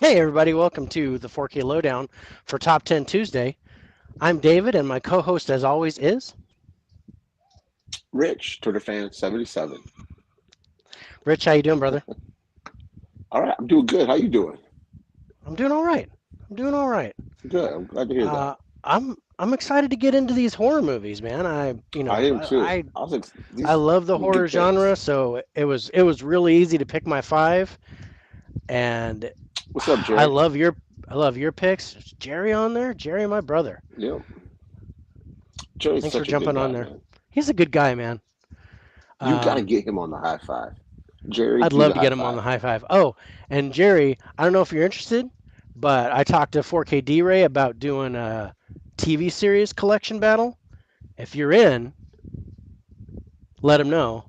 Hey, everybody, welcome to the 4K Lowdown for Top 10 Tuesday. I'm David, and my co host, as always, is Rich, Twitter fan 77. Rich. How you doing, brother? All right, I'm doing good. How you doing? I'm doing all right. I'm doing all right. Good. I'm glad to hear that. I'm excited to get into these horror movies, man. I am too. I These love the horror good picks. genre, so it was really easy to pick my five, and What's up, I Jerry? love your I love your picks. Is Jerry on there? Jerry, my brother. Yep. Jerry's Thanks for such a good jumping on guy, there. man. He's a good guy, man. You got to Um, get him on the high five. Jerry, I'd do love the to high get him on five. the high five. Oh, and Jerry, I don't know if you're interested, but I talked to 4K D-Ray about doing a TV series collection battle. If you're in, let him know.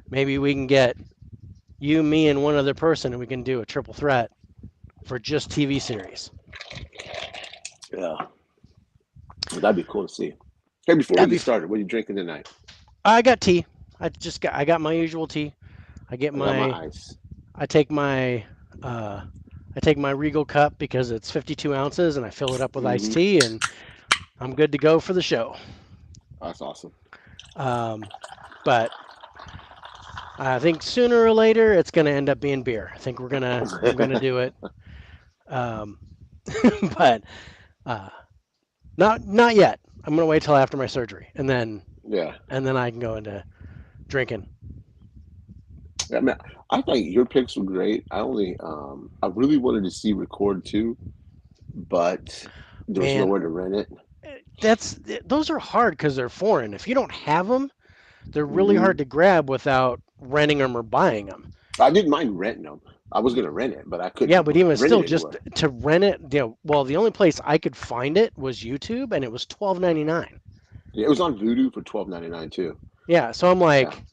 Maybe we can get you, me, and one other person, and we can do a triple threat for just TV series. Yeah, that'd be cool to see. Hey, before we That'd get be. started, what are you drinking tonight? I got tea. I got my usual tea. I get I got my my ice. I take my uh, I take my Regal cup because it's 52 ounces, and I fill it up with iced Hmm. tea, and I'm good to go for the show. That's awesome. Um, but I think sooner or later it's going to end up being beer. I think I'm gonna do it, um, but uh, not yet. I'm gonna wait till after my surgery, Yeah. and then I can go into drinking. I mean, I think your picks were great. I really wanted to see Record too, but there was Man, nowhere to rent it. that's those are hard because they're foreign. If you don't have them, they're really Hmm. hard to grab without renting them or buying them. I didn't mind renting them. I was gonna rent it, but I Yeah, couldn't but even rent still, it just anywhere. to rent it, well, the only place I could find it was YouTube, and it was 12.99. Yeah, it was on Voodoo for 12.99 too. Yeah, so I'm Yeah. like,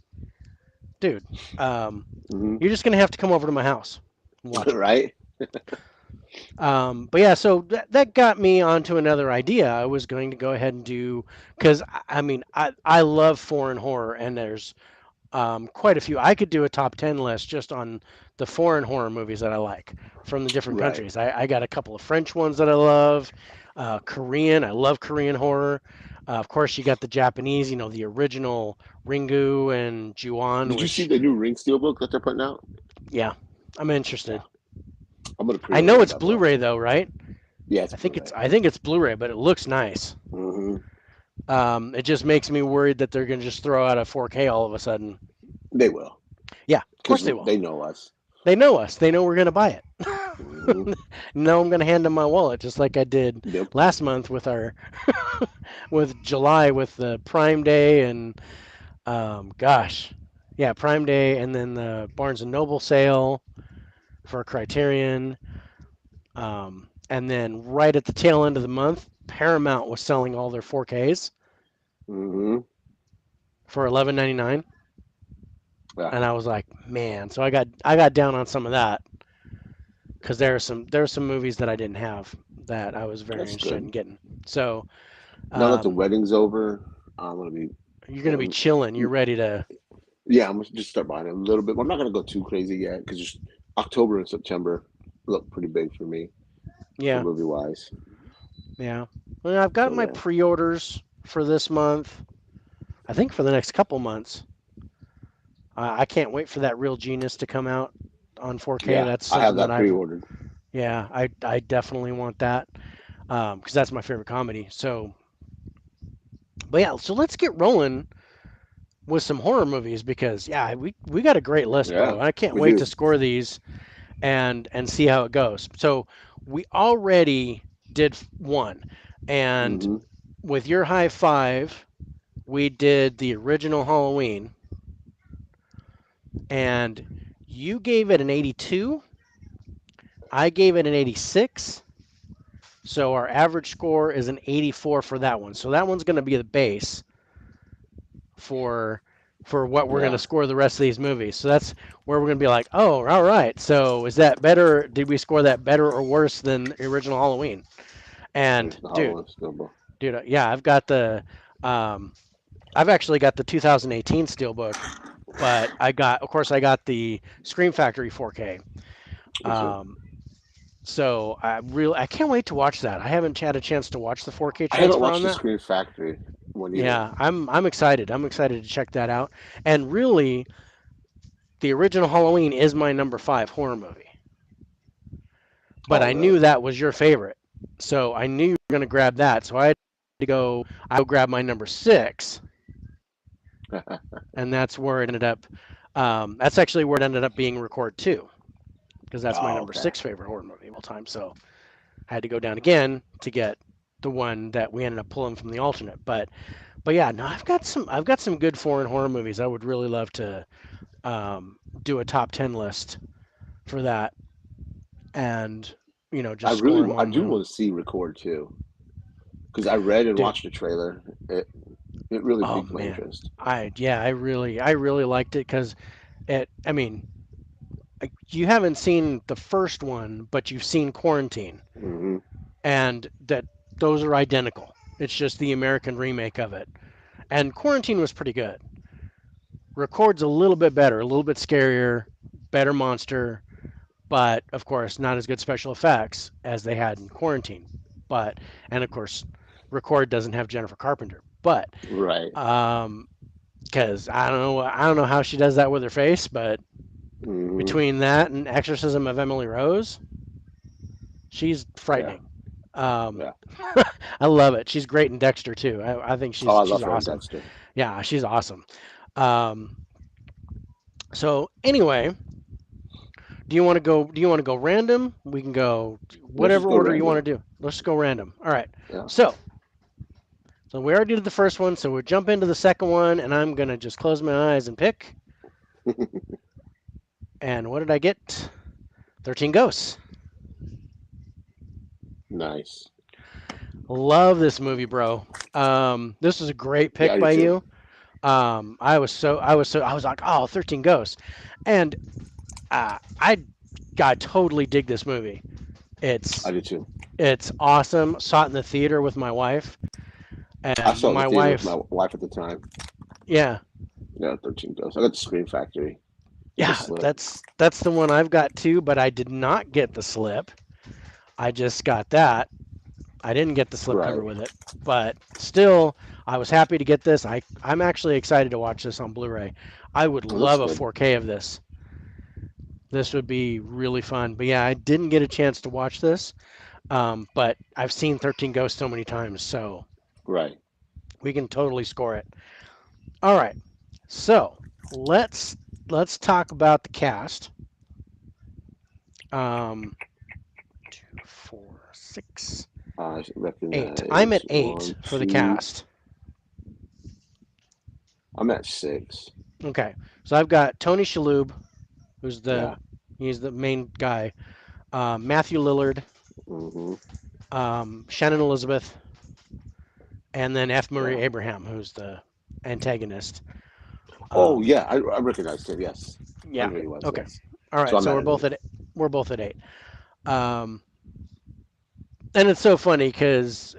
dude, um, Hmm. you're just gonna have to come over to my house and watch it. Right? But yeah, so that got me onto another idea. I was going to go ahead and do because I mean I love foreign horror, and there's quite a few. I could do a top 10 list just on the foreign horror movies that I like from the different Right. countries. I got a couple of French ones that I love. Korean, I love Korean horror. Of course, you got the Japanese, the original Ringu and Ju-on, Did you see which, the new Ring Steelbook that they're putting out? yeah, I'm Yeah. interested. I'm gonna I pre-order know that it's bad boy. Blu-ray though, right? Yeah, it's Blu-ray. I think it's Blu-ray, but it looks nice. Hmm. It just makes me worried that they're going to just throw out a 4K all of a sudden. They will, Yeah, of because course they will. they know us. They know us. They know we're going to buy it. Hmm. No, I'm going to hand them my wallet just like I did Yep. last month with our with July with the Prime Day and gosh, yeah, Prime Day and then the Barnes and Noble sale for Criterion. And then right at the tail end of the month, Paramount was selling all their 4Ks Hmm. for 11.99, Yeah, and I was like, man. So I got down on some of that because there are some movies that I didn't have that I was very that's interested good. in getting. So Now that the um, wedding's over, I'm gonna be. you're gonna be chilling. You're ready to, Yeah, I'm gonna just start buying it a little bit. I'm not gonna go too crazy yet because just October and September look pretty big for me for yeah, movie wise. yeah. Well, I've got So my yeah, pre-orders for this month. I think for the next couple months. I can't wait for that Real Genius to come out on 4K. yeah, That's I have something that that I've, pre-ordered. yeah, I definitely want that because that's my favorite comedy. So, but yeah, so let's get rolling with some horror movies because yeah, we got a great list, Yeah, bro. I can't we wait do. to score these and see how it goes. So we already did one, and Hmm. with your high five, we did the original Halloween, and you gave it an 82. I gave it an 86. So our average score is an 84 for that one. So that one's going to be the base for what we're going to Yeah, score the rest of these movies. So that's where we're going to be like, oh, all right. So is that better? Did we score that better or worse than the original Halloween? And the dude, Halloween Steelbook. yeah, um, I've actually got the 2018 Steelbook, but of course, I got the Scream Factory 4K. Me too. Um, So I can't wait to watch that. I haven't had a chance to watch the 4K I haven't transfer on watched the that. Scream Factory one either. Yeah, I'm excited. I'm excited to check that out. And really, the original Halloween is my number 5 horror movie. But Oh, I knew really? that was your favorite. So I knew you were going to grab that. So I had to go I would grab my number 6, and that's where it ended up that's actually where it ended up being Record 2, because that's my Oh, number okay. 6 favorite horror movie of all time. So I had to go down again to get the one that we ended up pulling from the alternate. But yeah, no, I've got some good foreign horror movies. I would really love to do a top 10 list for that, and just score them I on do the want to see Record too, because I read and dude. watched the trailer. It really Oh piqued my man, interest. I really liked it because I mean, you haven't seen the first one, but you've seen Quarantine, Hmm. and those are identical. It's just the American remake of it. And Quarantine was pretty good. Record's a little bit better, a little bit scarier, better monster, but of course not as good special effects as they had in Quarantine. But and of course, Record doesn't have Jennifer Carpenter. But Right. because I don't know how she does that with her face, but Hmm. between that and Exorcism of Emily Rose, she's Yeah. frightening. Um, Yeah. I love it. She's great in Dexter too. I think Oh, she's I she's love her in awesome. Dexter. Yeah, she's awesome. Um, so anyway, do you want to go random? We can go Let's just whatever go order you random. want to do. Let's just go random. All right. Yeah. So we already did the first one, so we'll jump into the second one, and I'm gonna just close my eyes and pick. And what did I get? 13 Ghosts. Nice. Love this movie, bro. This was a great Yeah, pick I do by too. you. I was like, oh, 13 Ghosts, and I totally dig this movie. I It's do too. it's awesome. Saw it in the theater with my wife, I and saw it in the my theater with wife, my wife at the time. yeah, Yeah, 13 Ghosts. I got the Scream Factory, the yeah, slip. that's the one I've got too. But I did not get the slip. I just got that. I didn't get the slipcover Right. with it, but still, I was happy to get this. I'm actually excited to watch this on Blu-ray. I would Well, that's love a good. 4K of this. This would be really fun. But yeah, I didn't get a chance to watch this. But I've seen 13 Ghosts so many times, so Right. we can totally score it. All right. So let's let's talk about the cast. Um, two, four, six, I eight. I'm recognize at eight one, for the two. cast. I'm at six. Okay. So I've got Tony Shalhoub, who's the Yeah. he's the main guy. Matthew Lillard, Hmm. Shannon Elizabeth, and then F. Murray Yeah. Abraham, who's the antagonist. Oh, Um, yeah. I recognized him. Yes. I yeah. knew he was. Okay. Yes. All So right. I'm So at we're an both eight. at we're both at eight. Um, and it's so funny because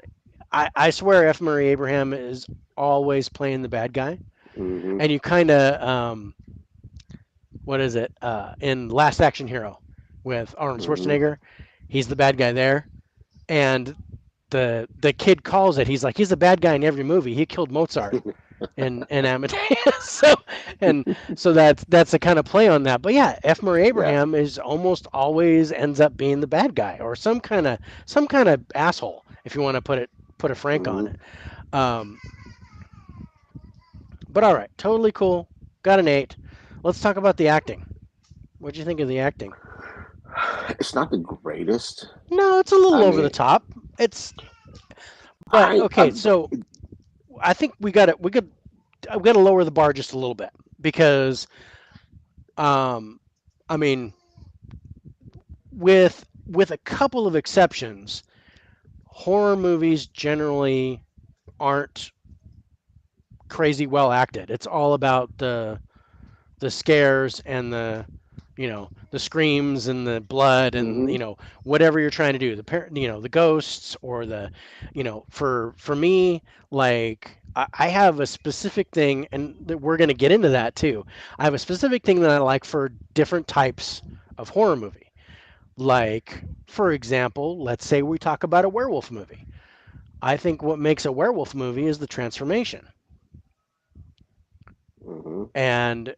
I swear F. Murray Abraham is always playing the bad guy, Hmm. and you kind of what is it in Last Action Hero with Arnold Hmm. Schwarzenegger, he's the bad guy there, and the kid calls it. He's like he's the bad guy in every movie. He killed Mozart in Amadeus. And so that's a kind of play on that. But yeah, F. Murray Yeah. Abraham is almost always ends up being the bad guy or some kind of asshole if you want to put a frank on Hmm. it. Um, but all right, totally cool. Got an 8. Let's talk about the acting. What'd you think of the acting? It's not the greatest. No, it's a little I over the mean, top. It's but I, okay. I So I think we got to lower the bar just a little bit because um, I mean with a couple of exceptions, horror movies generally aren't crazy well acted. It's all about the scares and the screams and the blood and hmm whatever you're trying to do, the ghosts or for me, like I have a specific thing, and we're going to get into that too. I have a specific thing that I like for different types of horror movie. Like, for example, let's say we talk about a werewolf movie. I think what makes a werewolf movie is the transformation. Hmm. And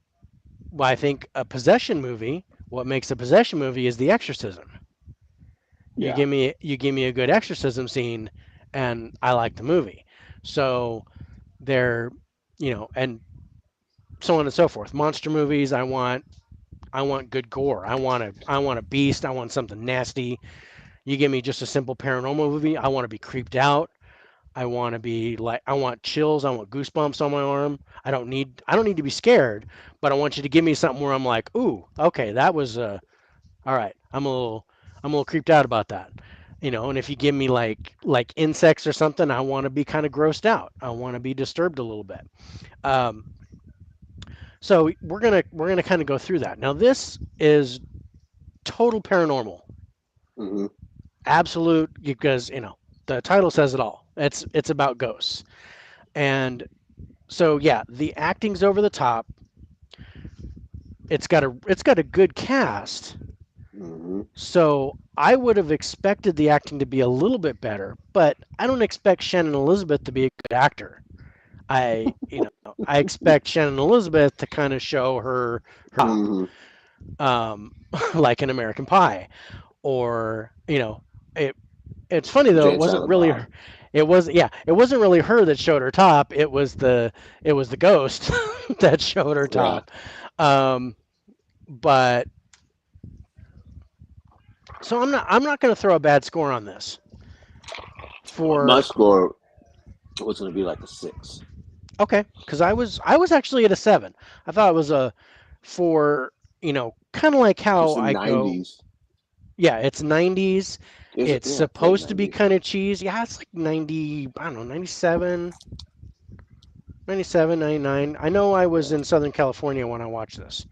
I think a possession movie, what makes a possession movie is the exorcism. Yeah. You give me a good exorcism scene and I like the movie. So they're, and so on and so forth. Monster movies, I want good gore. I want a beast, I want something nasty. You give me just a simple paranormal movie, I want to be creeped out. I want chills, I want goosebumps on my arm. I don't need to be scared, but I want you to give me something where I'm like, "Ooh, okay, that was all right. I'm a little creeped out about that." And if you give me like insects or something, I want to be kind of grossed out. I want to be disturbed a little bit. Um, so we're gonna kind of go through that. Now this is total paranormal, Hmm. absolute, because the title says it all. It's about ghosts, and so yeah, the acting's over the top. It's got a good cast. Hmm. So I would have expected the acting to be a little bit better, but I don't expect Shannon Elizabeth to be a good actor. I expect Shannon Elizabeth to kind of show her top, Hmm. um, like an American Pie, or it. It's funny though. It Jay and wasn't Silent really Bob. her. It was yeah. It wasn't really her that showed her top. It was the ghost that showed her Yeah. top. Um, but so I'm not going to throw a bad score on this My for score was going to be like a 6. okay, because I was actually at a 7. I thought it was a for kind of like It's how the I go. 90s. Yeah, it's 90s. Is it? It's Yeah, it's late supposed to be 90s. kind of cheesy. Yeah, it's like 90. I don't know, 97, 97, 99. I know I was Yeah. in Southern California when I watched this.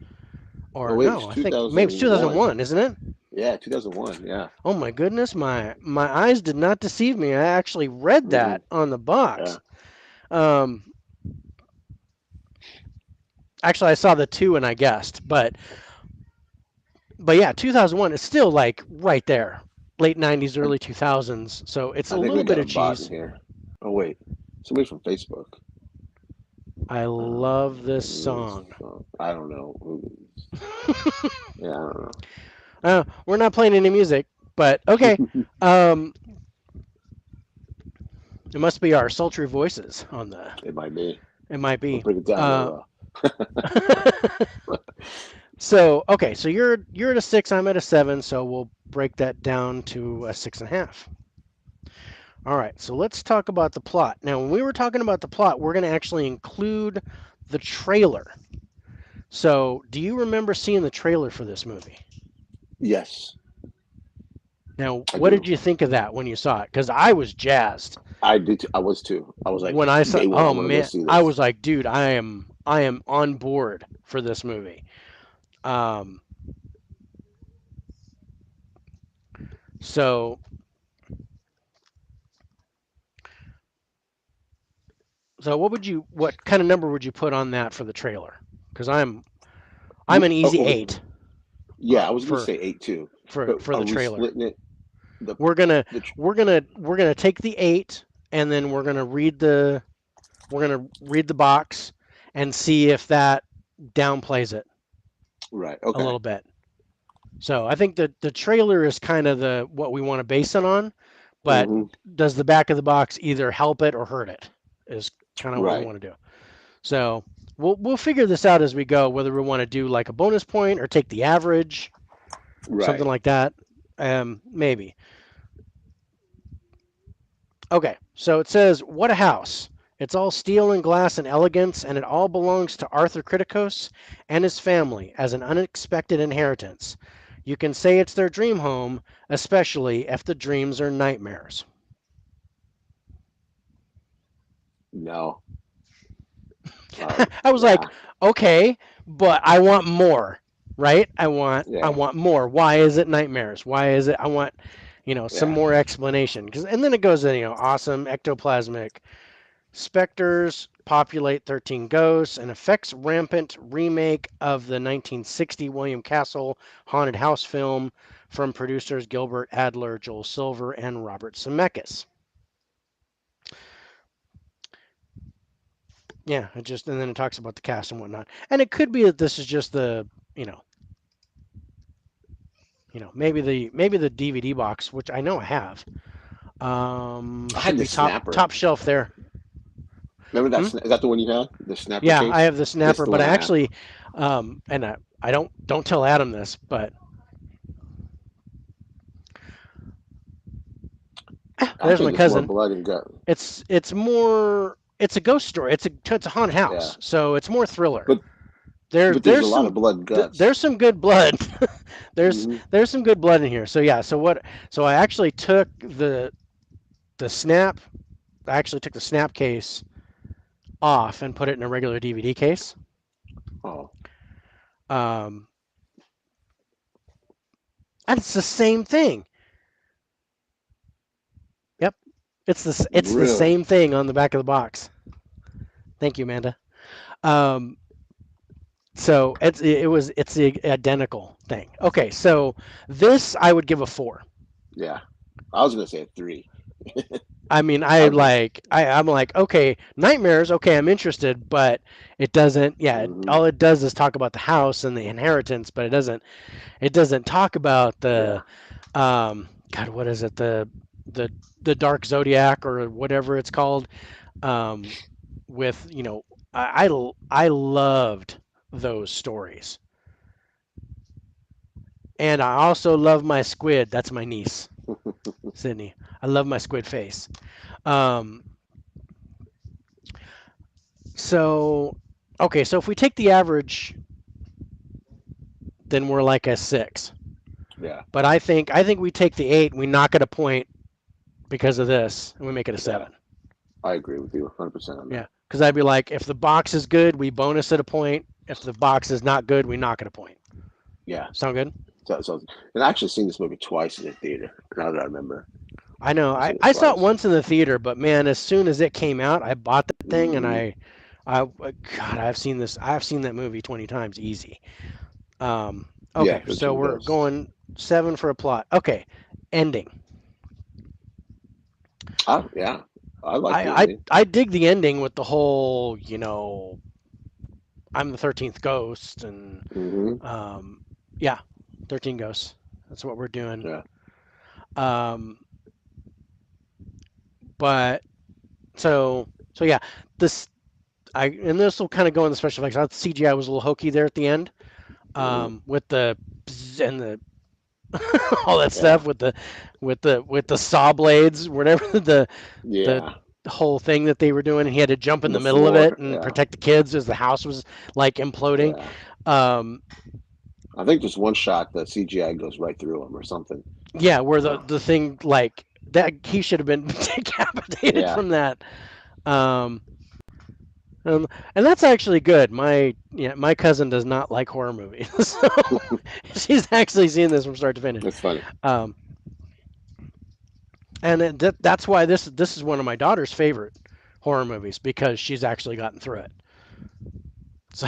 Oh, Or wait, it's no, I think maybe it's 2001. 2001, isn't it? Yeah, 2001. Yeah. Oh my goodness, my eyes did not deceive me. I actually read Mm-mm. that on the Yeah. box. Um, Actually, I saw the two and I guessed, but yeah, 2001 is still like right there, late 90s, I, early 2000s. So it's a I think we little bit got a of bot in cheese. here. Oh, wait. Somebody from Facebook. I love this This song. song. I don't know. Yeah, I don't We're not playing any music, but okay. know. Um, it must be our sultry voices on the. It might be. It might We'll be. bring it down a Uh, little. so okay, so you're at a 6. I'm at a 7. So we'll break that down to a 6.5. All right, so let's talk about the plot. Now, when we were talking about the plot, we're going to actually include the trailer. So, do you remember seeing the trailer for this movie? Yes, Now, I what did do. you think of that when you saw it? Because I was jazzed I did. I was too. I was like, when I saw. day one, I Oh want to go man, see I this. was like, dude, I am on board for this movie. Um, so what kind of number would you put on that for the trailer? Because I'm an Oh, easy oh, 8 yeah, I was gonna for say 8 too. for But for are the we trailer. splitting it? The We're gonna the we're gonna take the 8 and then we're gonna read the box and see if that downplays it right. a Okay. little bit. So I think that the trailer is kind of the what we want to base it on, but Hmm. does the back of the box either help it or hurt it? Is kind of what we Right. want to do. So we'll figure this out as we go, whether we want to do like a bonus point or take the average, something Right. like that. Maybe. Okay, so it says, "What a house! It's all steel and glass and elegance, and it all belongs to Arthur Criticos and his family as an unexpected inheritance. You can say it's their dream home, especially if the dreams are nightmares." No. I was like, Yeah. okay, but I want more, right? I Yeah. want more. Why is it nightmares? Why is it? I want some Yeah. more explanation. And then it goes in, awesome ectoplasmic, Specters populate 13 ghosts and affects rampant remake of the 1960 William Castle haunted house film from producers Gilbert Adler, Joel Silver, and Robert Zemeckis. Yeah, it just and then it talks about the cast and whatnot. And it could be that this is just the you know maybe the DVD box, which I know I have. I had Should the be top snapper. top shelf there. Remember that? Hmm? Is that the one you had? The snapper Yeah, I case? have the That's snapper, the but one I I have. actually and I don't tell Adam this, but I there's my think it's more cousin. blood and gut. It's a ghost story. It's a haunted Yeah, house, so it's more thriller. but There but there's a there's lot some of blood and guts. there's some good blood. there's Hmm. there's some good blood in here. So yeah, so I actually took the snap I actually took the snap case off and put it in a regular DVD case. Oh, Um, and it's the same thing. Yep, it's the really? same thing on the back of the box. Thank you, Amanda. Um, so it's the identical thing. Okay, so this I would give a 4. Yeah. I was gonna say a three. I mean, I was gonna. I'm like, okay, nightmares, okay, I'm interested, but it doesn't, yeah, Hmm. all it does is talk about the house and the inheritance, but it doesn't talk about Yeah. God, what is it, the the Dark Zodiac or whatever it's called, um, with I loved those stories, and I also love my squid. That's my niece, Sydney. I love my squid face. Um, so okay, so if we take the average, then we're like a 6. Yeah. But I think we take the 8 and we knock it a point because of this, and we make it a Yeah. 7. I agree with you 100% on Yeah, that. because I'd be like, if the box is good, we bonus it a point. If the box is not good, we knock it a point. Yeah. Sound good? So, and I actually seen this movie twice in the theater. Now that I remember, I know. I I, seen it I saw it twice. once in the theater, but man, as soon as it came out, I bought that thing, and Hmm. God, I've seen that movie 20 times easy. Yeah, Okay, so 13 we're Ghosts. going 7 for a plot. Okay, ending. Yeah, I like I the I ending. I dig the ending with the whole, I'm the 13th ghost, and Hmm. um, yeah, 13 ghosts. That's what we're doing. Yeah. Um, but so yeah, this and this will kind of go in the special effects. I thought the CGI was a little hokey there at the end, Hmm. with the bzz and the all that Yeah. stuff with the saw blades, whatever the Yeah. whole thing that they were doing. And he had to jump in the The middle of it floor. and Yeah. protect the kids as the house was like imploding. Yeah. Um, I think just one shot, the CGI goes right through him or something. yeah, where the Uh, the thing like that he should have been decapitated yeah. from that. Um, Um, and that's actually good. My cousin does not like horror movies, so she's actually seen this from start to finish. That's funny. Um, and that's why this is one of my daughter's favorite horror movies because she's actually gotten through it. So,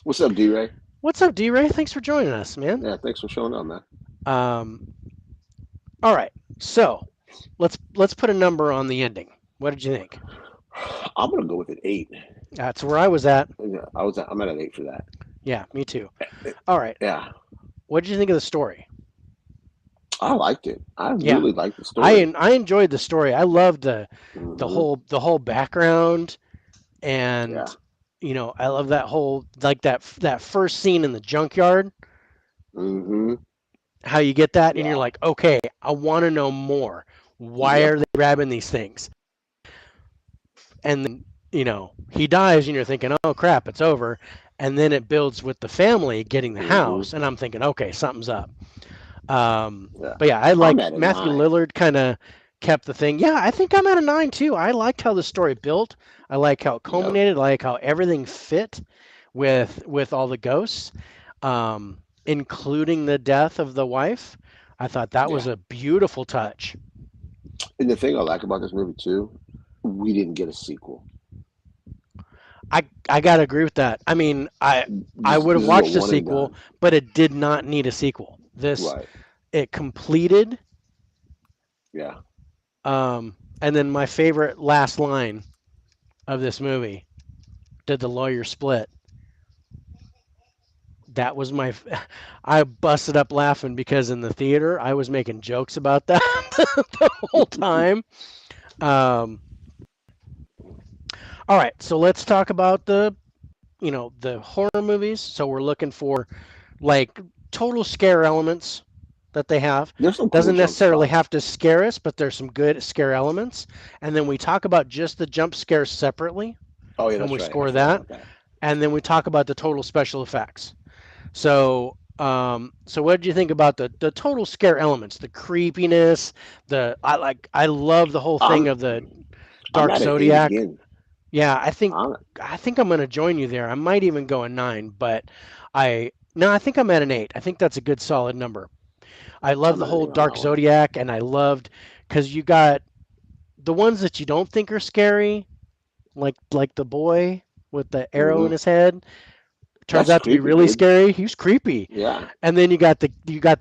What's up, D-Ray? what's up, D-Ray? Thanks for joining us, man. Yeah, thanks for showing up, man. Um, all right, so let's put a number on the ending. What did you think? I'm gonna go with an eight. That's where I was at. Yeah, I'm at an eight for that. Yeah, me too. All right, Yeah, what did you think of the story? I liked it. I Yeah, really liked the I story. I enjoyed the story. I loved the Hmm. whole background, Yeah. and I love that whole like that first scene in the junkyard, Hmm. how you get that and you're Yeah. like, okay, I want to know more. Why Yep. are they grabbing these things? And then he dies and you're thinking, oh crap, it's over. And then it builds with the family getting the Hmm. house, and I'm thinking, okay, something's up. Yeah. But yeah, I I'm like at a Matthew nine. Lillard kind of kept the thing. Yeah, I think I'm at a 9 too. I liked how the story built. I like how it Yep. culminated. I like how everything fit with all the ghosts, including the death of the wife. I thought that was Yeah. a beautiful touch. And the thing I like about this movie too, we didn't get a sequel. I gotta agree with that. I mean, I would have This is a watched a one and sequel, done. but it did not need a sequel. This Right. it completed. Yeah. And then my favorite last line of this movie, did the lawyer split? That was my. I busted up laughing because in the theater I was making jokes about that the whole time. Um, all right, so let's talk about the horror movies. So we're looking for like total scare elements that they have. There's some cool Doesn't jump necessarily spots. have to scare us, but there's some good scare elements. And then we talk about just the jump scares separately, Oh yeah, and that's we right. I score forgot that. about that. And then we talk about the total special effects. So what did you think about the total scare elements, the creepiness, I love the whole thing I'm of the I'm Dark at an eight Zodiac. again. Yeah, I'm I think I'm gonna join you there. I might even go a 9, but I no, I think I'm at an 8. I think that's a good solid number. I love I'm the at an whole eight on Dark that one. Zodiac, and I loved because you got the ones that you don't think are scary, like the boy with the arrow in Hmm. his head. Turns That's out to be creepy, really dude. scary. He's creepy. Yeah, And then you got the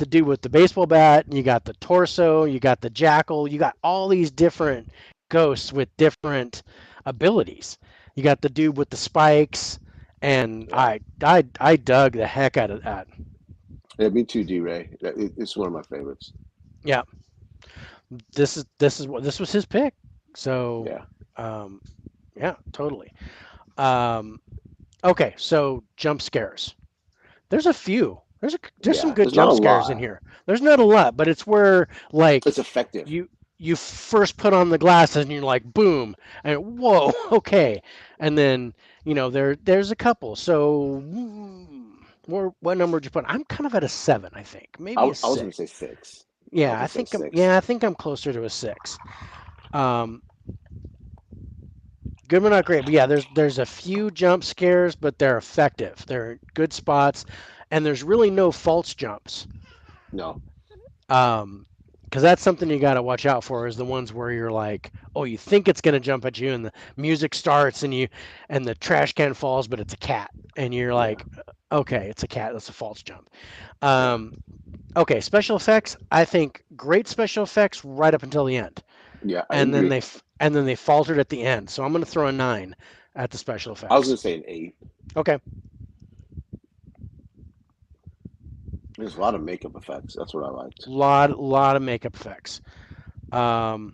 dude with the baseball bat, and you got the torso, you got the jackal, you got all these different ghosts with different abilities. You got the dude with the spikes, and yeah. I dug the heck out of that. Yeah, me too, D Ray. It's one of my favorites. Yeah, this was his pick. So, Yeah, um, yeah, totally. Um, okay, so jump scares. There's a few. There's some yeah. good There's not jump a scares in lot. here. There's not a lot, but it's where like It's effective. you you first put on the glasses and you're like boom and whoa okay, and then there's a couple. So what number would you put? I'm kind of at a 7, I think, maybe a I was gonna 6. say six. I was Yeah, gonna say six. I think I'm closer to a 6. Um, Good but not great. But yeah, there's a few jump scares, but they're effective. They're good spots, and there's really no false jumps. No, Because that's something you got to watch out for is the ones where you're like, oh, you think it's gonna jump at you, and the music starts, and the trash can falls, but it's a cat, and you're yeah, like, okay, it's a cat. That's a false jump. yeah, Um, okay, special effects. I think great special effects right up until the end, yeah. I and then agree. they faltered at the end. So I'm gonna throw a 9 at the special I was effects. gonna say an eight. Okay, There's a lot of makeup effects. That's what I liked. lot of makeup effects. Um,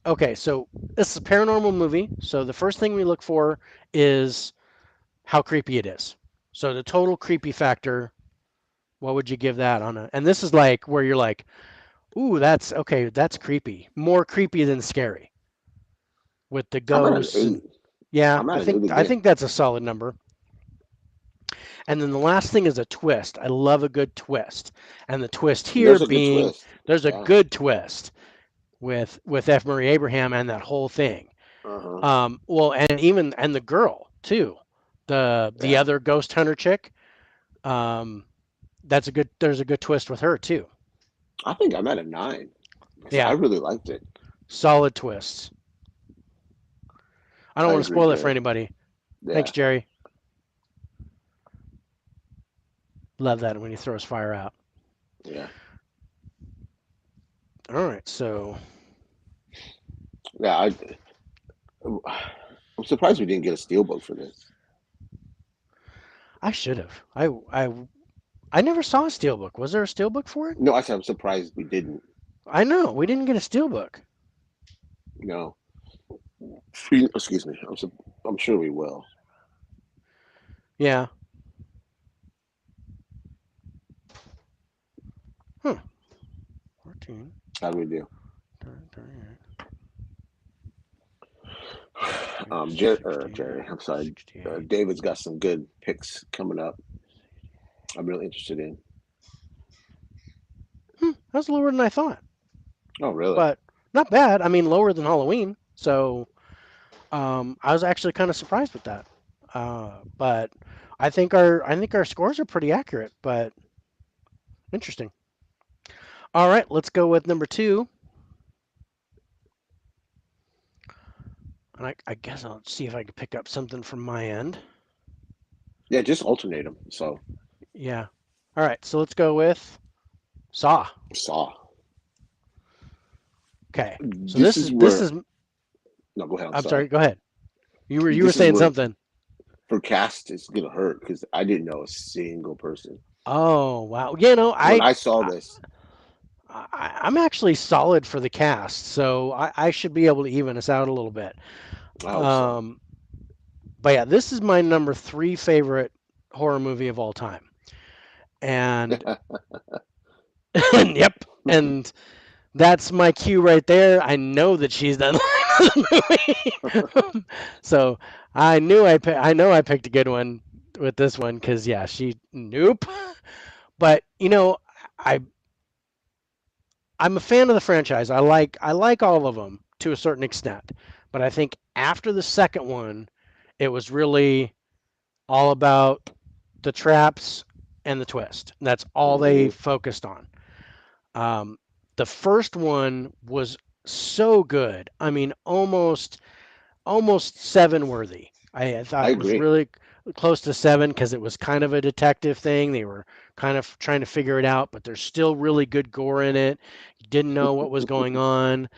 okay, so this is a paranormal movie. So the first thing we look for is how creepy it is. So the total creepy factor, what would you give that on a? And this is like where you're like, ooh, that's okay, that's creepy. More creepy than scary with the I'm at an ghosts and eight. yeah, I'm I at an think eight I again. think that's a solid number. And then the last thing is a twist. I love a good twist. And the twist here There's a good being twist. there's a Yeah. good twist with F. Murray Abraham and that whole thing. Uh huh. Well, and the girl too, the Yeah. other ghost hunter chick. Um, that's a good. There's a good twist with her too. I think I'm at a nine. I Yeah, really liked it. solid twists. I don't I want to agree, spoil it for Jerry. anybody. Thanks, Yeah. Jerry. Love that when he throws fire out. Yeah. All right, so Yeah. I'm surprised we didn't get a steelbook for this. I should have. I never saw a steelbook. Was there a steelbook for it? No, I said I'm surprised we didn't. I know we didn't get a steelbook. No. Excuse me. I'm sure we will. Yeah. Hmm. 14. How do we do? 68, Jerry, I'm sorry. 68, David's got some good picks coming up. I'm really interested in. That's lower than I thought, Oh, really? but not bad. I mean, lower than Halloween. So I was actually kind of surprised with that. But I think our scores are pretty accurate. But interesting. All right, let's go with number 2. And I guess I'll see if I can pick up something from my end. Yeah, just alternate them. So Yeah. All right. So let's go with Saw. Saw. Okay. So This this is is this where is. no, go ahead. I'm I'm sorry. sorry. Go ahead. You were This is saying where something. for cast it's gonna hurt because I didn't know a single person Oh wow. You know, when I saw this. I'm actually solid for the cast, so I should be able to even us out a little bit. I hope so. Um, but yeah, this is my number three favorite horror movie of all time, and yep, and that's my cue right there. I know that she's done the movie, so I know I picked a good one with this one because yeah, she nope. But you know, I I'm a fan of the franchise. I like all of them to a certain extent, but I think after the second one, it was really all about the traps and the twist. That's all they Hmm. focused on. Um, the first one was so good. I mean, almost seven worthy. I thought I it was agree. really close to seven because it was kind of a detective thing. They were kind of trying to figure it out, but there's still really good gore in it. You didn't know what was going on.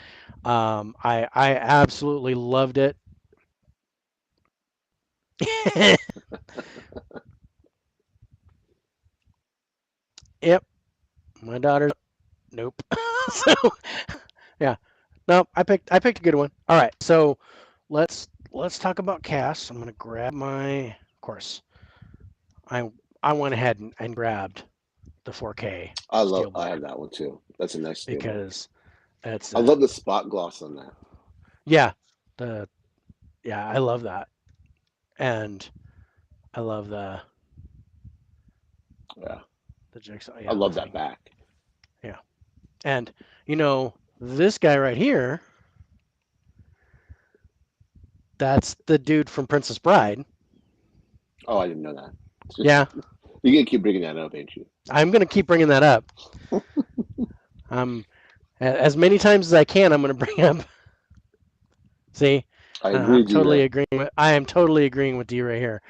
I absolutely loved it. Yep, my daughter's nope. So yeah, no, I picked a good one. All right, so let's talk about cast. I'm gonna grab my, of course, I I went ahead and grabbed the 4K I Steelbook have that one too. That's a nice steelbook. because it's I love the spot gloss on that. yeah, the yeah, I love that. And I love Yeah, the jigsaw, I yeah, the love that thing. back. Yeah. And this guy right here, that's the dude from Princess Bride. Oh, I didn't know that. Yeah, You're gonna keep bringing that up, ain't you? I'm going to keep bringing that up. As many times as I can, I'm going to bring up. See, I agree I'm with you totally there. agreeing with. I am totally agreeing with you right here.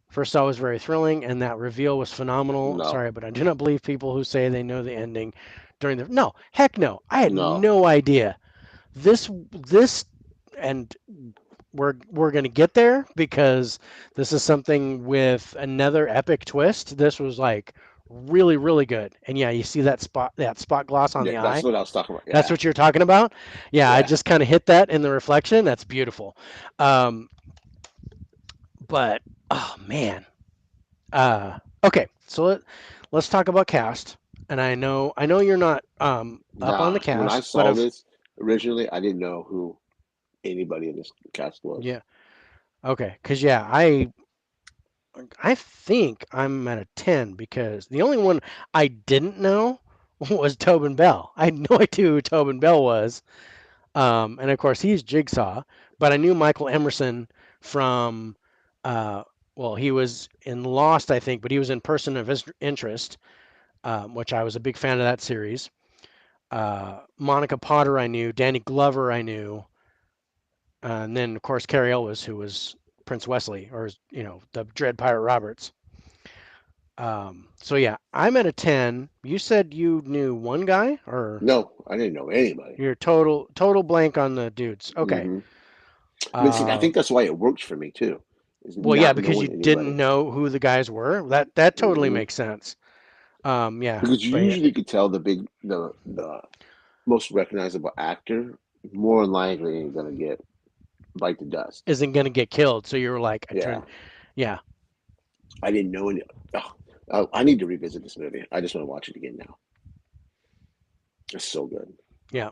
First, thought was very thrilling, and that reveal was phenomenal. No, Sorry, but I do not believe people who say they know the ending during the. No, heck no. I had no, no idea. This, and we're gonna get there because this is something with another epic twist. This was like really good, and yeah, you see that spot gloss on yeah, the that's eye. what I was talking about. That's Yeah, what you're talking about. Yeah, I yeah. just kind of hit that in the reflection. That's beautiful. Um, but oh man. Okay, so let's talk about cast. And I know you're not up on Nah, the when I cast, but saw of this originally, I didn't know who anybody in this cast was. yeah, okay, because yeah, I think I'm at a 10 because the only one I didn't know was Tobin Bell. I had no idea who Tobin Bell was. And of course he's Jigsaw, but I knew Michael Emerson from uh, well, he was in Lost, I think, but he was in Person of Interest, which I was a big fan of that series. Monica Potter I knew, Danny Glover I knew, and then of course Carrie Elwes, who was Prince Wesley, or the Dread Pirate Roberts. So yeah, I'm at a 10. You said you knew one guy, or No, I didn't know anybody. you're total blank on the dudes. Okay. Hmm. But see, I Uh, think that's why it works for me too, is well, yeah, not because you knowing didn't anybody. know who the guys were. That totally Hmm. makes sense. Yeah, Because you but it usually could tell the most recognizable actor more than likely ain't gonna get bite the dust. isn't gonna get killed. So you're like, I Yeah, turned, yeah, I didn't know any. I need to revisit this movie. I just want to watch it again now. It's so good. yeah.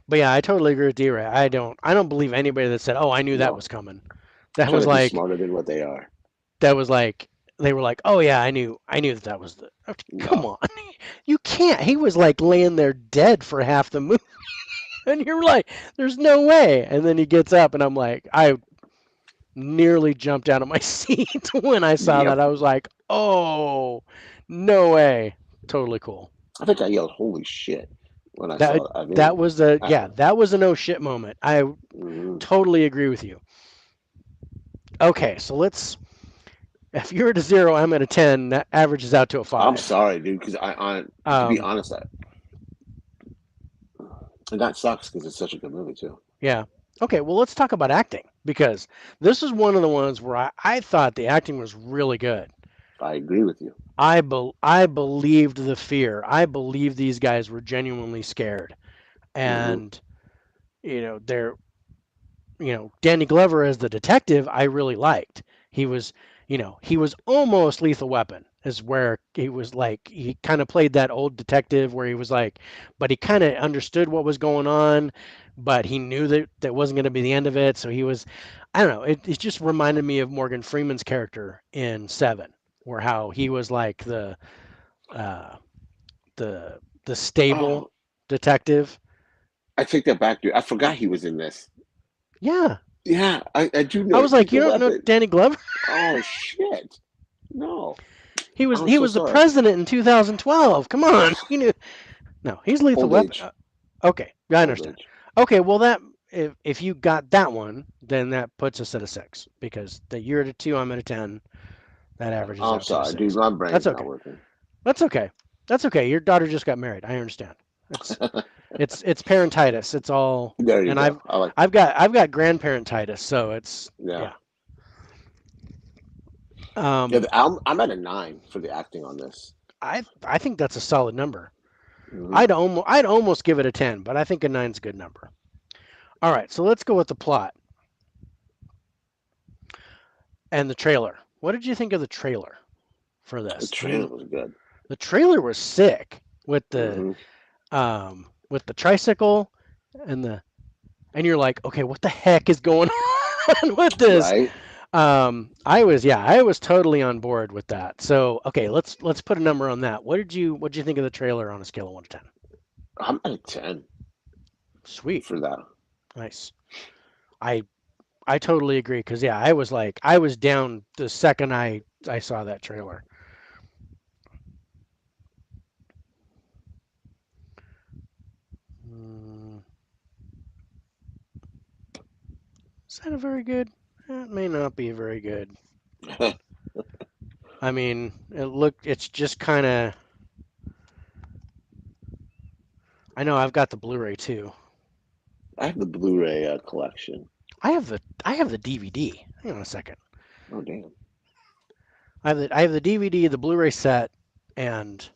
But yeah, I totally agree with D-Ray. I don't believe anybody that said, "Oh, I knew that No, was coming." That trying was to be like smarter than what they are. that was like they were like, "Oh yeah, I knew that was the." Come No. on, you can't. He was like laying there dead for half the movie, and you're like, "There's no way." And then he gets up, and I'm like, I nearly jumped out of my seat when I saw that. Yep. I was like, "Oh, no way!" Totally cool. I think I yelled "Holy shit" when I That saw it. I that mean, was a I, yeah, that was a no shit moment. I mhm. totally agree with you. Okay, so let's if you're at a 0, I'm at a 10, that averages out to a I'm 5. sorry, dude, because to be Um, honest, and that sucks because it's such a good movie too. yeah. Okay, well let's talk about acting because this is one of the ones where I thought the acting was really good. I agree with you. I believed the fear. I believed these guys were genuinely scared. Hmm. And they're Danny Glover as the detective, I really liked. He was, he was almost Lethal Weapon, is where he was like, he kind of played that old detective where he was like, but he kind of understood what was going on, but he knew that that wasn't going to be the end of it. So he was, I don't know, it just reminded me of Morgan Freeman's character in Seven, where how he was like uh, the stable Oh, detective. I take that back, dude. I forgot he was in this. Yeah. Yeah, I do I know was like, you Lethal don't know Weapon. Danny Glover? Oh shit! No, I'm He so was the sorry. president in 2012. Come on, you knew. No, he's Lethal Old Weapon. age, Okay, I old understand. age. Okay, well that if you got that one, then that puts us at a 6 because the you're at a 2, I'm at a 10. That averages I'm out to a sorry, dude. 6. My That's brain's not okay. working. That's okay. That's okay. Your daughter just got married. I understand. It's it's parentitis. It's all, There you and go. I like. I've got grandparentitis, so it's Yeah, yeah. yeah. Um, I'm at a 9 for the acting on this. I think that's a solid number. Hmm. I'd almost give it a 10, but I think a nine's a good number. All right, so let's go with the plot and the trailer. What did you think of the trailer for The this? trailer was good. The trailer was sick Hmm. with the tricycle and the and you're like, okay, what the heck is going on with this? Right? I was totally on board with that. So okay, let's put a number on that. What did you think of the trailer on a scale of 1 to 10? I'm at a 10 Sweet, for that. nice. I I totally agree because yeah, I was down the second I saw that trailer. Mm, is that a very good? It may not be very good. I mean, it's just kind of. I know I've got the Blu-ray too. I have the Blu-ray collection. I have the DVD. Hang on a second. Oh damn. I have the DVD, the Blu-ray set, and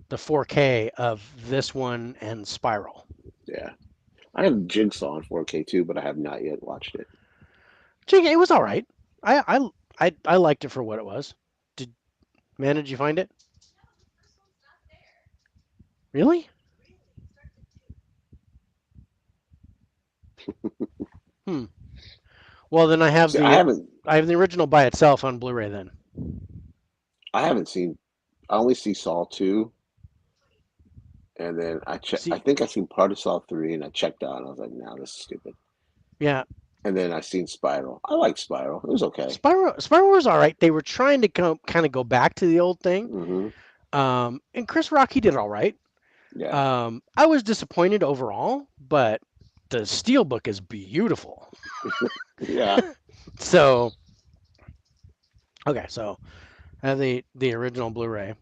the 4K of this one and Spiral. Yeah. I have Jigsaw in 4K too, but I have not yet watched it. Gee, it was all right. I liked it for what it was. Did did you find it? Really? Hmm. Well, then See, I haven't I have the original by itself on Blu-ray then. I haven't seen I only see Saw 2 and then I See, think I seen part of Saw 3 and I checked out and I was like, nah, this is stupid. yeah, And then I seen Spiral. I like Spiral. It was okay. Spiral was all right. They were trying to kind of go back to the old thing. Hmm. And Chris Rock he did all right. Yeah. I was disappointed overall, but the Steelbook is beautiful. Yeah. So, okay, so I have the original Blu-ray.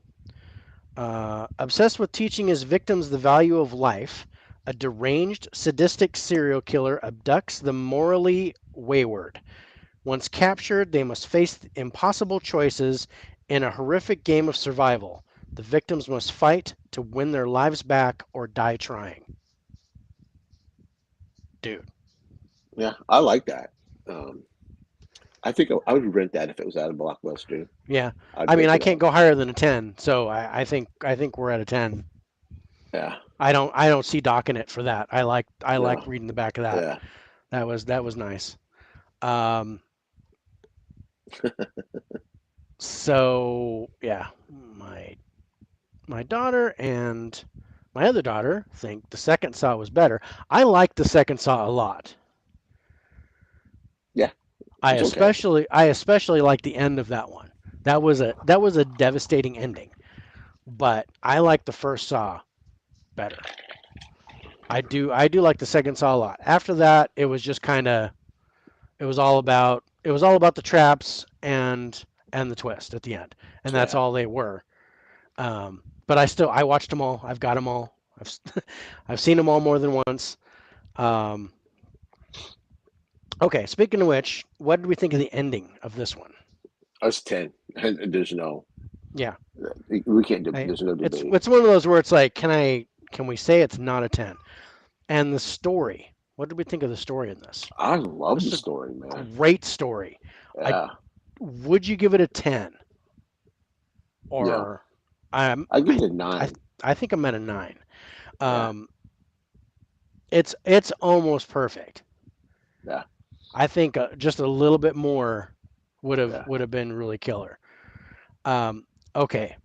Obsessed with teaching his victims the value of life, a deranged, sadistic serial killer abducts the morally wayward. Once captured, they must face impossible choices in a horrific game of survival. The victims must fight to win their lives back or die trying. Dude. Yeah. I like that. Um, I think I would rent that if it was at a Blockbuster. Yeah. I'd I mean, pick I it can't up. go higher than a 10, so I think we're at a 10. Yeah. I don't see docking it for that. I like No. reading the back of that. Yeah. That was nice. Um, so yeah, my daughter and my other daughter think the second Saw was better. I like the second Saw a lot. Yeah. It's okay. I especially like the end of that one. That was a devastating ending. But I like the first Saw better. I do like the second Saw a lot. After that, it was just kind of it was all about the traps and the twist at the end, and that's Yeah. all they were. But I watched them all. I've got them all. I've seen them all more than once. Um, okay, speaking of which, what did we think of the ending of this one? Us 10. And there's no, Yeah, we can't, I, there's no it's debate. it's one of those where it's like, can we say it's not a 10? And the story, what did we think of the story in this? I love This the is a story, man. great story. I Yeah. would you give it a 10 No. or I'm I give I it a I 9. I think I'm at a 9. Yeah. Um, it's almost perfect. Yeah. I think just a little bit more would have Yeah. would have been really killer. Um, okay,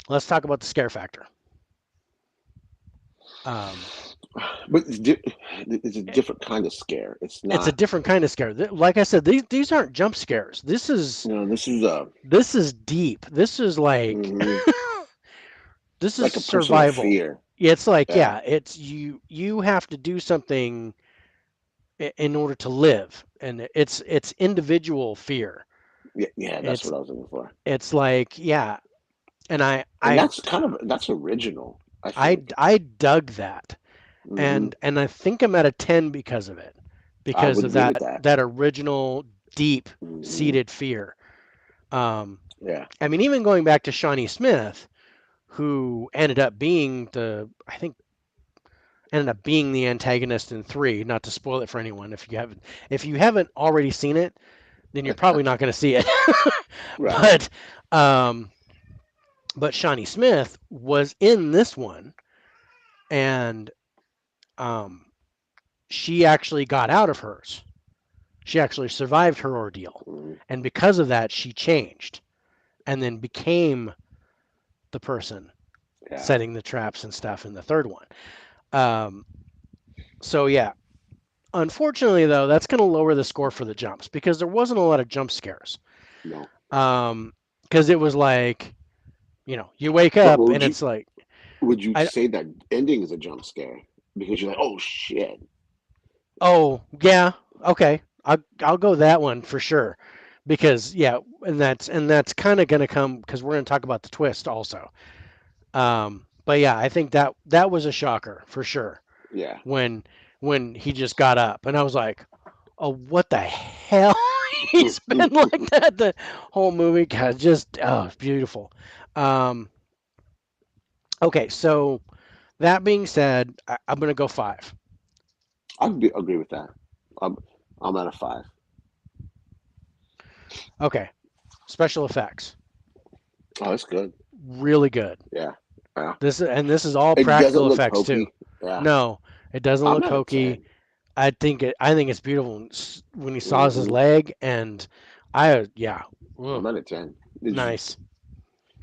let's talk about the scare factor. Um, But it's a different kind of scare. It's it's a not, different kind of scare. Like I said, these aren't jump scares. This is you know, this is a, this is deep. This is like mhm, this is like a personal survival. fear. It's like, Yeah. yeah, it's you have to do something in order to live, and it's individual fear. Yeah. Yeah. That's It's what I was looking for. it's like, yeah, and And that's original, I think. I dug that, Hmm. and I think I'm at a 10 because of it, I because would of agree with that that. that original deep Hmm. seated fear. Um, Yeah. I mean, even going back to Shawnee Smith, who I think ended up being the antagonist in 3. Not to spoil it for anyone, if you haven't already seen it, then you're probably not going to see it. Right. but um, but Shawnee Smith was in this one, and um, she actually got out of hers. She actually survived her ordeal, Hmm. and because of that, she changed and then became the person Yeah. setting the traps and stuff in the third one. Um, so yeah, unfortunately though, that's going to lower the score for the jumps because there wasn't a lot of jump scares. No. Because it was like, you wake But up and it's like, would you I say that ending is a jump scare? Because you're like, oh shit. oh yeah, okay, I'll go that one for sure, because yeah, and that's kind of going to come because we're going to talk about the twist also. But yeah, I think that was a shocker for sure Yeah. when when he just got up and I was like, oh, what the hell? He's been like that the whole movie. God, just it's beautiful. Um, okay, so that being said, I'm gonna go 5. Agree with that. I'm I'm at a 5. Okay, special effects, Oh, that's good. really good. Yeah. Yeah. This is all It doesn't practical look effects too. hokey. Yeah. No, it doesn't I'm look at a hokey. 10. I think it's beautiful when he saws his Hmm. leg, and yeah, I'm ugh, at a 10. It's, nice.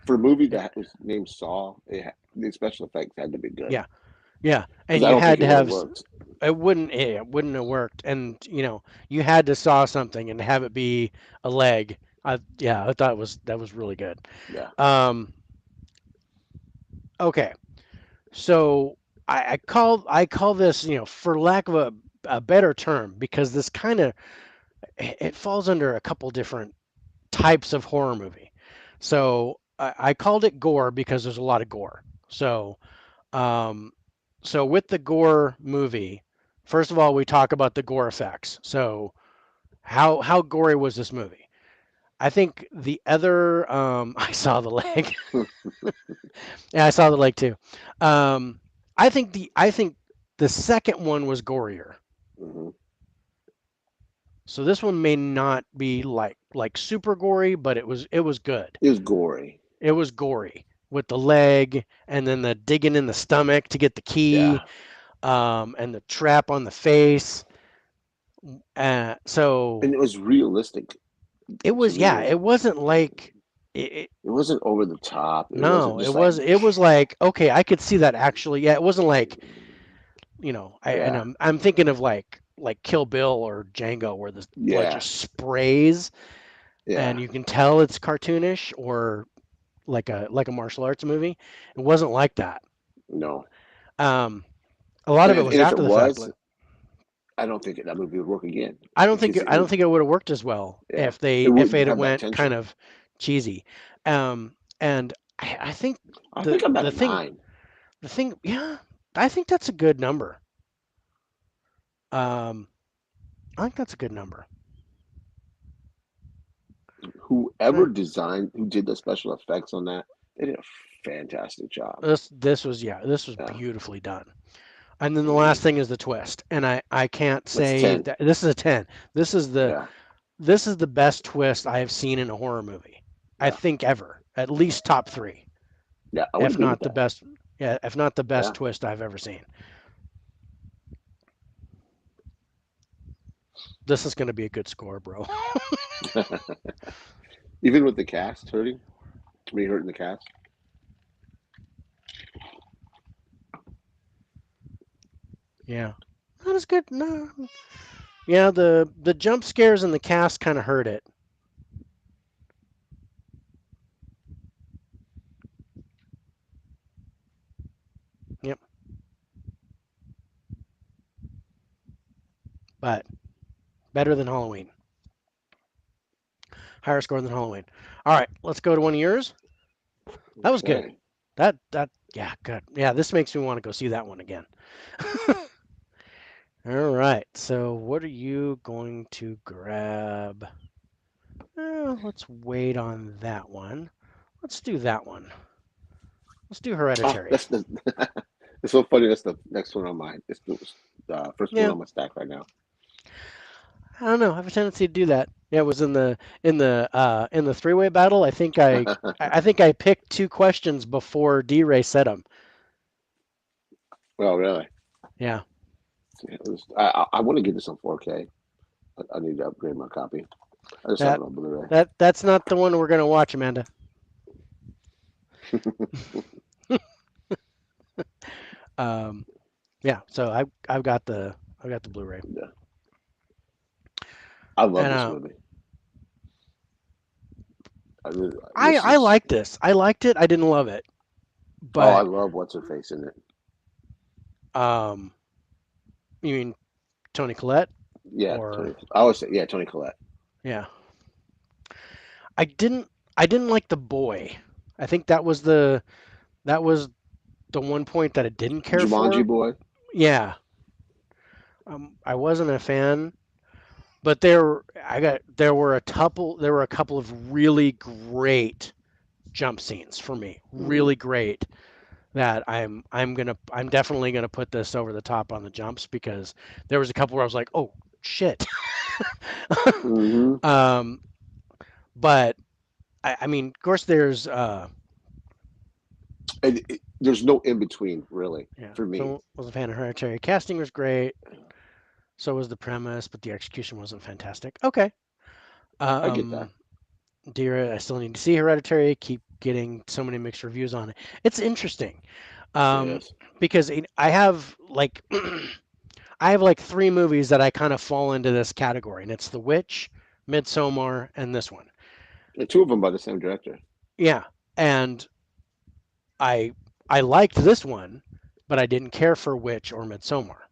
for a movie that was named Saw, the special effects had to be good. Yeah, yeah, Because and I you don't think had it to would have have worked. it wouldn't have worked, and you had to saw something and have it be a leg. I thought that was really good. Yeah. Um, okay, so I call this, for lack of a better term, because this kind of it falls under a couple different types of horror movie. So I called it gore because there's a lot of gore. Um, so with the gore movie, first of all, we talk about the gore effects. So how gory was this movie? I think the other I saw the leg. Yeah, I saw the leg too. Um, I think the second one was gorier. Hmm. So this one may not be like super gory, but it was good. It was gory. It was gory with the leg and then the digging in the stomach to get the key, Yeah. and the trap on the face. And So it was realistic it to was, yeah, me. it wasn't like it, It wasn't over the top. It wasn't no, just like, it was like, okay, I could see that actually. Yeah, it wasn't like, and yeah, I'm thinking of like Kill Bill or Django where the blood yeah, just sprays and yeah. you can tell it's cartoonish, or like a martial arts movie. It wasn't like that. No. Um, a lot And of it was if it after the fact. was, I don't think that movie would work again because I don't think it would have worked as well yeah, it if wouldn't they'd have have that went kind tension. of cheesy. And I think I think I'm at a 9. the thing, yeah, I think that's a good number. Um, I think that's a good number. Whoever So designed, who did the special effects on that, they did a fantastic job. this was Yeah, beautifully done. And then the last hmm thing is the twist. And I can't that's say 10. that this is a 10. This is the Yeah, this is the best twist I have seen in a horror movie. I yeah, think ever. At least top 3, yeah. I would if agree with not the that. best. Yeah, if not the best Yeah, twist I've ever seen. This is going to be a good score, bro. even with the cast hurting, me hurting the cast. Yeah. Not as good. No. Yeah, the jump scares and the cast kind of hurt it. Yep. But better than Halloween. Higher score than Halloween. All right, let's go to one of yours. That was good. Okay. That yeah, good. Yeah, this makes me want to go see that one again. All right. So what are you going to grab? Let's wait on that one. Let's do that one. Let's do Oh, Hereditary. that's the. It's so funny. That's the next one on mine. It's the first one Yeah, on my stack right now. I don't know. I have a tendency to do that. Yeah, it was in the three-way battle. I think I picked two questions before D-Ray said them. Well, really. Yeah, I want to get this on 4K. I need to upgrade my copy. I just have that it on Blu-ray. that's not the one we're gonna watch, Amanda. Um, yeah. So I've got the Blu-ray, Yeah, I love and this movie. This I is. liked this. I liked it. I didn't love it, Oh, I but love what's her face in it. um, you mean Tony Collette Yeah, or Tony. I always say yeah, Tony Collette. yeah? I didn't I didn't like the boy. I think that was the one point that I didn't care Jumanji for. boy. Yeah, I wasn't a fan, but there were a couple of really great jump scenes for me, Mm, really great. That I'm definitely gonna put this over the top on the jumps because there was a couple where I was like, oh shit. hmm um, but I mean, of course, there's And there's no in between really yeah. for me. So was a fan of Hereditary. Casting was great. So was the premise, but the execution wasn't fantastic. Okay. I get that. Um, Dear, I still need to see Hereditary. Keep getting so many mixed reviews on it. It's interesting, um, Yes. because I have like I have like three movies that I kind of fall into this category, and it's The Witch, Midsommar, and this one. And two of them by the same director. Yeah, and I I liked this one, but I didn't care for Witch or Midsommar.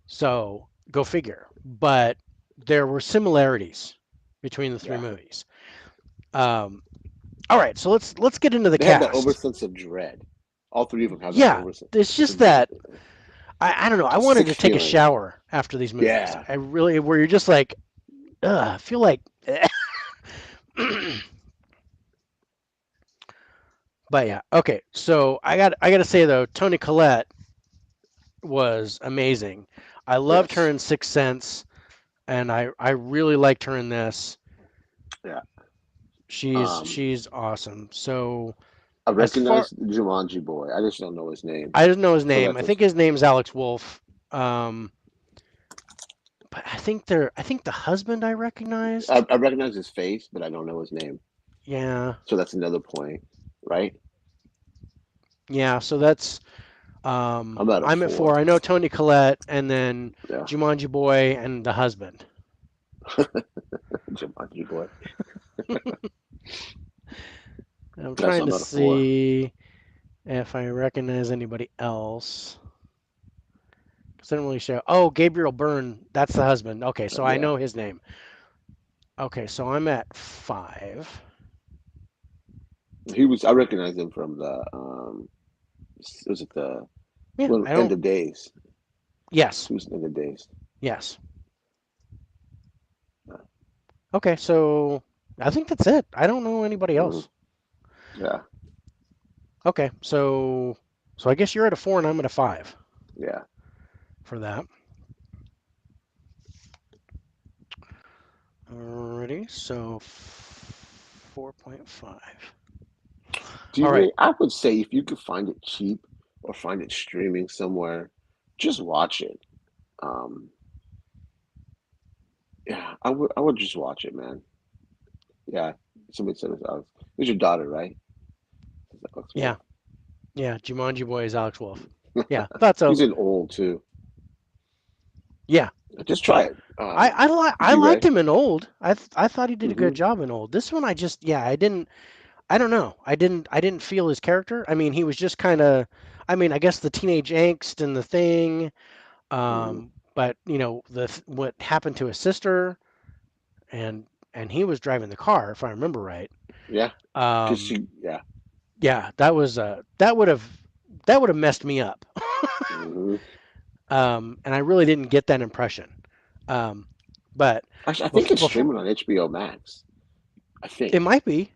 So go figure. But there were similarities between the three Yeah. movies. Um, all right, so let's get into the They have that over cast. sense of dread. All three of them have that Yeah, over it's sense just of dread. that I don't know. I wanted Sick to take a feeling. shower after these movies. Yeah. I really where you're just like, ugh, I feel like. But yeah, okay. So I got to say though, Toni Collette was amazing. I loved her Yes. in Sixth Sense, and I really liked her in this. Yeah. Um, She's awesome. So I as far recognize the Jumanji boy. I just don't know his name. I didn't know his So name. that's I a, think his name's Alex Wolf. Um, but I think the husband I recognized. I recognize his face, but I don't know his name. Yeah, So that's another point, right? yeah. So that's I'm at a I'm at four. 4. I know Tony Collette, and then Yeah. Jumanji Boy and the husband. Jumanji boy. I'm Yes, trying to I'm at a 4. see. if I recognize anybody else. Because I didn't really show. Oh, Gabriel Byrne. That's the husband. Okay, so I Yeah, know his name. Okay, so I'm at 5. he was. I recognize him from the was it the Yeah, little I End don't. of Days? Yes, He was in End of Days. yes. Okay, so I think that's it. I don't know anybody Mm-hmm. else. Yeah, Okay, so I guess you're at a 4 and I'm at a 5 yeah. for that. Alrighty, so 4.5. All right. D-Ray, I would say if you could find it cheap or find it streaming somewhere, just watch it. Um, yeah, I would just watch it, man. Yeah, somebody said it's Alex. It's your daughter, right? It's Alex Yeah, Wolf. yeah. Jumanji Boy is Alex Wolf. Yeah, thought so. He's in old too. Yeah, Just try it. I liked D-Ray. him in Old. I thought he did a good Mm-hmm. job in Old. This one I just I don't know. I didn't feel his character. I mean, he was just kind of I mean, I guess the teenage angst and the thing Mm-hmm. but what happened to his sister and he was driving the car if I remember right. Yeah, because Um she. Yeah. yeah, that would have messed me up. Mm-hmm. And I really didn't get that impression. Um but Actually, I think it's before streaming on HBO Max. I it think. might be.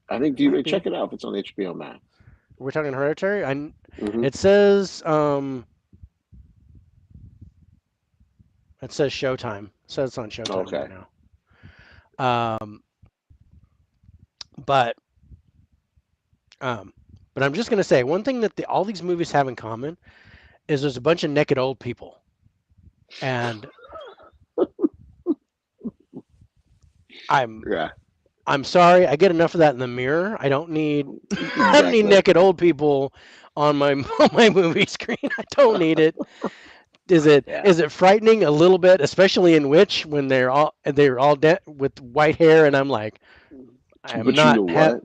I think It might D-Ray, be. check it out if it's on HBO Max. We're talking Hereditary. Mm-hmm. It says it says Showtime. It says it's on Showtime right Okay. now. Um, but um, but I'm just gonna say one thing that all these movies have in common is there's a bunch of naked old people, and I'm Yeah. I'm sorry. I get enough of that in the mirror. I don't need I don't need Exactly. naked old people on my on my movie screen. I don't need it. Is it Yeah. is it frightening a little bit, especially in Witch when they're all with white hair, and I'm like, I am But you not know ha- what?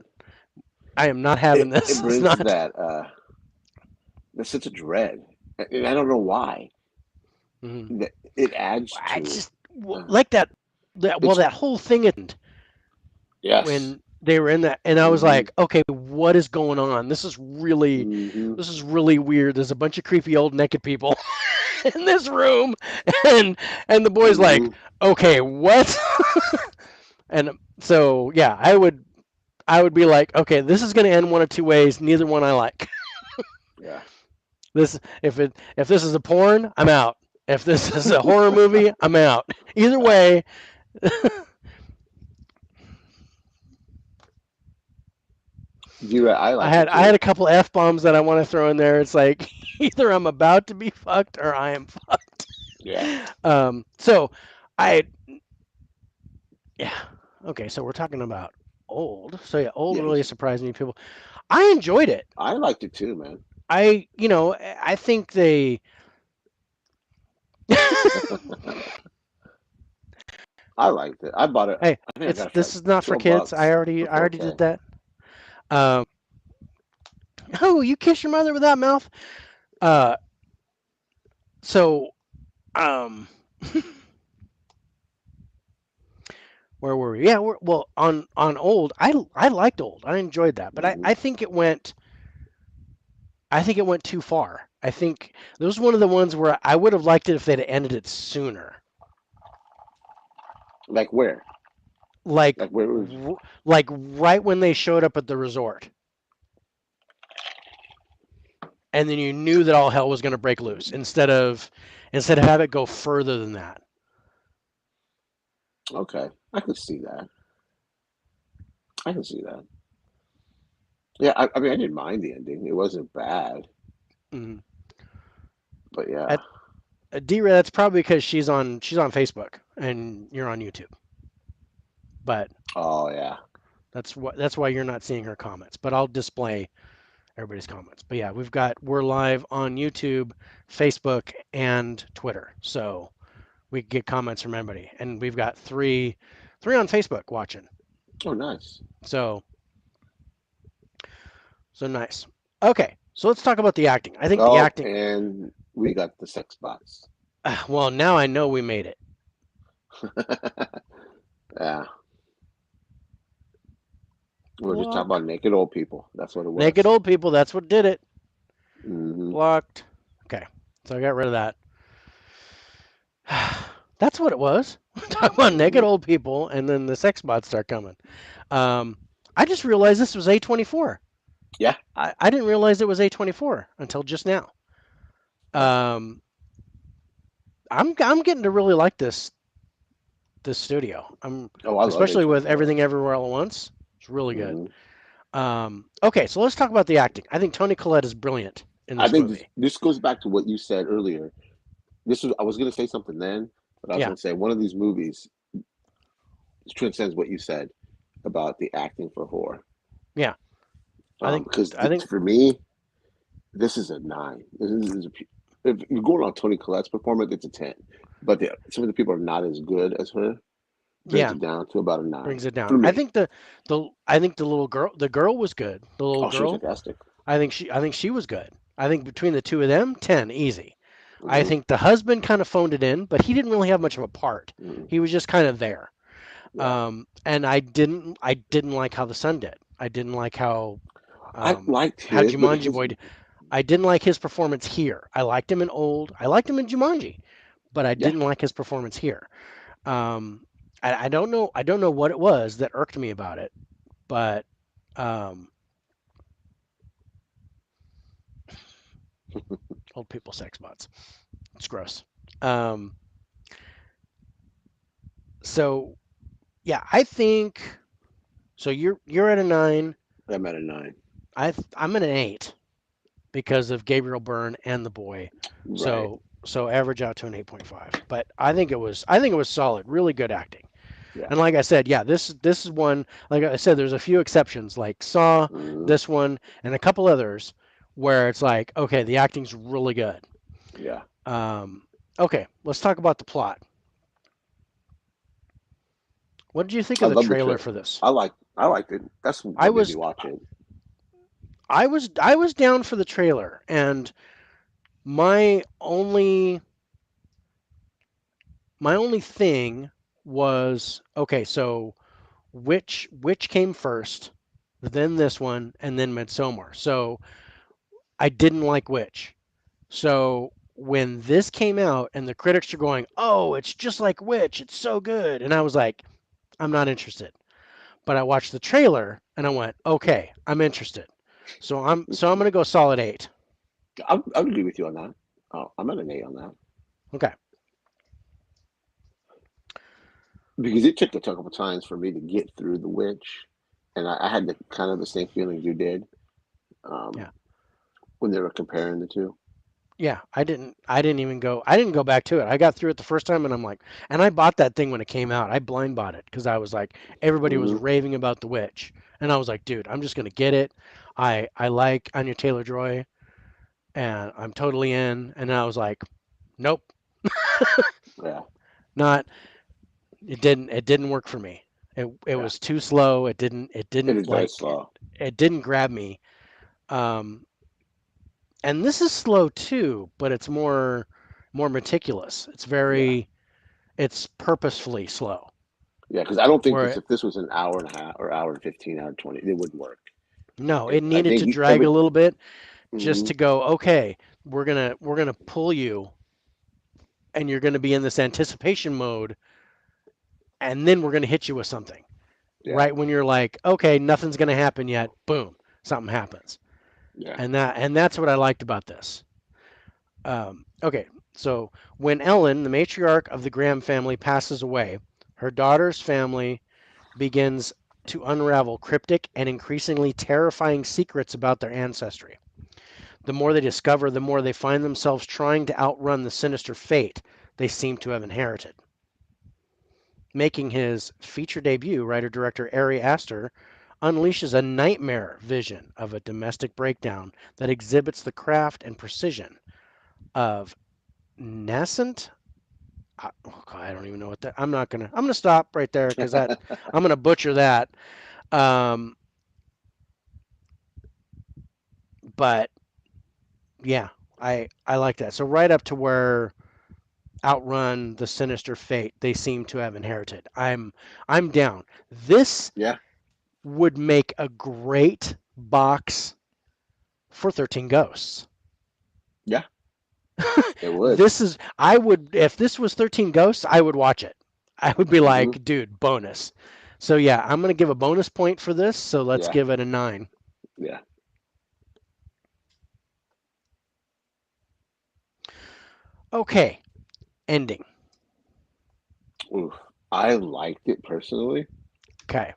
I am not having It this. It's brings not. that sense of dread, and I don't know why. Mhm. That it adds I to. just Uh, like that. Well, it's that whole thing at yes. when they were in that, and I was Mm-hmm. like, okay, what is going on? Mm-hmm. This is really weird. There's a bunch of creepy old naked people in this room, and the boy's like, Mm-hmm. okay, what? And so yeah, I would be like, okay, this is going to end one of two ways. Neither one I like. Yeah. This if this is a porn, I'm out. If this is a horror movie, I'm out. Either way, D-Ray, I I liked had it I had too. a couple f bombs that I want to throw in there. It's like either I'm about to be fucked or I am fucked. Yeah. So I yeah okay. So we're talking about old. So yeah, old Yeah. really surprised me. People, I enjoyed it. I liked it too, man. I think they. I liked it. I bought it. Hey, I think I it's got it for like this is not for kids. I $12 already for I already 4K. did that. Um, oh, you kiss your mother with that mouth? Uh, so um, where were we? Yeah, well on old. I liked old. I enjoyed that, but Mm-hmm. I think it went too far. I think this was one of the ones where I would have liked it if they'd ended it sooner. Like where? Like Like where was? like right when they showed up at the resort, and then you knew that all hell was going to break loose instead of have it go further than that. Okay, I could see that. I can see that. Yeah, I mean, I didn't mind the ending. It wasn't bad, Mm. but yeah. At D-Ray, that's probably because she's on Facebook and you're on YouTube. But Oh yeah. that's why you're not seeing her comments. But I'll display everybody's comments. But yeah, we're live on YouTube, Facebook, and Twitter. So we get comments from everybody. And we've got three on Facebook watching. Oh, nice. So so nice. Okay. So let's talk about the acting. I think the Oh, acting. and we got the sex bots. Well, now I know we made it. Yeah, we're just talking Block. about naked old people. That's what it Naked was. old people. That's what did it. Hmm. Blocked. Okay. So I got rid of that. That's what it was. Talk about naked Hmm. old people, and then the sex bots start coming. Um, I just realized this was A24. Yeah, I didn't realize it was A24 until just now. yeah. Um, I'm getting to really like this studio. I'm Oh, I love especially with A24. everything everywhere all at once. It's really good. Hmm. Okay, so let's talk about the acting. I think Toni Collette is brilliant in I this think this, movie. this goes back to what you said earlier. This was I was going to say something then, but I was Yeah, going to say one of these movies transcends what you said about the acting for horror. yeah. I think Because I think for me, this is a nine. If you're going on Toni Collette's performance, it's a 10. But some of the people are not as good as her, brings yeah it down to about a nine brings it down. for I me. think the little girl was good. The little Oh, she was girl. fantastic. I think she was good. I think between the two of them, 10 easy. I Hmm. think the husband kind of phoned it in, but he didn't really have much of a part. Hmm. He was just kind of there. Yeah, And I didn't like how the son did. I didn't like I um, liked how his, but Jumanji his, boy. I didn't like his performance here. I liked him in Old. I liked him in Jumanji, but I yeah, didn't like his performance here. Um, I don't know. I don't know what it was that irked me about it, but um, old people sex bots. It's gross. Um, so yeah, I think so. You're at a 9. I'm at a nine. I'm at an 8 because of Gabriel Byrne and the boy. Right. So average out to an 8.5. But I think it was solid. Really good acting. Yeah. And like I said, yeah, this is one. Like I said, there's a few exceptions, like Saw, Hmm. this one, and a couple others, where it's like, okay, the acting's really good. Yeah. Um, okay, let's talk about the plot. What did you think I of the love the trailer trip. for this? I liked it. That's I what made me was watch it. I was down for the trailer, and my only my only thing was okay. So which came first, then this one, and then Midsommar. So I didn't like which. So when this came out and the critics are going, "Oh, it's just like Witch. It's so good." And I was like, "I'm not interested." But I watched the trailer and I went, "Okay, I'm interested." So I'm going to go solid 8. I would agree with you on that. Oh, I'm at an eight on that Okay. because it took a couple times for me to get through the witch, and I had the kind of the same feeling you did um, Yeah. when they were comparing the two. Yeah, I didn't even go I didn't go back to it. I got through it the first time and I'm like, and I bought that thing when it came out. I blind bought it because I was like everybody was Hmm. raving about The Witch. And I was like, dude, I'm just going to get it. I like Anya Taylor-Joy and I'm totally in. And I was like, nope, Yeah, not it didn't work for me. It yeah, was too slow. It it didn't is very like slow. it didn't grab me. Um and this is slow too, but it's more meticulous. Yeah, It's purposefully slow. yeah, because I don't think Where this if this was an hour and a half or hour and 15, hour 20, it wouldn't work. no, it I needed to think drag every. a little bit just Hmm. to go, okay, we're gonna pull you and you're gonna be in this anticipation mode and then we're gonna hit you with something. Yeah, Right when you're like, okay, nothing's gonna happen yet, boom, something happens. yeah, And that's what I liked about this. Okay, so when Ellen, the matriarch of the Graham family, passes away, her daughter's family begins to unravel cryptic and increasingly terrifying secrets about their ancestry. The more they discover, the more they find themselves trying to outrun the sinister fate they seem to have inherited. Making his feature debut, writer director Ari Aster unleashes a nightmare vision of a domestic breakdown that exhibits the craft and precision of nascent. Oh God, I don't even know what that. I'm gonna stop right there because that I'm gonna butcher that. Um, but Yeah, I like that. So right up to where Outrun, the Sinister Fate, they seem to have inherited. I'm down. This Yeah, would make a great box for 13 Ghosts. yeah, it would. This is I would if this was 13 Ghosts, I would watch it. I would be Hmm. like, dude, bonus. So yeah, I'm gonna give a bonus point for this. So let's Yeah, give it a 9. yeah. Okay, ending. Oof. I liked it personally. Okay,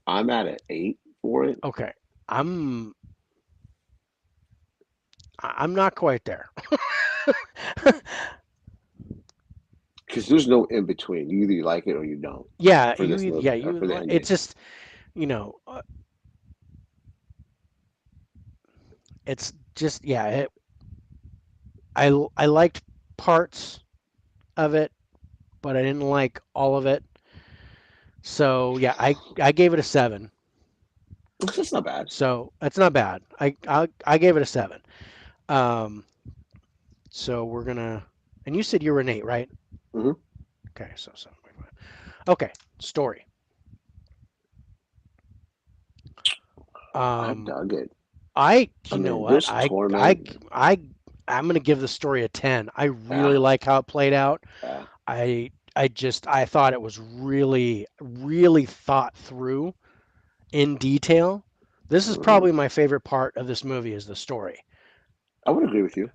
I'm at an 8 for it okay. I'm I'm not quite there. because there's no in between. You either like it or you don't Yeah, for this yeah movie or for the you. It's ending. just you know, it's just yeah. I liked parts of it, but I didn't like all of it. So yeah, I gave it a 7. It's not bad. So that's not bad. I gave it a 7. Um, so we're gonna and you said you were an 8, right? Hmm. Okay, so 7.5. Okay, story. I Um, dug it. I I you know mean, what there's torment. I I'm gonna give the story a 10. I Yeah, really like how it played out. yeah. I thought it was really thought through in detail. This is Hmm. probably my favorite part of this movie is the story, I would agree with you.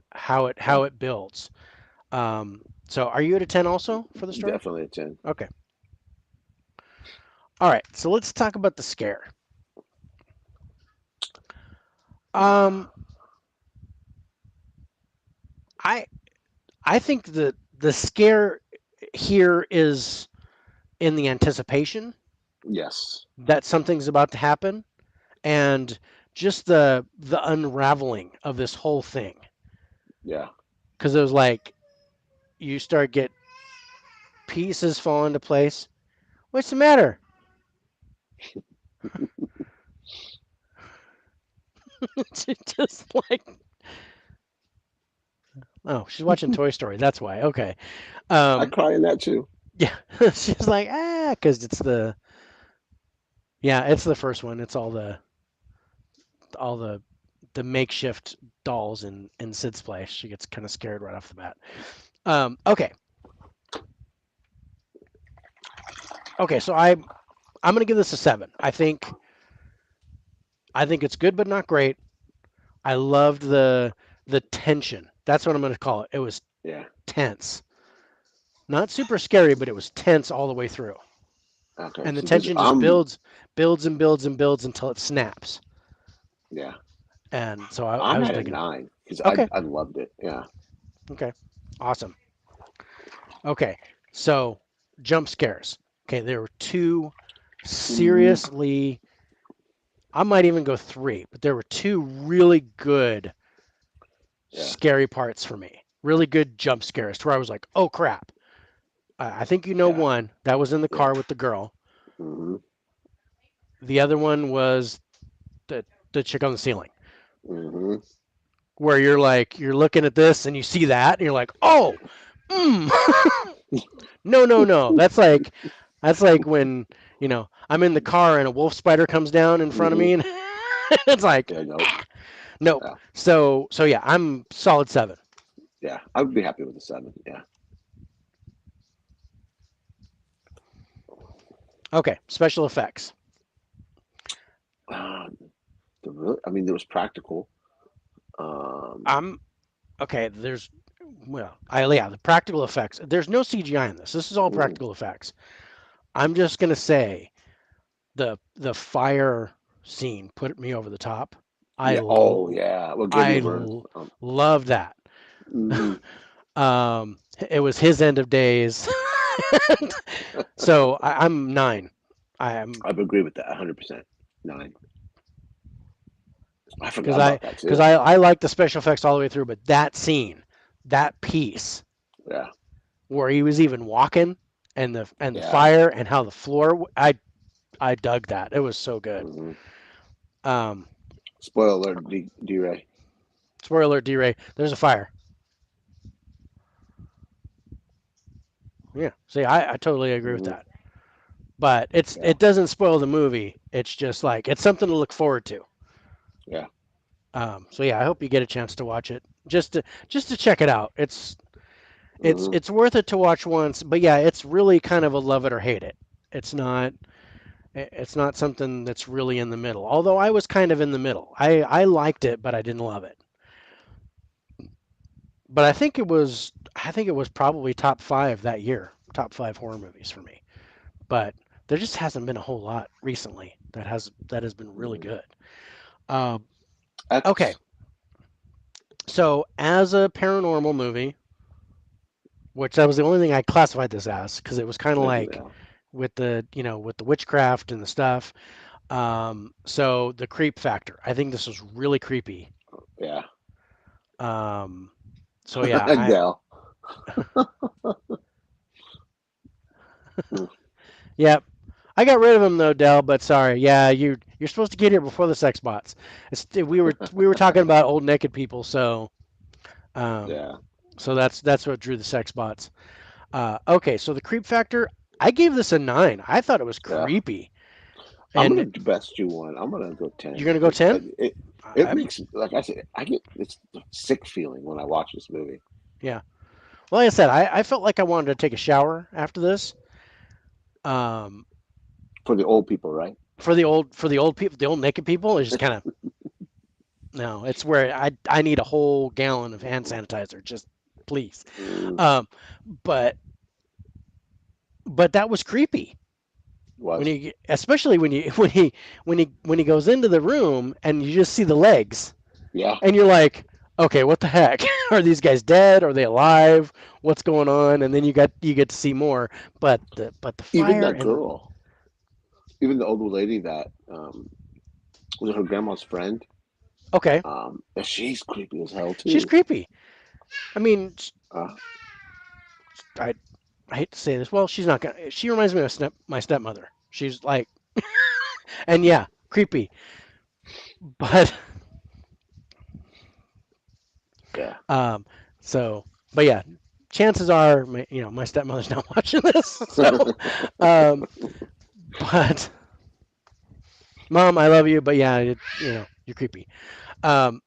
Yeah, how it builds. So are you at a 10 also for the story? definitely a 10. Okay. All right. So let's talk about the scare. Um, I I think the scare here is in the anticipation Yes. that something's about to happen and just the unraveling of this whole thing Yeah. because it was like you start get pieces fall into place. What's the matter? It's just like oh, she's watching Toy Story. That's why. Okay. I Um, cry in that too. yeah, she's like because it's it's the first one. It's all the makeshift dolls in Sid's place. She gets kind of scared right off the bat. Okay, okay. So I'm gonna give this a 7. I think it's good but not great. I loved the tension. That's what I'm gonna call it. It was Yeah. tense, not super scary, but it was tense all the way through. Okay. And the See, because tension just builds and builds and builds until it snaps. yeah, And so I I'm was at a digging it. 9 because Okay, I loved it. Yeah. okay, awesome. Okay, so jump scares. Okay, there were two Hmm. seriously, I might even go three, but there were two really good Yeah. scary parts for me. Really good jump scares to where I was like, oh crap. I think you know Yeah. one that was in the Yeah. car with the girl. Hmm. The other one was the chick on the ceiling, Hmm. where you're like, you're looking at this and you see that and you're like, oh, mm. No. That's like when I'm in the car and a wolf spider comes down in front of Hmm. me and it's like Yeah. Nope. ah, nope. Yeah. So yeah, I'm solid 7. Yeah. I would be happy with a 7. Yeah. Okay, special effects. Um, I mean, there was practical. I'm okay. There's well, yeah, the practical effects. There's no CGI in this. This is all Mm, practical effects. I'm just gonna say the fire scene put me over the top. I yeah. Oh, yeah. What gave you I a burn? love that. Hmm. It was his end of days. So I'm 9. I'm I would agree with that 100%. 9. I because forgot about that too. I like the special effects all the way through, but that scene, that piece Yeah. where he was even walking and the Yeah. fire and how the floor, I dug that. It was so good. Hmm. Um, Spoiler alert, D Ray. Spoiler alert, D-Ray. There's a fire. Yeah. See, I totally agree with Hmm. that. But Yeah. it doesn't spoil the movie. It's just like it's something to look forward to. Yeah. So yeah, I hope you get a chance to watch it just to check it out. Hmm. It's worth it to watch once. But yeah, it's really kind of a love it or hate it. It's not it's not something that's really in the middle. Although I was kind of in the middle. I liked it, but I didn't love it. But I think it was probably top five that year, top five horror movies for me. But there just hasn't been a whole lot recently that has been really Hmm. good. Um, okay, X. so as a paranormal movie, which that was the only thing I classified this as because it was kind of like Yeah. with the with the witchcraft and the stuff. So the creep factor, I think this was really creepy. Yeah. Um, so yeah, Adele. Mm. yeah, I got rid of him though, Dell. But sorry, yeah, you're supposed to get here before the sex bots. We were talking about old naked people, um, Yeah. so that's what drew the sex bots. Okay, so the creep factor, I gave this a 9. I thought it was Yeah. creepy, I'm and gonna do best you one. I'm gonna go you're 10 gonna go because 10. it I, makes, like I said, I get this sick feeling when I watch this movie. yeah. Well, like I said, I felt like I wanted to take a shower after this. Um, For the old people, right? for the old people, the old naked people, it's just kind of no. It's where I need a whole gallon of hand sanitizer, just please. Mm, Um, but that was creepy when was. he, especially when you when he goes into the room and you just see the legs Yeah. and you're like, okay, what the heck? Are these guys dead? Are they alive? What's going on? And then you get to see more. But the Even fire that and girl, even the older lady that was her grandma's friend, okay, she's creepy as hell she's too. creepy. I mean, Uh, I I hate to say this. Well, she's not gonna. She reminds me of my stepmother. She's like, and yeah, creepy. But yeah. um, so but yeah, chances are, my stepmother's not watching this. So, um, but mom, I love you, but yeah, you're creepy. Um,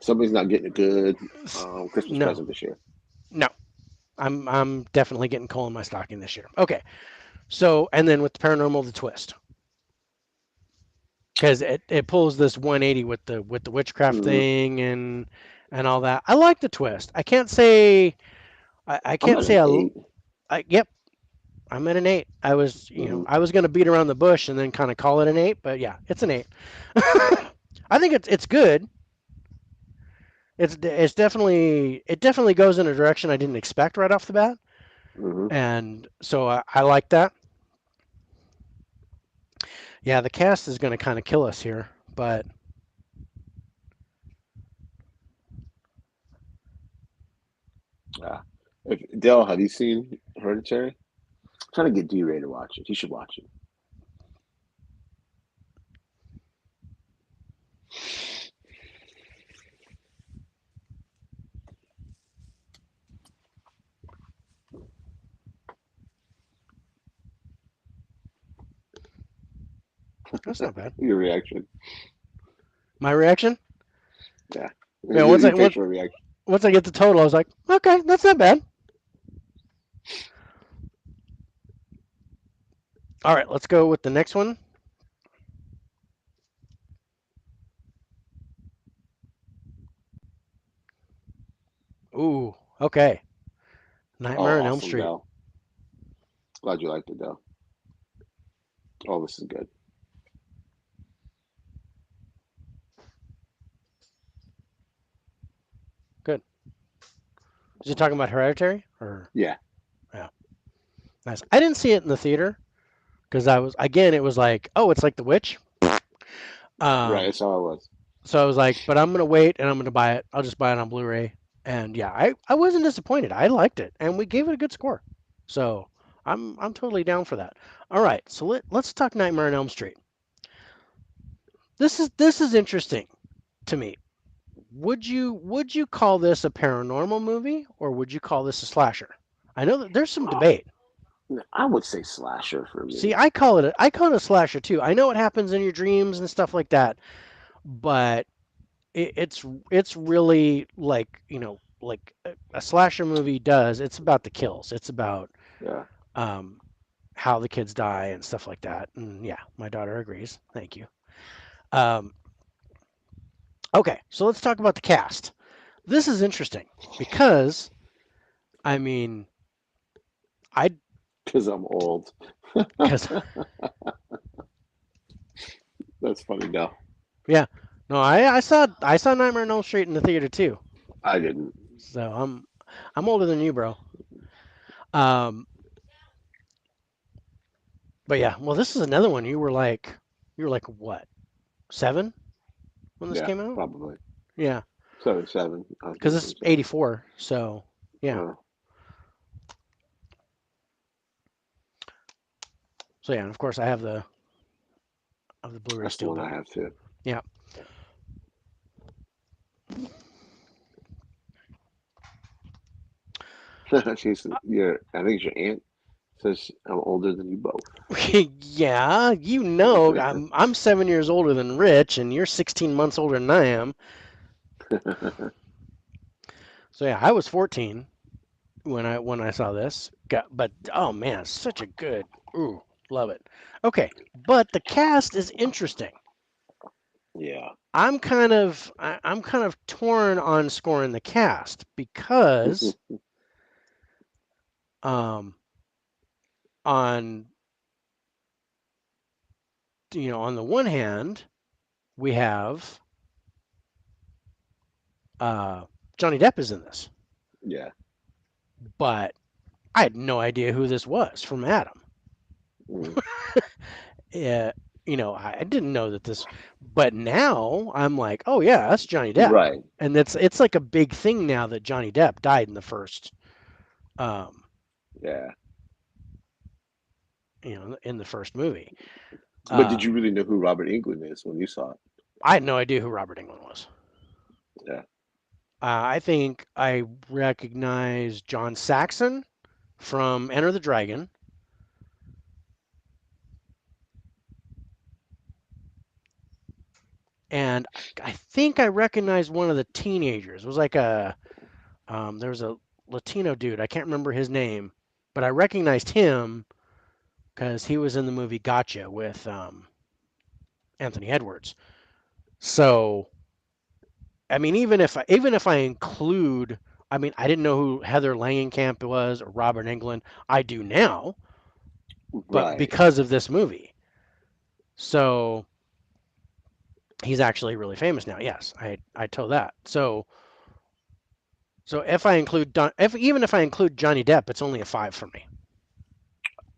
Somebody's not getting a good Christmas no, present this year. no, I'm definitely getting coal in my stocking this year. Okay, so and then with the paranormal, the twist, because it pulls this 180 with the witchcraft Hmm. thing and all that. I like the twist. I can't say I I'm can't at say an 8. yep. I'm at an 8. I was Hmm. I was gonna beat around the bush and then kind of call it an 8, but yeah, it's an 8. I think it's good. It's definitely it definitely goes in a direction I didn't expect right off the bat, Hmm. and so I like that. Yeah, the cast is gonna kind of kill us here, but Yeah. If, Dale, have you seen Hereditary? I'm trying to get D-Ray to watch it. He should watch it. that's not bad. Your reaction. My reaction? Yeah. Yeah, Your facial reaction. once I get the total, I was like, okay, that's not bad. All right, let's go with the next one. Ooh, okay. Oh, Nightmare on Elm awesome, Street. Dale. Glad you liked it, Dale. Oh, this is good. Good. Is he talking about Hereditary or Yeah. yeah, nice. I didn't see it in the theater because I was again, it was like, oh, it's like The Witch. Right. Um, That's how it was. so I was like, but I'm gonna wait and I'm gonna buy it. I'll just buy it on Blu-ray. And yeah, I wasn't disappointed. I liked it, and we gave it a good score. So I'm totally down for that. All right, so let's talk Nightmare on Elm Street. This is interesting to me. would you call this a paranormal movie or would you call this a slasher? I know that there's some debate. I would say slasher for See, me. I call it a slasher too. I know it happens in your dreams and stuff like that, but it's really like like a slasher movie does. It's about the kills. It's about Yeah, um, how the kids die and stuff like that. And yeah, my daughter agrees. Thank you. Um, okay, so let's talk about the cast. This is interesting because I mean I because I'm old. because That's funny. No, yeah no I saw Nightmare on Elm Street in the theater too. I didn't. So I'm older than you, bro. Um, but yeah, well, this is another one. You were like what 7 when this Yeah, came out? probably Yeah, 77. I was because born it's 77. 84. So yeah, Uh, so yeah, and of course I have the Blu-ray that's the one steelbook. I have too. Yeah, She's your. I think it's your aunt says I'm older than you both. yeah, I'm 7 years older than Rich, and you're 16 months older than I am. So yeah, I was 14 when I saw this. But oh man, such a good. Ooh, love it. Okay, but the cast is interesting. Yeah. I'm kind of torn on scoring the cast because um on on the one hand we have uh Johnny Depp is in this, Yeah. but I had no idea who this was from Adam. Mm. Yeah, I didn't know that this, but now I'm like, oh yeah, that's Johnny Depp, Right. and it's like a big thing now that Johnny Depp died in the first, um, Yeah. in the first movie. But did you Um, really know who Robert Englund is when you saw it? I had no idea who Robert Englund was. Yeah. I think I recognize John Saxon from Enter the Dragon, and I think I recognized one of the teenagers. It was like there was a Latino dude. I can't remember his name, but I recognized him because he was in the movie Gotcha with Anthony Edwards. So I mean, even if I include, I mean, I didn't know who Heather Langenkamp was or Robert Englund. I do now, but Right. because of this movie. So he's actually really famous now. Yes, I told that. So if I include if I include Johnny Depp, it's only a 5 for me.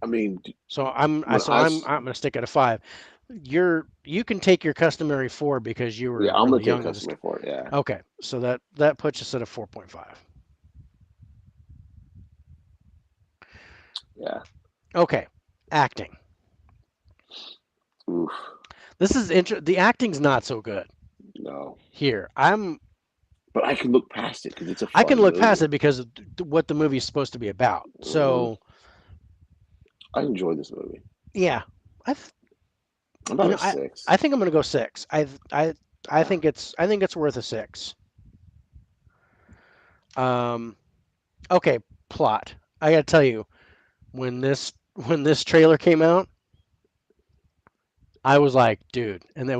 I mean, So I'm I- when so I'm gonna stick at a 5. You can take your customary 4 because you yeah, were I'm gonna really take young when this. customer for it. Yeah. Okay, so that puts us at a 4.5. Yeah. Okay, acting. Oof. The acting's not so good No. here. But I can look past it because it's a I can fun look past movie. it because of what the movie is supposed to be about. Hmm. So I enjoyed this movie. yeah, I th- About a six. I think I'm gonna go 6. I Yeah. think it's worth a 6. Um, okay, plot. I gotta tell you, when this trailer came out, I was like, dude, and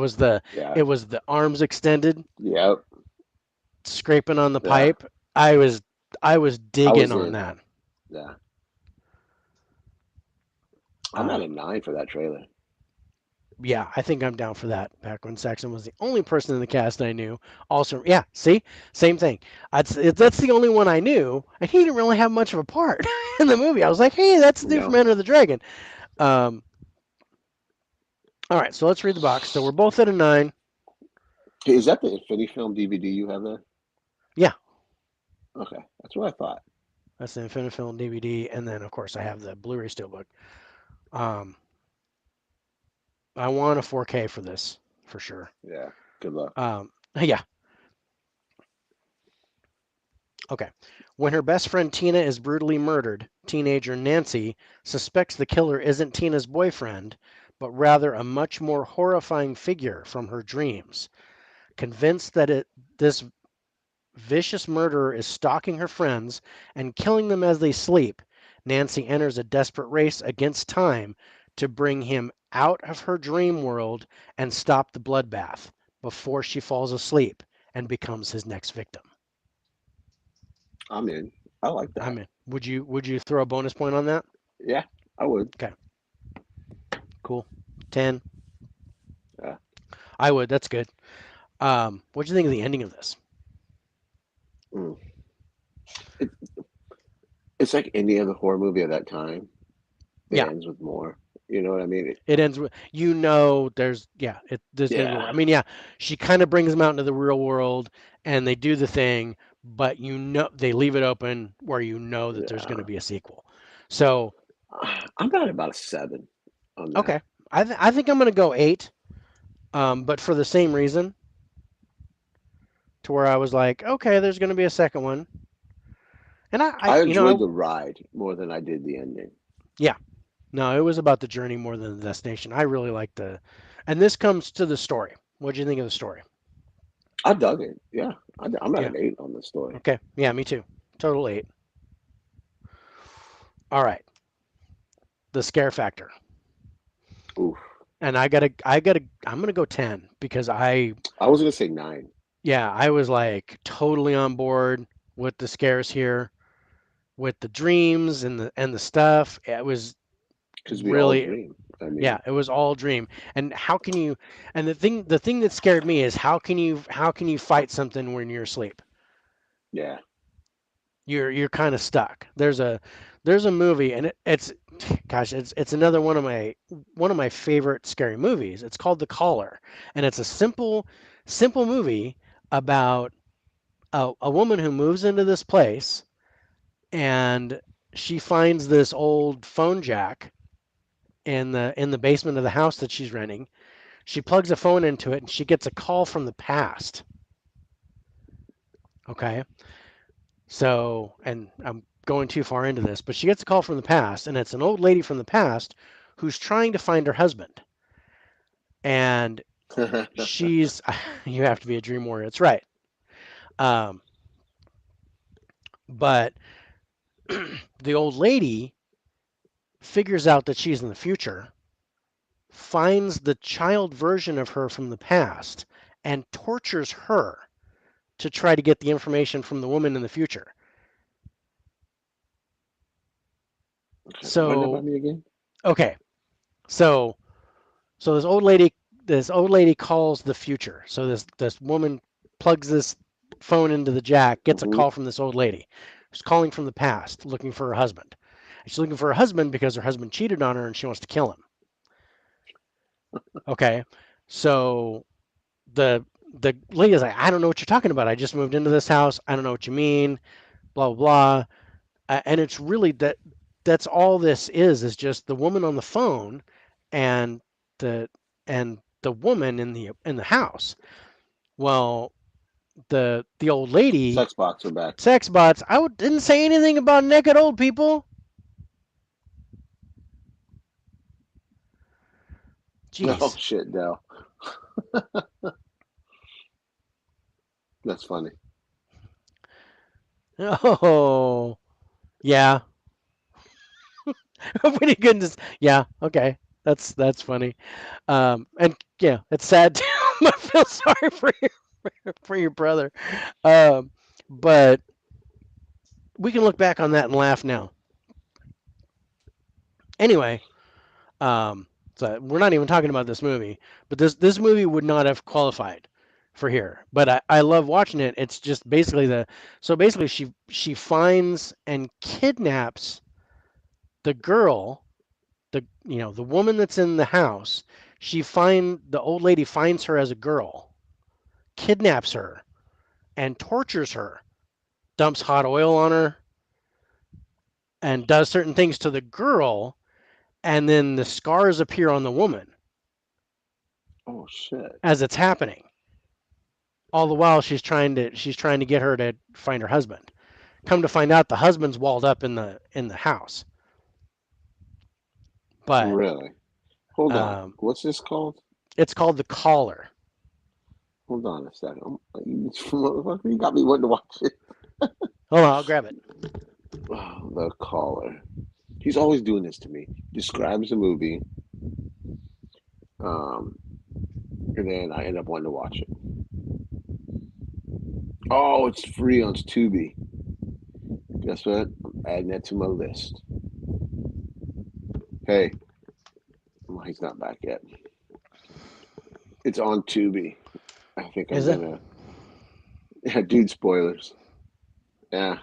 Yeah. it was the arms extended, Yep. scraping on the Yeah. pipe. I was I digging was on in. that. Yeah. I'm at Um, a 9 for that trailer. yeah, I think I'm down for that. Back when Saxon was the only person in the cast I knew. Also, yeah, see, same thing. That's the only one I knew, and he didn't really have much of a part in the movie. I was like, hey, that's the dude from No. Enter the Dragon. Um, all right, so let's read the box. So we're both at a 9. Hey, is that the Infinity Film DVD you have there? Yeah, Okay. That's what I thought. that's the Infinifilm DVD, and then of course I have the Blu-ray Steelbook. Um, I want a 4K for this for sure. Yeah. Good luck. Yeah, Okay. When her best friend Tina is brutally murdered, teenager Nancy suspects the killer isn't Tina's boyfriend, but rather a much more horrifying figure from her dreams. Convinced that this vicious murderer is stalking her friends and killing them as they sleep, Nancy enters a desperate race against time to bring him out of her dream world and stop the bloodbath before she falls asleep and becomes his next victim. I'm in. I like that. I'm in. Would you throw a bonus point on that? Yeah, I would. Okay, cool. 10. Yeah. I would. That's good. What do you think of the ending of this? Mm. It, it's like any other horror movie of that time. It Yeah, ends with more. You know what I mean? it ends with there's there's gonna be Yeah. more. I mean, yeah, she kind of brings them out into the real world and they do the thing, but they leave it open where that there's gonna Yeah. be a sequel. So I'm not about a 7 on that. okay, I think I'm gonna go 8. But for the same reason, to where I was like, okay, there's gonna be a second one, and I enjoyed the ride more than I did the ending. yeah, no, it was about the journey more than the destination. I really liked and this comes to the story. What do you think of the story? I dug it. Yeah. I'm at Yeah. an 8 on the story. Okay. Yeah, me too. Total 8. All right. The scare factor. Oof. And I'm gonna go 10 because I was gonna say 9 I was like totally on board with the scares here, with the dreams and the stuff. It was because we all really, dream. I yeah, mean, it was all dream. And how can you? And the thing that scared me is how can you fight something when you're asleep? yeah. You're kind of stuck. There's a movie, and it's gosh, it's another one of my favorite scary movies. It's called The Caller, and it's a simple movie about a woman who moves into this place, and she finds this old phone jack in the basement of the house that she's renting. She plugs a phone into it, and she gets a call from the past. Okay, so, and I'm going too far into this, but she gets a call from the past, and it's an old lady from the past who's trying to find her husband. And she's, you have to be a dream warrior. That's right. Um, but the old lady figures out that she's in the future, finds the child version of her from the past, and tortures her to try to get the information from the woman in the future. Okay, run that by So, me again. okay. So So this old lady calls the future. So this woman plugs this phone into the jack, gets a Hmm. call from this old lady who's calling from the past, looking for her husband. And she's looking for her husband because her husband cheated on her and she wants to kill him. Okay. So the the lady is like, I don't know what you're talking about. I just moved into this house. I don't know what you mean. Blah blah blah. And it's really that's all this is just the woman on the phone and the the woman in the house. Well, the old lady, Sex box are back. sex bots. Didn't say anything about naked old people. Oh Jeez. shit, Dell. That's funny. Oh, yeah. Pretty goodness. Yeah. Okay. That's funny. And yeah, it's sad too. I feel sorry for your brother. Um, but we can look back on that and laugh now. Anyway, um, so we're not even talking about this movie, but this movie would not have qualified for here. But I love watching it. It's just basically basically she finds and kidnaps the girl, the woman that's in the house. The old lady finds her as a girl, kidnaps her, and tortures her, dumps hot oil on her, and does certain things to the girl, and then the scars appear on the woman Oh shit. as it's happening. All the while she's trying to get her to find her husband. Come to find out, the husband's walled up in the house. But Really? Hold on. um, What's this called? it's called The Caller. Hold on a second. Motherfucker, you got me wanting to watch it. Hold on, I'll grab it. Oh, the caller. He's always doing this to me. Describes a movie, um, and then I end up wanting to watch it. Oh, it's free on Tubi. Guess what? I'm adding that to my list. Hey, well, he's not back yet. It's on Tubi. I think I'm Is it? gonna. Yeah, dude, spoilers. Yeah,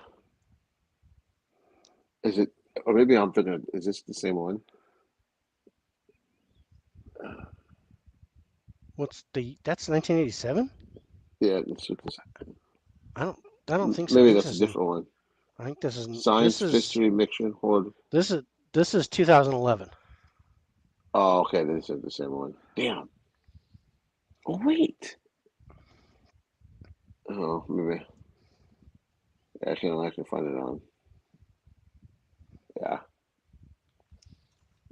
is it? Or maybe I'm thinking. Is this the same one? What's the? That's 1987. Yeah, it's what this, I don't. I don't think so. I maybe think that's a this is. different one. I think this is. This Science, is. history, mixture, horde. This is. This is 2011. Oh, okay, this is the same one. Damn. Oh wait. Oh, maybe I can find it on. Yeah,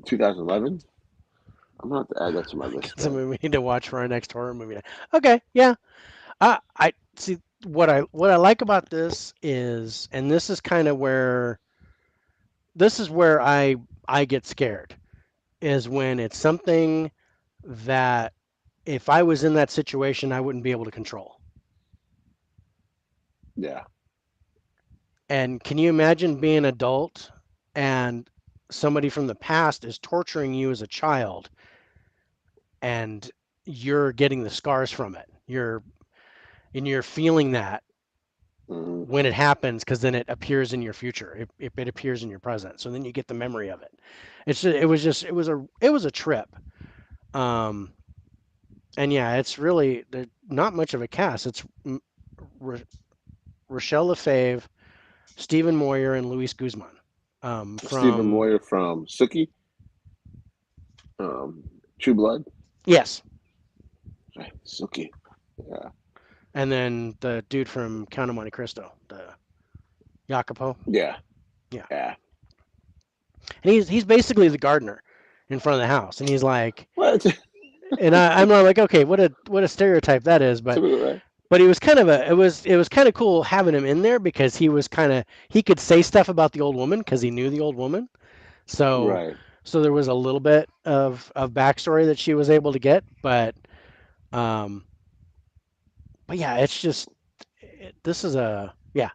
2011. I'm gonna have to add that to my list It's a then. movie we need to watch for our next horror movie night. Okay, yeah. I see what I like about this is, and this is where I get scared is when it's something that if I was in that situation I wouldn't be able to control. Yeah. And can you imagine being an adult and somebody from the past is torturing you as a child and you're getting the scars from it. You're feeling that Hmm. when it happens because then it appears in your future. It appears in your present. So then you get the memory of it. It was a trip. Um, and yeah, it's really not much of a cast. It's R- Rochelle Lefebvre, Stephen Moyer, and Luis Guzman. Stephen From Moyer from Sookie, um, True Blood. yes, Right, Sookie. Yeah. and then the dude from Count of Monte Cristo, the Jacopo. Yeah. Yeah, Yeah. and he's basically the gardener in front of the house, and he's like, What? and I'm not like, okay, what a stereotype that is, Typical, right? but he was kind of it was kind of cool having him in there because he could say stuff about the old woman because he knew the old woman. So Right. so there was a little bit of backstory that she was able to get, um but yeah, it's just this is a yeah,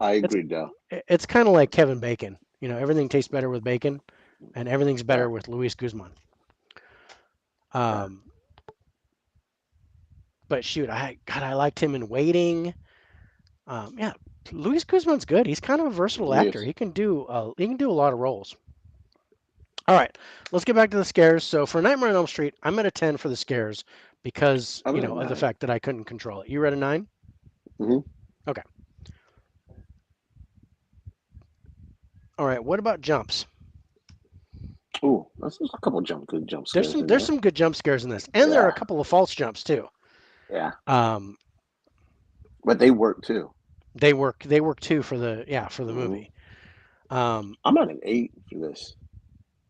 I it's agree, Dell. it's kind of like Kevin Bacon. You know, everything tastes better with bacon, and everything's Yeah. better with Luis Guzman. Yeah. Um, but shoot, I liked him in Waiting. Yeah, Luis Guzman's good. He's kind of a versatile actor. Yes. He can do a lot of roles. All right, let's get back to the scares. So for Nightmare on Elm Street, I'm at a 10 for the scares because I'm you at a know of the nine. fact that I couldn't control it. You read a 9? Mm-hmm. Okay. All right. What about jumps? Ooh, there's a couple good jump There's scares some in there's there. some good jump scares in this, and there are a Yeah. couple of false jumps too. Yeah. Um, But they work too. they work too for the Hmm. movie. Um, I'm at an eight for this.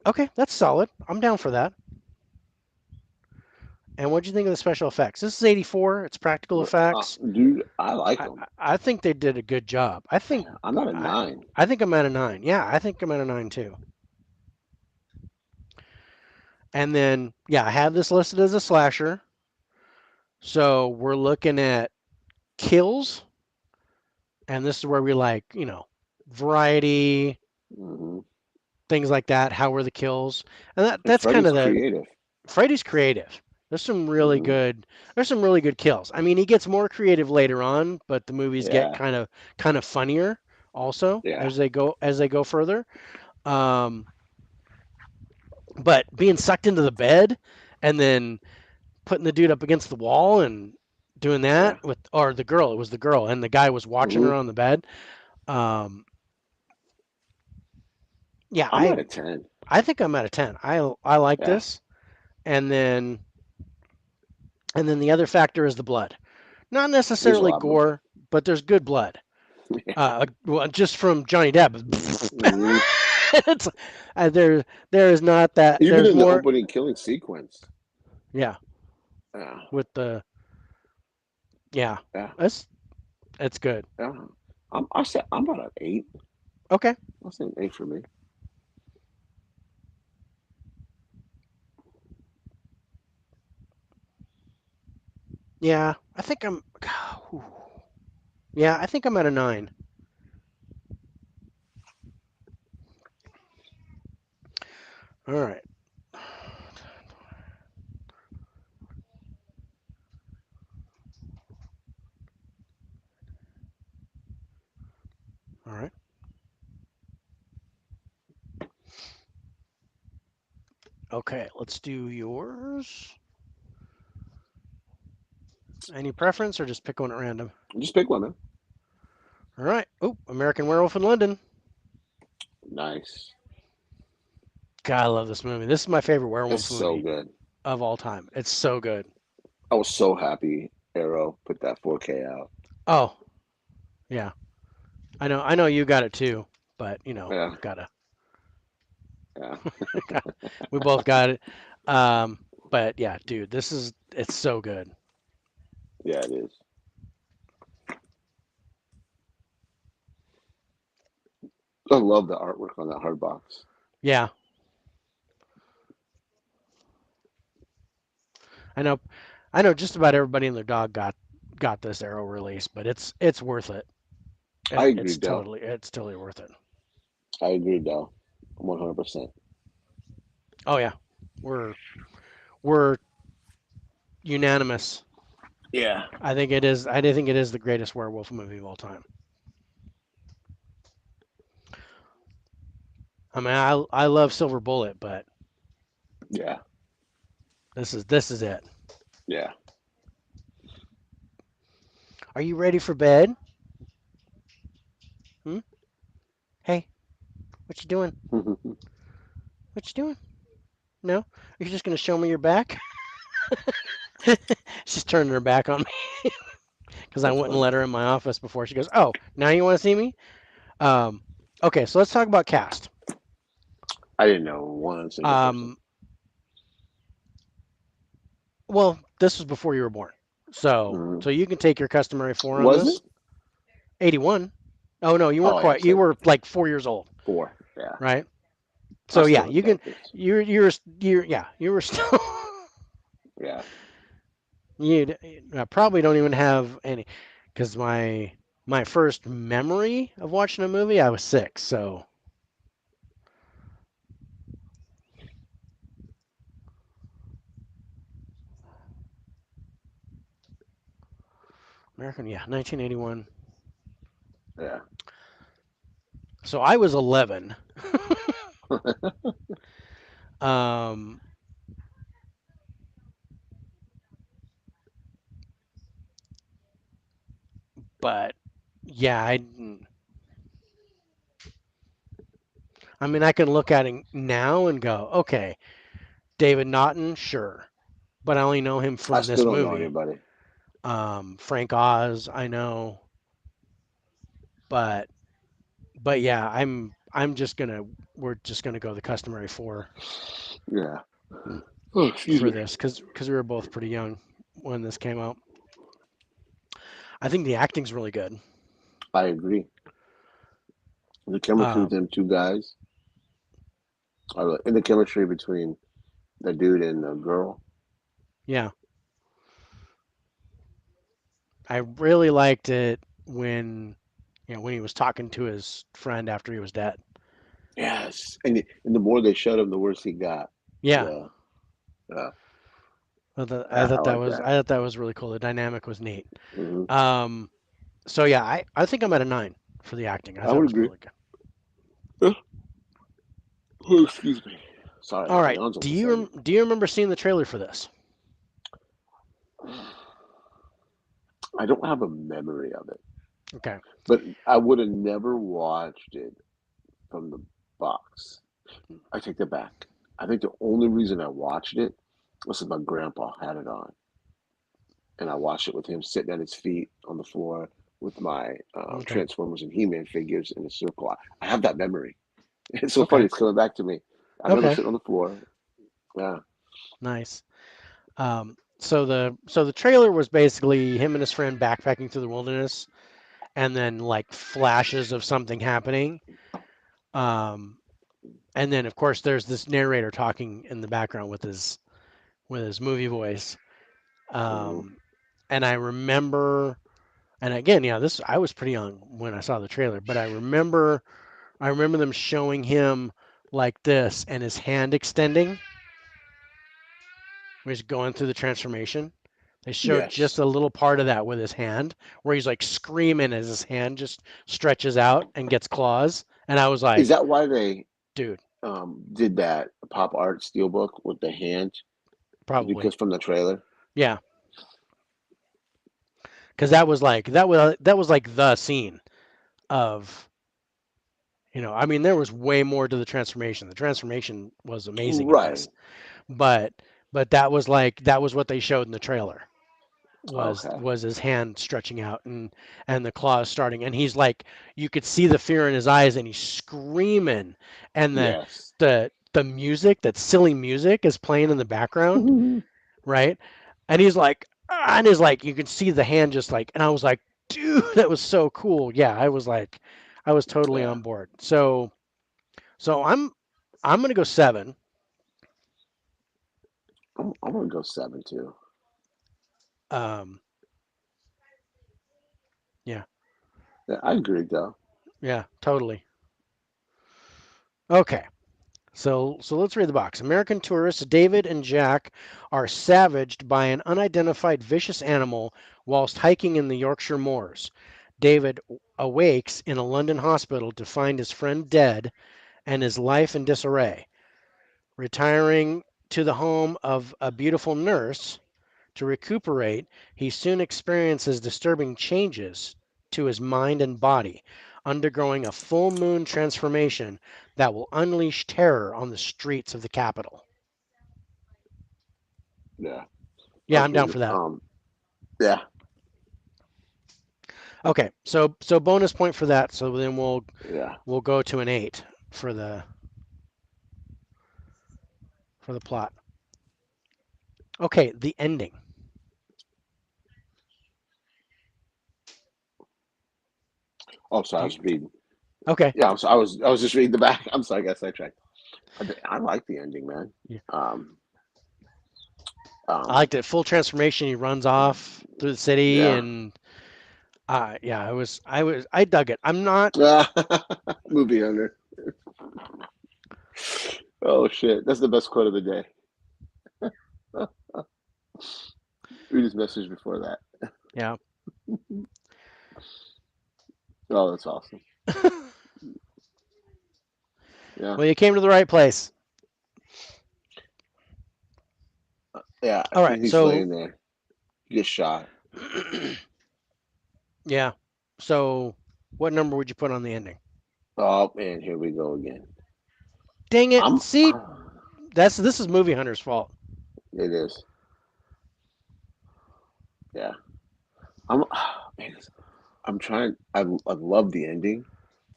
okay, that's solid. I'm down for that. And what do you think of the special effects? This is 84. It's practical effects. Dude, I like I, them. I think they did a good job. I'm at a I nine. I think I'm at a 9. Yeah, I think I'm at a 9 too. And then yeah, I have this listed as a slasher. So we're looking at kills, and this is where we like, variety, Hmm. things like that. How were the kills? And And that's kind Freddy's of the creative. Freddy's creative. There's some really Hmm. good there's some really good kills. I mean, he gets more creative later on, but the movies get Yeah. kind of funnier also Yeah. as they go further. Um, but being sucked into the bed and then putting the dude up against the wall and doing that Yeah. with or the girl, it was the girl and the guy was watching Hmm. her on the bed. Um, yeah, I'm at a 10. I think I'm at a 10. I like Yeah. this. And then the other factor is the blood. Not There's a necessarily lot of blood. gore, but there's good blood. Well, just from Johnny Depp. Hmm. it's, there is not that. Even There's in the more. opening killing sequence. Yeah, Yeah, with the yeah, yeah, it's it's good. yeah. I said I'm about an eight. Okay. I say an eight for me. Yeah, I think I'm. Yeah, I think I'm at a 9. All right. All right. Okay, let's do yours. Any preference or just pick one at random? Just pick one, man. All right. Oh, American Werewolf in London. Nice. God, I love this movie. This is my favorite That's werewolf so movie good. of all time. It's so good. I was so happy Arrow put that 4K out. Oh, yeah. I know you got it too, but Yeah, gotta yeah, we both got it. Um, but yeah, dude, it's so good. yeah. It is. I love the artwork on that hard box. Yeah, I know I know just about everybody and their dog got this Arrow release, but it's worth it. I agree, Dell. It's totally worth it. I agree, Dell. 100%. Oh yeah. We're we're unanimous. Yeah. I think it is the greatest werewolf movie of all time. I mean, I love Silver Bullet, but Yeah. this is it. Yeah. Are you ready for bed? Hmm? Hey, what you doing? What you doing? No? You're just gonna show me your back? She's turning her back on me because I That's wouldn't funny. let her in my office before. She goes, "Oh, now you want to see me?" Um, okay, so let's talk about cast. I didn't know one single person. Um, well, this was before you were born, Hmm. so you can take your customary 4 on Was it? this. 81. Oh no, you weren't Oh, yeah. quite. You So were like 4 years old, four. Yeah. right? I So still yeah, have you can. characters. You're yeah, you were still. Yeah. You probably don't even have any, because my first memory of watching a movie, I was 6. So American, yeah, 1981. Yeah. So I was 11. um, but yeah, I mean, I can look at it now and go, okay, David Naughton, sure, but I only know him I from still this don't know movie. anybody. Frank Oz, I know, but yeah, I'm just gonna we're just gonna go the customary 4 Yeah. Oh, excuse for me. this because we were both pretty young when this came out. I think the acting's really good. I agree. The chemistry Uh, with them two guys, and the chemistry between the dude and the girl. yeah, I really liked it when when he was talking to his friend after he was dead. Yes. And the more they shut him, the worse he got. Yeah, The uh, I thought I like that. that was really cool. The dynamic was neat. Hmm. Um, so yeah, I think I'm at a 9 for the acting. I I thought it would was agree. really good. Oh, excuse me. Sorry, All my right, yawns all of a sudden. do you remember seeing the trailer for this? I don't have a memory of it, Okay, but I would have never watched it from the box. I take that back. I think the only reason I watched it was because my grandpa had it on, and I watched it with him sitting at his feet on the floor with my Okay. Transformers and He-Man figures in a circle. I have that memory. It's so funny. Okay. It's coming back to me. I remember Okay. sitting on the floor. Yeah. Nice. So the trailer was basically him and his friend backpacking through the wilderness, and then like flashes of something happening. Um, and then of course there's this narrator talking in the background with his movie voice. Hmm. Um, and I remember, and again, yeah, this I was pretty young when I saw the trailer, but I remember them showing him like this and his hand extending when he's going through the transformation. They showed just Yes. a little part of that with his hand, where he's like screaming as his hand just stretches out and gets claws. And I was Is like, that why they dude, did that pop art steelbook with the hand? probably, Because from the trailer? yeah, because that was like the scene of, I mean, there was way more to the transformation. The transformation was amazing in Right. this, but that was what they showed in the trailer. was Okay. was his hand stretching out and the claws starting, and he's like, you could see the fear in his eyes and he's screaming, and the Yes. the music, that silly music, is playing in the background, right? And he's like, "Ah," and he's like, you could see the hand just like, and I was like, dude, that was so cool. Yeah, I was totally Yeah. on board. So I'm gonna go 7. I'm gonna go 7 too. um yeah, Yeah, I agree though. yeah, totally. Okay. So let's read the box. American tourists David and Jack are savaged by an unidentified vicious animal whilst hiking in the Yorkshire moors. David awakes in a London hospital to find his friend dead and his life in disarray. Retiring to the home of a beautiful nurse to recuperate, he soon experiences disturbing changes to his mind and body, undergoing a full moon transformation that will unleash terror on the streets of the capital. Yeah. Yeah, I'm down Okay. for that. Yeah. Okay, so bonus point for that. So then Yeah. we'll go to an 8 for the plot. Okay, the ending. Oh, sorry. I Do you, was reading. okay. Yeah. I was just reading the back. I'm sorry. I got sidetracked. I like the ending, man. Yeah. Um. I Um. liked it. Full transformation. He runs off through the city, Yeah. and yeah, I dug it. I'm not. Movie owner. Oh shit. That's the best quote of the day. Read his message before that. Yeah. Oh, that's awesome. Yeah. Well, you came to the right place. Yeah. All And right. he's So laying there. He gets shot. yeah. So what number would you put on the ending? Oh man, here we go again. Dang it. I'm. See, this is Movie Hunter's fault. It is. Yeah. I'm. Man, I'm trying. I love the ending,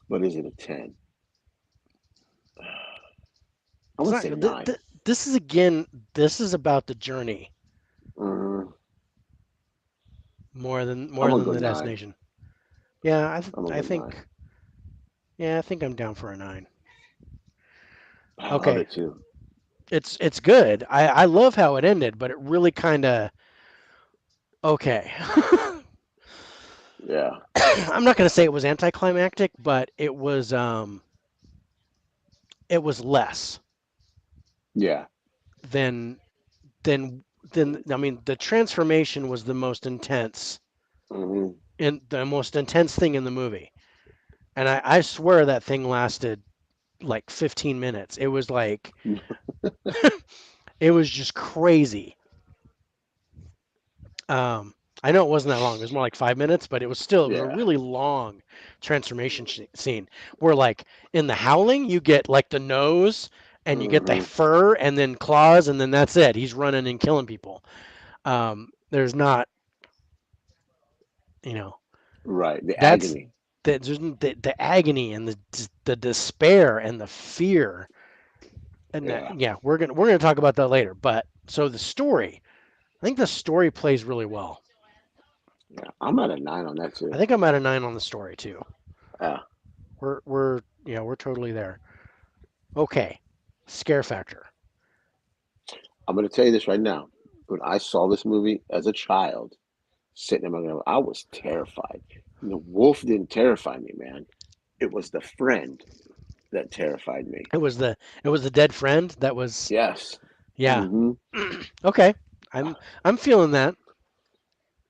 but is it a 10? I'm It's gonna not say th- 9. th- this is again this is about the journey Mm, more than I'm more gonna than go the 9. destination. Yeah, I'm gonna I go 9. think yeah, I think I'm down for a 9. I love Okay. it too. It's good. I love how it ended, but it really kind of okay. Yeah. I'm not going to say it was anticlimactic, but it was less Yeah. than than I mean, the transformation was the most intense, Hmm. and the most intense thing in the movie. And I swear that thing lasted like 15 minutes. It was like it was just crazy. Um, I know it wasn't that long. It was more like 5 minutes, but it was a Yeah. really long transformation scene where, like, in the Howling, you get like the nose and you get the Hmm. fur and then claws, and then that's it. He's running and killing people. There's not, you know. Right. The That's agony. the agony and the despair and the fear. And Yeah. yeah, we're gonna talk about that later. But so the story, I think the story plays really well. Yeah. I'm at a 9 on that I too. think I'm at a 9 on the story too. Uh, We're totally there. Okay, scare factor. I'm going to tell you this right now. When I saw this movie as a child, sitting in my room, I was terrified. And the wolf didn't terrify me, man. It was the friend that terrified me. It was the dead friend that was Yes. yeah. Hmm. Okay, I'm feeling that.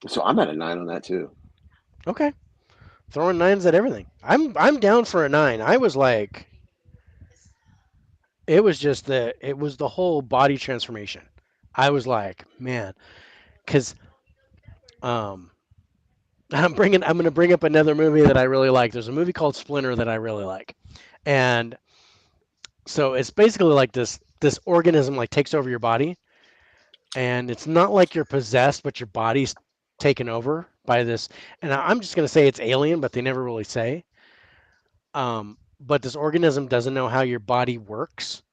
So I'm at a 9 on that too. Okay, throwing nines at everything. I'm down for a 9. I was like, it was the whole body transformation. I was like, man, because um, I'm gonna bring up another movie that I really like. There's a movie called Splinter that I really like, and so it's basically like this organism like takes over your body, and it's not like you're possessed, but your body's taken over by this. And I'm just gonna say it's alien, but they never really say. But this organism doesn't know how your body works,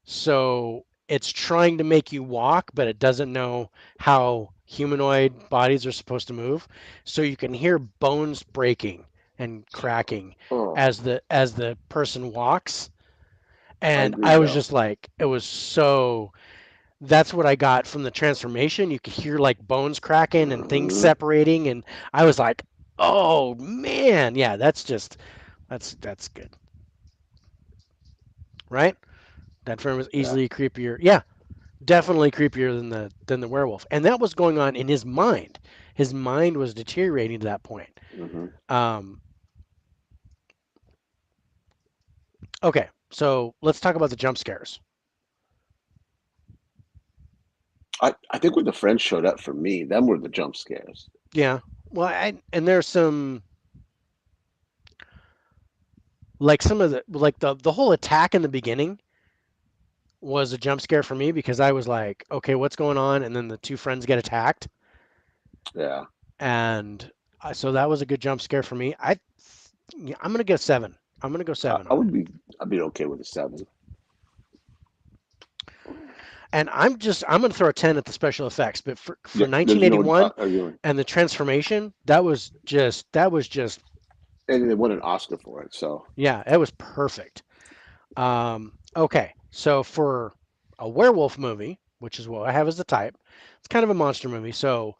so it's trying to make you walk, but it doesn't know how humanoid bodies are supposed to move. So you can hear bones breaking and cracking Oh, as the person walks. I And agree I was though. just like, it was so. That's what I got from the transformation. You could hear like bones cracking and things Hmm. separating, and I was like, oh man, yeah, that's good, right? That film was Yeah. easily creepier. Yeah, definitely creepier than the werewolf, and that was going on in his mind. His mind was deteriorating to that point. Hmm. Um, okay, so let's talk about the jump scares. I think when the friends showed up for me, them were the jump scares. Yeah, well, and there's some like some of the whole attack in the beginning was a jump scare for me because I was like, okay, what's going on? And then the two friends get attacked, Yeah. and so that was a good jump scare for me. Yeah, I'm gonna go 7. I'm gonna go I, 7 I on it. would be. I'd be okay with a 7. And I'm gonna throw a 10 at the special effects, but for Yeah. There's no 1981 arguing. and the transformation, that was just And they won an Oscar for it. So yeah, it was perfect. Okay, so for a werewolf movie, which is what I have as the type, it's kind of a monster movie. So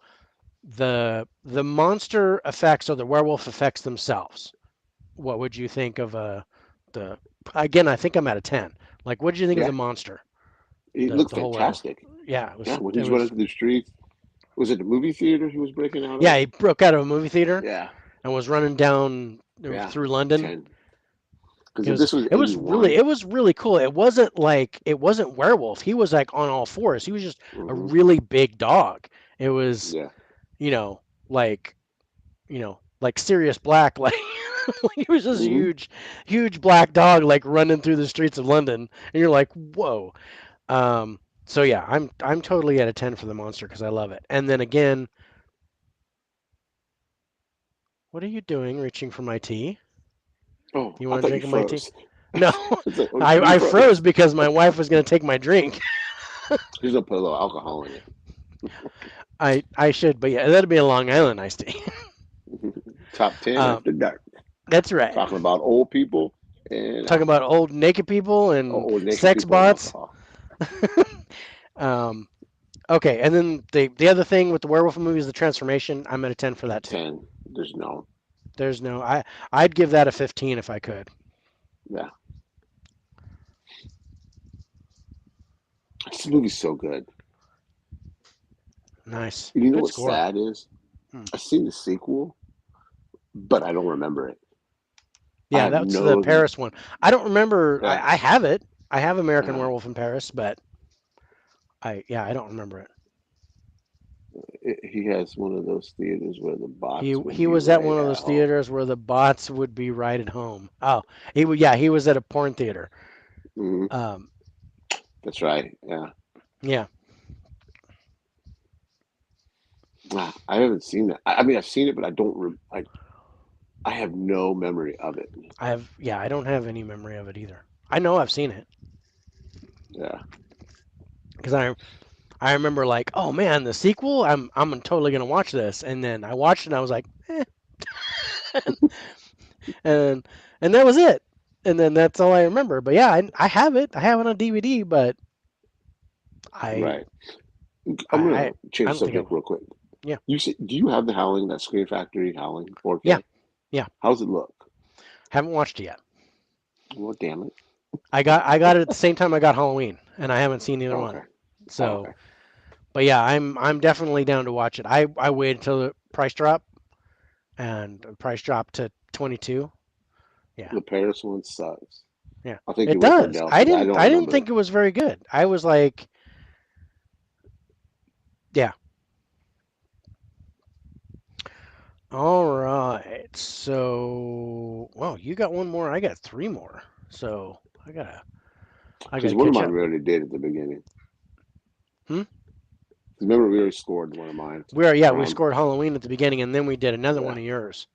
the monster effects or the werewolf effects themselves. What would you think of the again? I think I'm at a 10. Like, what did you think of yeah, the monster? he The looked the whole werewolf. fantastic. Yeah, Yeah, when it he's running was through the streets, was it the movie theater he was breaking out yeah. of? He broke out of a movie theater Yeah, and was running down yeah, through London. 10. Because It if was this was it was really 81, it was really cool. It wasn't werewolf. He was like on all fours. He was just a hmm, really big dog. It was yeah, you know like like Sirius Black, like, like he was this hmm, huge black dog like running through the streets of London, and you're like, whoa. So yeah, I'm totally at a 10 for the monster because I love it. And then again, what are you doing? Reaching for my tea? oh, You I want to thought you drink my tea? froze. No, It's like, oh, you I froze froze. because my wife was going to take my drink. He's gonna put a little alcohol in it. I should, but yeah, that'd be a Long Island iced tea. Top 10 um, after dark. that's right. Talking about old people and Talking about alcohol. old naked people Oh, and old naked sex people and bots. alcohol. um, okay, and then the other thing with the werewolf movie is the transformation. I'm at a 10 for that too. 10. There's no. There's no I'd give that a 15 if I could. Yeah. This movie's so good. Nice, You know good what's score. sad is? Hmm. I've seen the sequel, but I don't remember it. I Yeah, have that's the no. Paris one. I don't remember. Yeah. I have it. I have American Yeah. Werewolf in Paris, but I don't remember it. He has one of those theaters where the He bots will he be was at right one of at those home. theaters where the bots would be right at home. Oh, he was at a porn theater. Hmm. Um, That's right. Yeah. yeah. I haven't seen that. I mean, I've seen it, but I don't. Like. I have no memory of it. Yeah, I don't have any memory of it either. I know I've seen it Yeah, because I remember like, oh man, the sequel, I'm totally gonna watch this, and then I watched it and I was like, eh, and and that was it, and then that's all I remember. But yeah, I have it. I have it on DVD, but I right. I I'm I, gonna I change the don't think I subject will. real quick. Yeah, Do you have the Howling, that Scream Factory Howling yeah, 4K? yeah. How's it look? Haven't watched it yet. Well, damn it. I got it at the same time I got Halloween, and I haven't seen either one. Okay. So, Okay. but yeah, I'm definitely down to watch it. I waited until the price drop, and the price dropped to 22. Yeah, The Paris one sucks. yeah, I think it you went for does. Dell I because I didn't don't I didn't remember think it. it was very good. I was like, yeah. All right. So, well, you got one more. I got three more. So I Because gotta one of catch mine up. we already did at the beginning. Hmm? 'Cause remember, we already scored one of mine. We Around. scored Halloween at the beginning, and then we did another Yeah. one of yours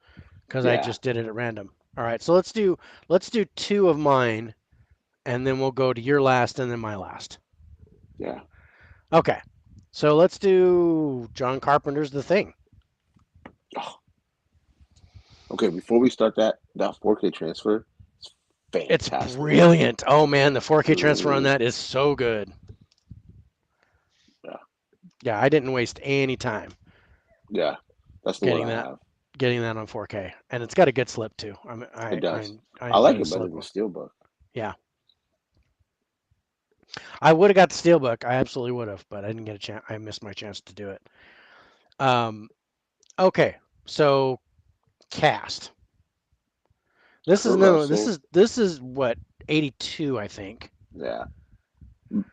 because I Yeah. just did it at random. All right. So let's do two of mine, and then we'll go to your last and then my last. Yeah. Okay. So let's do John Carpenter's The Thing. Oh, okay. Before we start that 4K transfer, it's It's fantastic. brilliant. Oh man, the 4K transfer on Mm, that is so good. yeah. Yeah, I didn't waste any time Yeah. That's the one getting I that have. getting that on 4K, and it's got a good slip too. I mean, It does. I I enjoy like the it better slip than one. Steelbook. Yeah, I would have got the steelbook. I absolutely would have, but I didn't get a chance. I missed my chance to do it. Um, okay, so cast. This is Kurt no. This Russell. is this is what 82, I think. Yeah.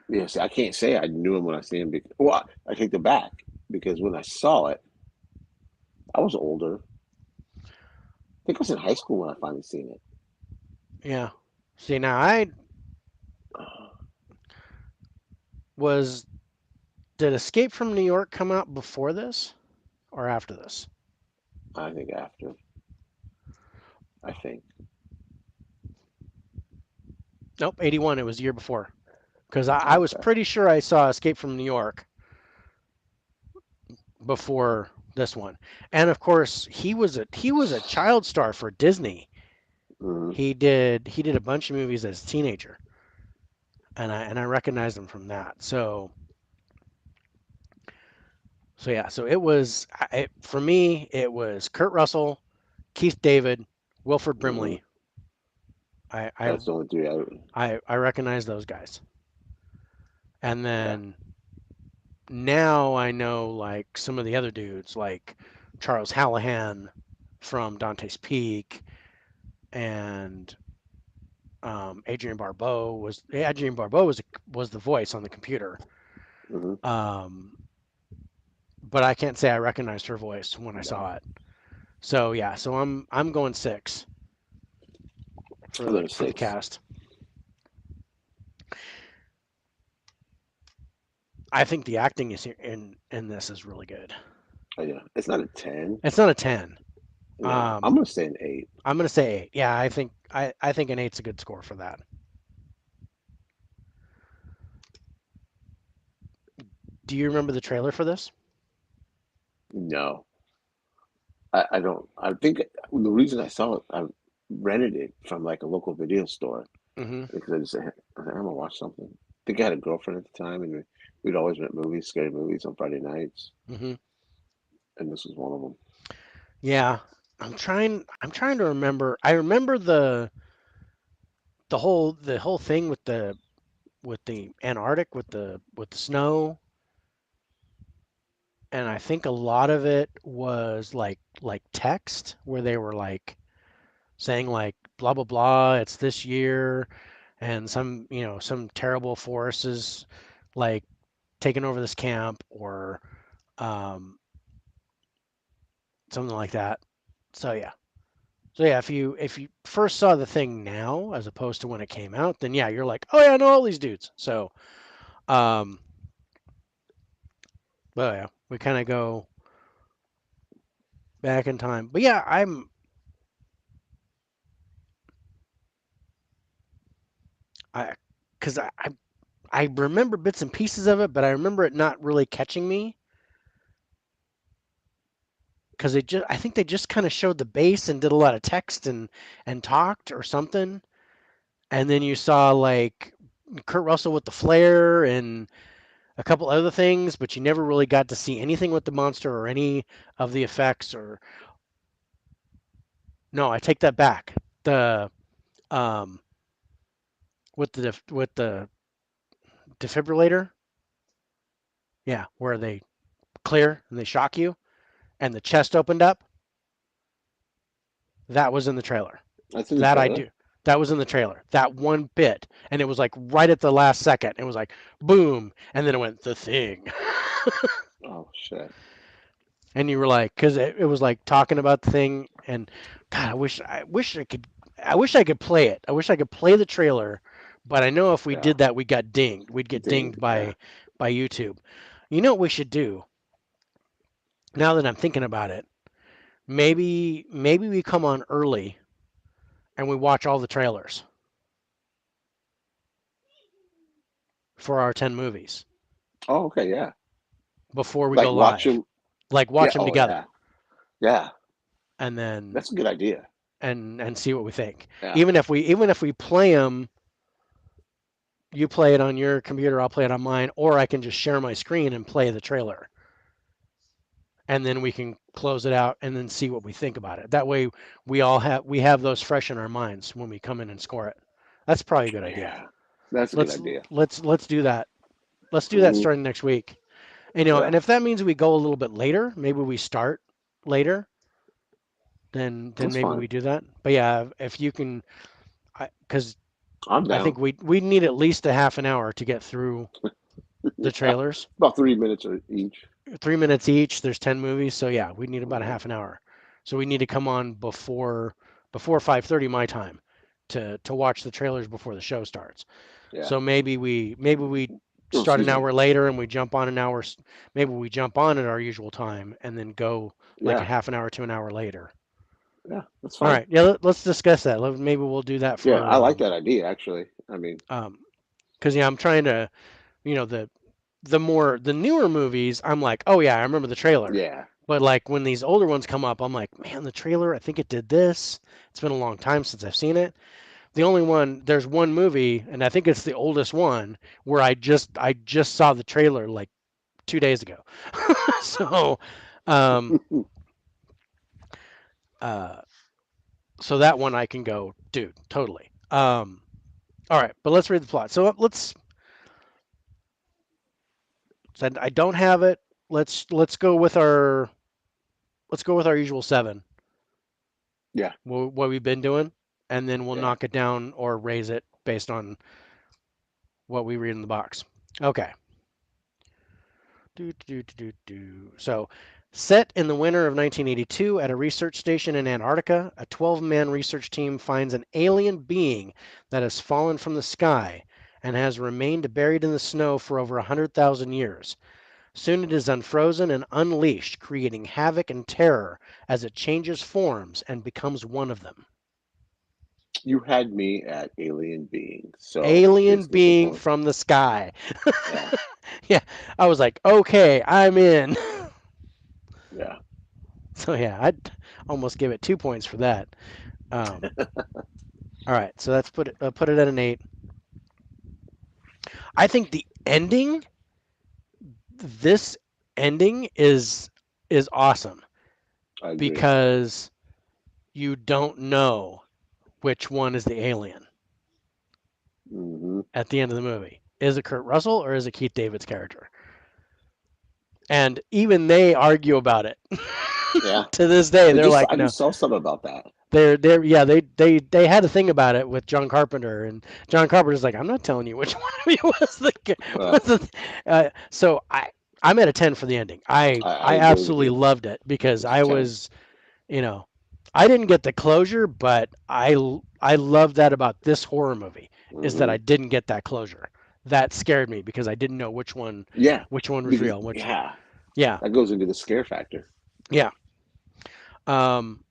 Yes. I can't say I knew him when I seen him. Well, I take it back because when I saw it, I was older. I think I was in high school when I finally seen it. Yeah. See, now I was. Did Escape from New York come out before this or after this? I think after. I think. Nope, 81. It was the year before. Because I was Okay. pretty sure I saw Escape from New York before this one. And of course, he was a child star for Disney. Hmm. He did a bunch of movies as a teenager, and I recognized him from that. So yeah, so for me it was Kurt Russell, Keith David, Wilford Hmm. Brimley. I I That's the only three I. I recognize those guys. And Yeah. then now I know like some of the other dudes like Charles Hallahan from Dante's Peak and Adrian Barbeau was the voice on the computer. Hmm. Um, but I can't say I recognized her voice when I No. saw it. So yeah, so I'm going six for I'm the going for the six. cast. I think the acting is in this is really good. Oh, yeah. It's not a 10. It's not a 10. No. I'm Um, going to say an 8. I'm gonna say 8. Yeah, I think an eight's a good score for that. Do you remember the trailer for this? No. I don't. I think the reason I saw it, I rented it from like a local video store Mm-hmm. because I said, I'm gonna watch something. I think I had a girlfriend at the time, and we'd always rent movies, scary movies on Friday nights, Mm-hmm. and this was one of them. Yeah, I'm trying to remember. I remember the whole thing with the Antarctic with the snow, and I think a lot of it was like text where they were like saying like blah blah blah, it's this year, and some terrible force is like taking over this camp or um, something like that. So yeah. So yeah, if you first saw the thing now as opposed to when it came out, then yeah, you're like, oh yeah, I know all these dudes. So um, but yeah, we kind of go back in time. But yeah, I because I remember bits and pieces of it, but I remember it not really catching me because it just I think they just kind of showed the base and did a lot of text and talked or something, and then you saw like Kurt Russell with the flare and a couple other things, but you never really got to see anything with the monster or any of the effects or no, I take that back. The um with the defibrillator, yeah, where they clear and they shock you and the chest opened up, that was in the trailer. That's in the That I trailer. do. That was in the trailer. That one bit, and it was like right at the last second. It was like boom, and then it went the thing, Oh shit. and you were like, because it was like talking about the thing, and God, I wish I could play it. I wish I could play the trailer, but I know if we Yeah. did that, we got dinged. We'd get dinged Dinged. Yeah. by YouTube. You know what we should do? Now that I'm thinking about it, maybe we come on early and we watch all the trailers for our 10 movies Oh, okay. Yeah. before we Like go watch live. him. Like Yeah. watch them Oh, together yeah. Yeah. and then That's a good idea. and see what we think. Yeah. Even if we play them, you play it on your computer, I'll play it on mine, or I can just share my screen and play the trailer. And then we can close it out and then see what we think about it. That way we have those fresh in our minds when we come in and score it. That's probably a good idea. Yeah. That's a good Let's idea. let's do that. Let's do that Hmm. starting next week. Yeah. And if that means we go a little bit later, maybe we start later, then That's maybe fine. we do that. But yeah, if you can, because I'm I think down. we need at least a half an hour to get through the Yeah. trailers. About 3 minutes each. 3 minutes each. There's 10 movies, so yeah, we need about a Hmm. half an hour. So we need to come on before 5:30 my time to watch the trailers before the show starts. Yeah. So maybe we Oh, start an excuse me. hour later and we jump on an hour. Maybe we jump on at our usual time and then go like a Yeah. half an hour to an hour later. Yeah. That's All fine. right, yeah, us discuss that. Maybe we'll do that Yeah. I for like that idea, actually. I mean, because yeah, I'm trying to the newer movies. I'm like, oh yeah, I remember the trailer. yeah. But like when these older ones come up, I'm like, man, the trailer. I think it did this. It's been a long time since I've seen it. There's one movie, and I think it's the oldest one where I just saw the trailer like 2 days ago. so, um, uh, so that one I can go, dude, totally. All right, but let's read the plot. So I don't have it. Let's go with our usual seven. Yeah. What we've been doing, and then we'll Yeah. knock it down or raise it based on what we read in the box. Okay. So, set in the winter of 1982 at a research station in Antarctica, a 12-man research team finds an alien being that has fallen from the sky and has remained buried in the snow for over 100,000 years. Soon it is unfrozen and unleashed, creating havoc and terror as it changes forms and becomes one of them. You had me at alien being. So Alien here's the being component. from the sky. Yeah. Yeah, I was like, okay, I'm in. Yeah. So yeah, I'd almost give it 2 points for that. All right, so that's put it at an 8. I think this ending is awesome I agree. because you don't know which one is the alien Hmm. at the end of the movie. Is it Kurt Russell or is it Keith David's character? And even they argue about it Yeah. to this day. They're like, I no, just saw something about that. they're yeah they had a thing about it with John Carpenter, and John Carpenter's like, I'm not telling you which one of you Uh, was the so I'm at a 10 for the ending. I I agree with absolutely you. loved it because It's a I 10. was you know I didn't get the closure, but I love that about this horror movie is that Hmm. I didn't get that closure. That scared me because I didn't know Yeah. which one was Because, real. Which yeah, yeah that goes into the scare factor. yeah um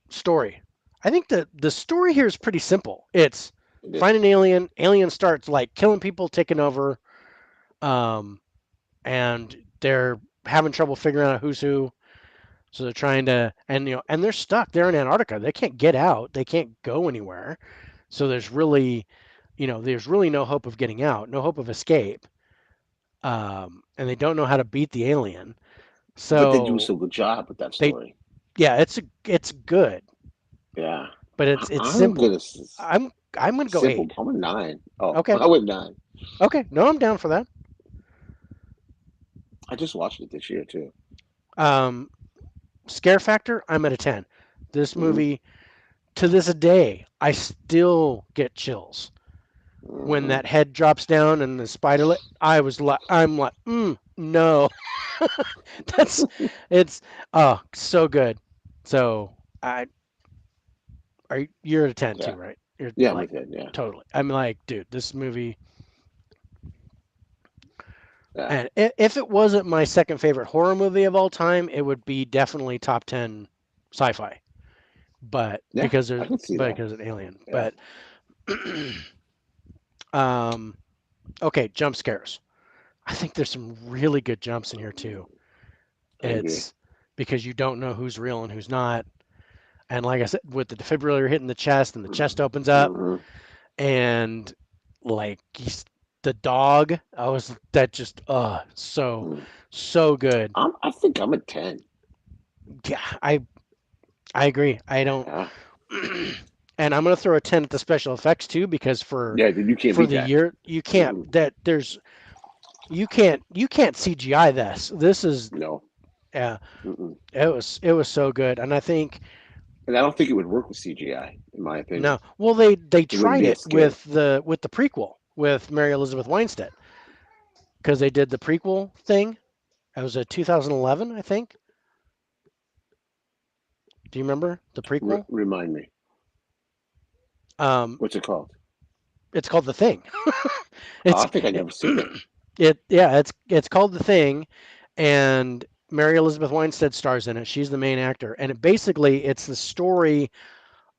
story. I think the story here is pretty simple. It's It did. find an alien. Alien starts like killing people, taking over, um, and they're having trouble figuring out who's who. So they're trying to, and and they're stuck. They're in Antarctica. They can't get out. They can't go anywhere. So there's really no hope of getting out, no hope of escape. And they don't know how to beat the alien. But they do So so good job with that they, story. yeah, it's good, Yeah. but it's I'm gonna simple. I'm gonna go simple. 8. I'm a 9. Oh, Okay, I went 9. okay, no, I'm down for that. I just watched it this year too. Um, Scare factor, I'm at a 10. This Hmm. movie, to this day, I still get chills when Hmm. that head drops down and the spider. I'm like, no, that's it's so good. So I you're at a 10 too, Yeah. right? You're Yeah, I'm like with it. Yeah. totally. I'm like, dude, this movie. Yeah. And if it wasn't my second favorite horror movie of all time, it would be definitely top 10 sci-fi. But Yeah. I can see that. because of Alien. Yeah. But um, okay, jump scares. I think there's some really good jumps in here too. I agree. It's because you don't know who's real and who's not. And like I said, with the defibrillator hitting the chest and the chest opens up Hmm. and like the dog, I was that just so good. I think I'm a 10. Yeah, I agree. I don't Yeah. and I'm gonna throw a 10 at the special effects too because Yeah, dude, you can't for beat the that. year you can't Mm-mm. that there's you can't CGI this. This is No. yeah, Mm-mm. it was so good. And I think And I don't think it would work with CGI, in my opinion. no, well they It wouldn't tried be it as scary. with the prequel with Mary Elizabeth Winstead because they did the prequel thing. It was a 2011, I think. Do you remember the prequel? Remind me. Um, What's it called? it's called The Thing. Oh, it's I think I never seen it. it's called The Thing, and Mary Elizabeth Winstead stars in it. She's the main actor, and basically it's the story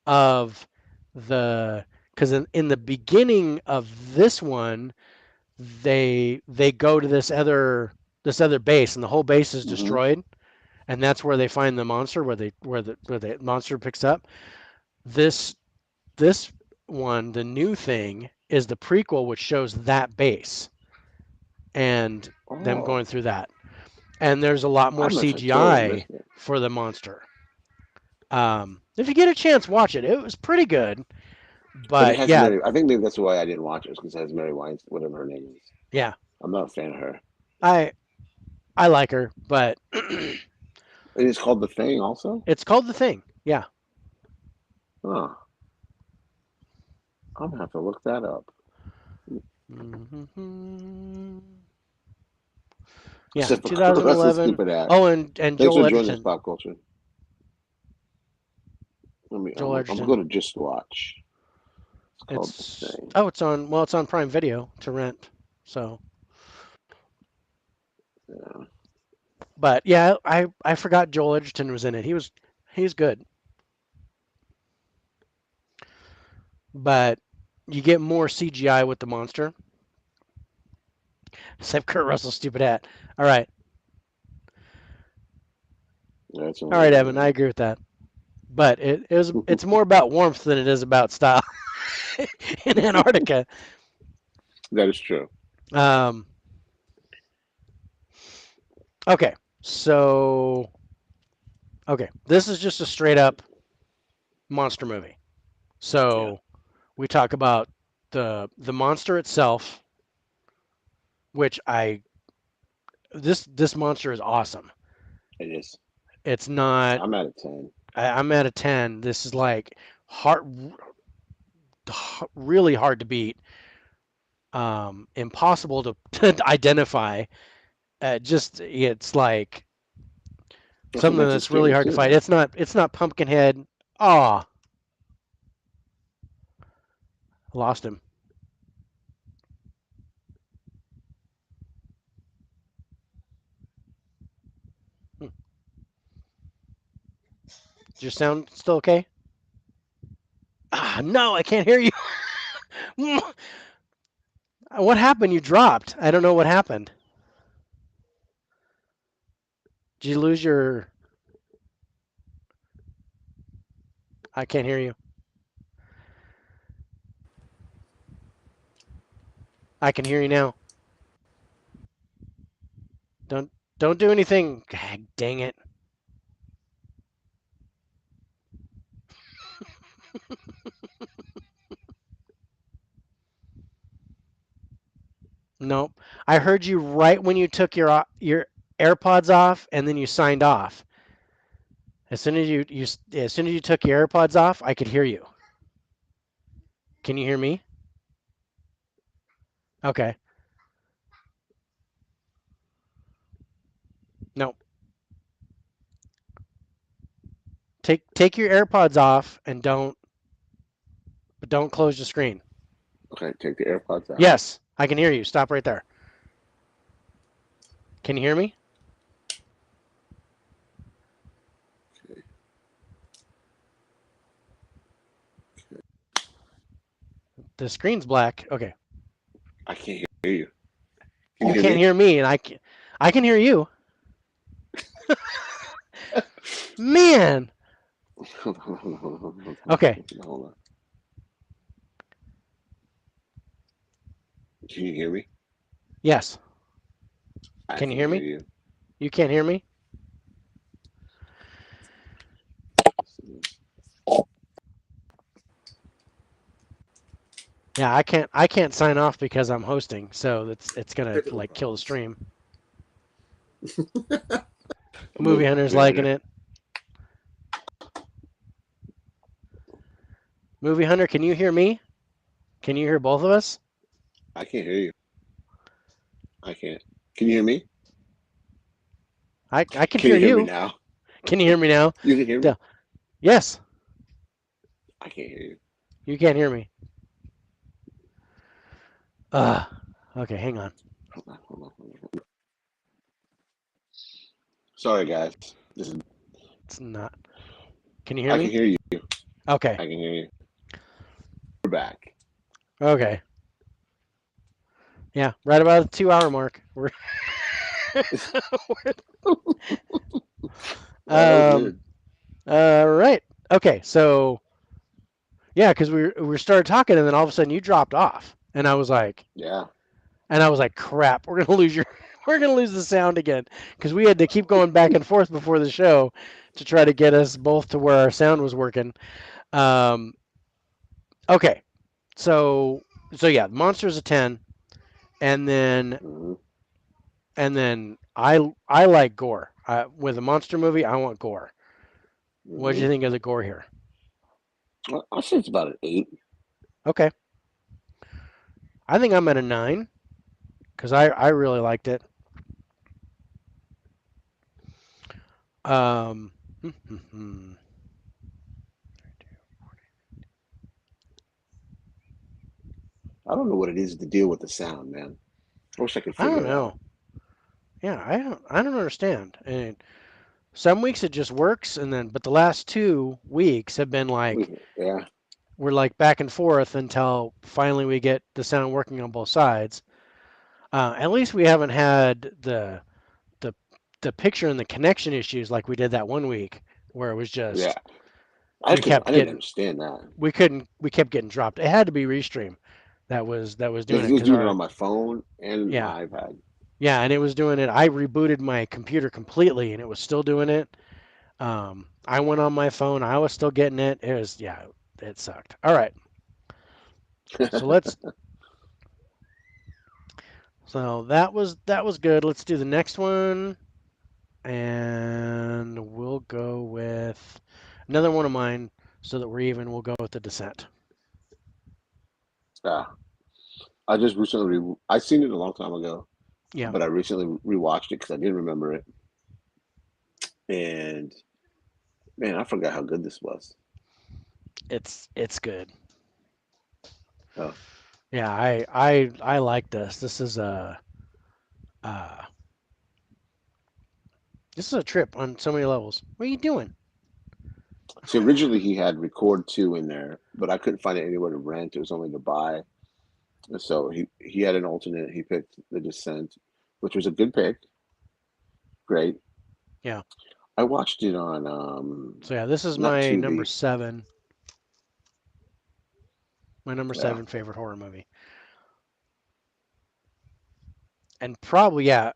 of the because in the beginning of this one they go to this other base and the whole base is Hmm. destroyed and that's where they find the monster where the monster picks up this this one the new thing is the prequel which shows that base and them Oh, going through that and there's a lot I more must have totally CGI missed it. for the monster. If you get a chance watch it, it was pretty good. But it But has yeah, Mary. I think maybe that's why I didn't watch it, because it has Mary Wines, whatever her name is. yeah, I'm not a fan of her. I I like her, but And it's called The Thing, also. it's called The Thing. Yeah. Oh, I'm gonna have to look that up. Hmm. Yeah, Except for that's a 2011. stupid ad. Oh, and Thanks for joining us, Pop Culture. Joel I'm gonna Edgerton. go to Just Watch. It's called The Thing. It's on it's on Prime Video to rent. So, Yeah. but yeah, I forgot Joel Edgerton was in it. He's good, but you get more CGI with the monster. Except Kurt Russell's stupid hat. All right, That's all right, Evan, I agree with that. But it's more about warmth than it is about style in Antarctica. that is true. Um, okay, so okay, this is just a straight up monster movie. Yeah, So we talk about the monster itself, which I this monster is awesome. it is. It's not. I'm at a 10. I'm at a 10. This is like hard, really hard to beat. Impossible to identify. Just it's like That's what something makes it that's really scary hard to too, fight. man. It's not Pumpkinhead. Ah, lost him. Hmm. Is your sound still okay? Ah, no, I can't hear you. What happened? You dropped. I don't know what happened. Did you lose your? I can't hear you. I can hear you now. Don't don't do anything. God, dang it. Nope. I heard you right when you took your AirPods off and then you signed off. As soon as you took your AirPods off, I could hear you. Can you hear me? Okay. No. Take your AirPods off and don't close the screen. Okay, take the AirPods out. Yes, I can hear you. Stop right there. Can you hear me? Okay, The screen's black. Okay. I can't hear you. Can you You hear can't me? hear me, and I can hear you. Man. Okay. Hold on. Can you hear me? Yes. I Can you can't hear hear me? you. You can't hear me? Yeah, I can't sign off because I'm hosting, so it's gonna Technical like kill the problems. stream. Movie Movie Hunter's liking Hunter. it. Movie Hunter, can you hear me? Can you hear both of us? I can't hear you. I can't. Can you hear me? I can Can hear you hear me you. now? Can you hear me now? You can hear me? Yes, I can't hear you. you can't hear me. Uh, okay, hang on. Hold on, hold on, hold on. Sorry, guys. This is. It's not. Can you hear I can me? hear you. Okay. I can hear you. We're back. Okay. Yeah, right about the 2 hour mark. We're Oh, that was um good. right. Okay, so yeah, because we started talking and then all of a sudden you dropped off. Yeah. And I was like, crap, we're gonna lose your we're gonna lose the sound again. Because we had to keep going back and forth before the show to try to get us both to where our sound was working. Um okay. So yeah, Monster's a 10, and then Hmm. I like gore. With a monster movie, I want gore. What did Hmm. you think of the gore here? I'll say it's about an 8. Okay, I think I'm at a 9 because I really liked it. Um, I don't know what it is to deal with the sound, man. I wish I could I don't figure it out. know. Yeah, I don't understand. And some weeks it just works, and then but the last 2 weeks have been like Yeah. we're like back and forth until finally we get the sound working on both sides. At least we haven't had the the picture and the connection issues like we did that one week where it was Yeah. just I we couldn't. kept I didn't getting understand that. we kept getting dropped. It had to be Restream that was Yeah, doing because it it was because doing it our on my phone and yeah my iPad. yeah and it was doing it. I rebooted my computer completely and it was still doing it. I went on my phone. I was still getting it. It was yeah, it sucked. All right, so let's so that was good. Let's do the next one, and we'll go with another one of mine so that we're even. We'll go with the Descent. Yeah. I just recently. I seen it a long time ago, Yeah, but I recently rewatched it because I didn't remember it. And man, I forgot how good this was. it's good. Oh, Yeah, I like this. Uh, this is a trip on so many levels. What are you doing? see, originally he had Record 2 in there, but I couldn't find it anywhere to rent. It was only to buy. So he had an alternate. He picked The Descent, which was a good pick. Great. Yeah. I watched it on So yeah, this is not my number Tubi. seven. My number Yeah. seven favorite horror movie, and probably yeah.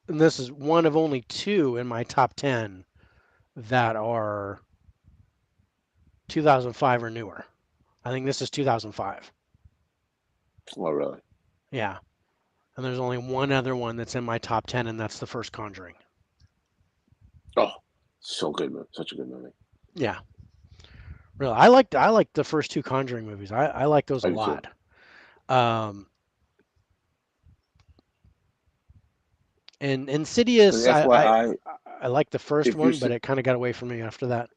And this is one of only two in my top 10 that are 2005 or newer. I think this is 2005. Oh, really? Yeah. And there's only one other one that's in my top 10, and that's the first Conjuring. Oh, so good movie. Such a good movie. Yeah. Really. I liked the first two Conjuring movies. I like those a I do too. lot. Um, and And Insidious, FYI, I like the first if you're one, but it kind of got away from me after that.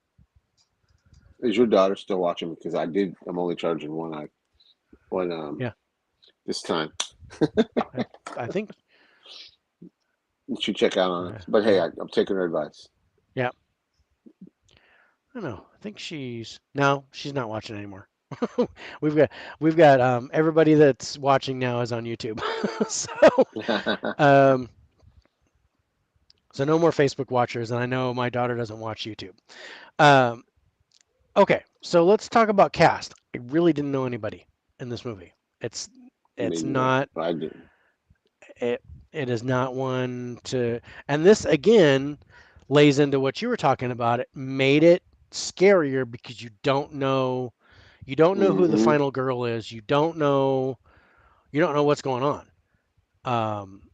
is your daughter still watching? Because I did. I'm only charging one eye. One Yeah. this time. I, I think, You should check out on it. But hey, yeah. I'm taking her advice. Yeah. I don't know. I think no, she's not watching anymore. we've got we've got everybody that's watching now is on YouTube. so um so no more Facebook watchers, and I know my daughter doesn't watch YouTube. Um okay, so let's talk about cast. I really didn't know anybody in this movie. It's Me it's neither. not I didn't. it it is not one to, and this again lays into what you were talking about. It made it scarier because you don't know who the Hmm. final girl is. You don't know what's going on. Um,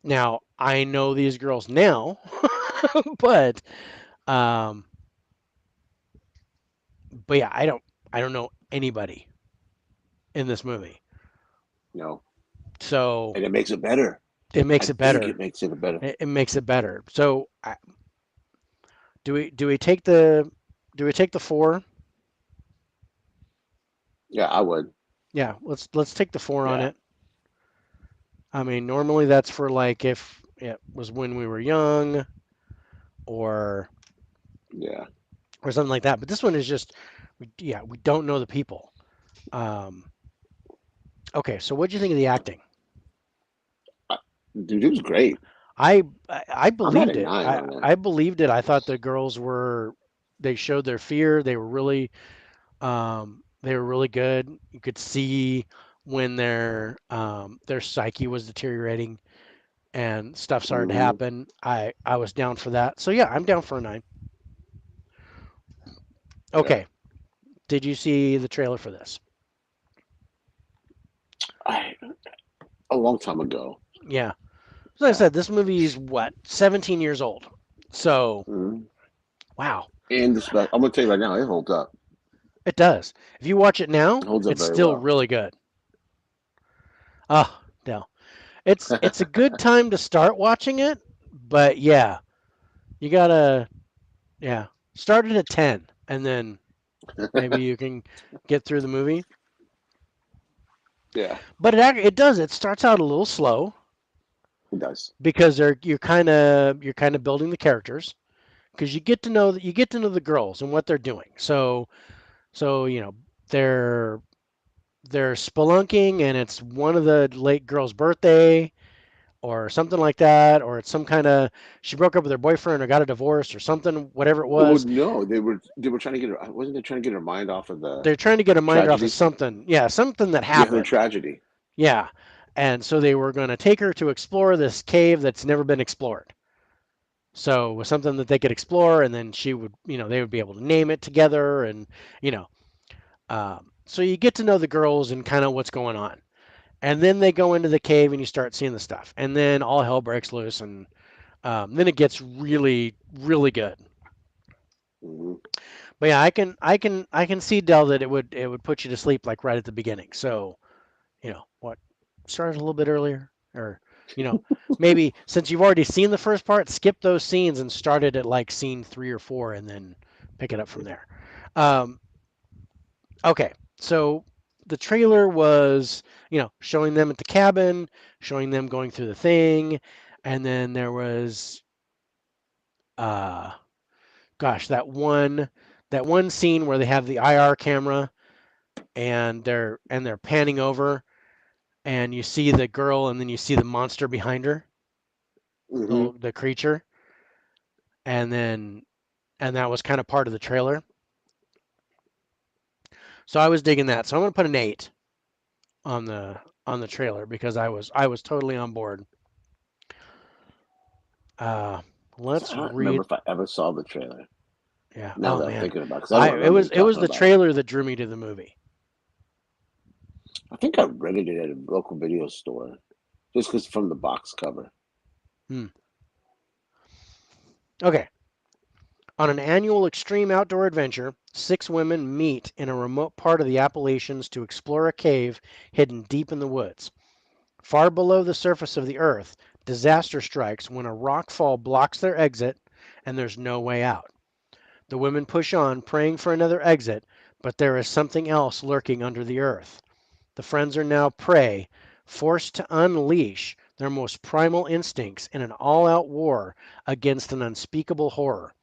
Now I know these girls now, but um, but yeah, I don't know anybody in this movie. No, So and it makes it better. it makes I it think better. it makes it better. It makes it better. So do we take the four? Yeah, I would. Yeah, let's take the four on Yeah, it. I mean, normally that's for like if it was when we were young or yeah. something like that. But this one is just, yeah, we don't know the people. Um, okay, so what do you think of the acting? I, Dude, it was great. I I'm at a believed it. nine I on that. I believed it. I thought the girls they showed their fear. They were really good. You could see when their psyche was deteriorating and stuff started to Hmm. happen. I was down for that. So yeah, I'm down for a 9. Yeah. Okay. Did you see the trailer for this? I a long time ago. Yeah. As I Yeah. said, this movie is what, 17 years old. So, Hmm. wow, And I'm gonna tell you right now, it holds up. it does. If you watch it It now, holds up it's very still well. really good. Oh, no. It's a good time to start watching it, but yeah, you gotta, yeah, start it at 10 and then maybe you can get through the movie. Yeah, But it does. It starts out a little slow it does. because you're kind of building the characters because you get to know the girls and what they're doing. So they're they're spelunking and it's one of the late girl's birthday or something like that, or it's some kind of she broke up with her boyfriend or got a divorce or something, whatever it Well, was. no, they were trying to get her. Wasn't they trying to get her mind off of the They're trying to get a mind off of tragedy? something. Yeah, something that Yeah, her happened. tragedy. Yeah. And so they were going to take her to explore this cave that's never been explored. So it was something that they could explore, and then they would be able to name it together, and you know, so you get to know the girls and kind of what's going on. And then they go into the cave and you start seeing the stuff. And then all hell breaks loose and then it gets really, really good. Hmm. But yeah, I can see Dell that it would put you to sleep like right at the beginning. So, what started a little bit earlier or you know, maybe since you've already seen the first part, skip those scenes and start it at like scene 3 or 4 and then pick it up from there. Um, okay. So the trailer was, showing them at the cabin, showing them going through the thing, and then there was gosh, that one scene where they have the IR camera and they're panning over, and you see the girl, and then you see the monster behind her, Hmm. the creature, and then and that was kind of part of the trailer. So I was digging that. So I'm gonna put an 8 on the trailer because I was totally on board. Uh, I let's don't remember read. if I ever saw the trailer. Yeah. Now Oh that I'm man, thinking about, because I don't I it remember was you it was talking the about it. trailer that drew me to the movie. I think I rented it at a local video store just because from the box cover. Hmm. Okay. On an annual extreme outdoor adventure, 6 women meet in a remote part of the Appalachians to explore a cave hidden deep in the woods. Far below the surface of the earth, disaster strikes when a rock fall blocks their exit and there's no way out. The women push on, praying for another exit, but there is something else lurking under the earth. The friends are now prey, forced to unleash their most primal instincts in an all out war against an unspeakable horror,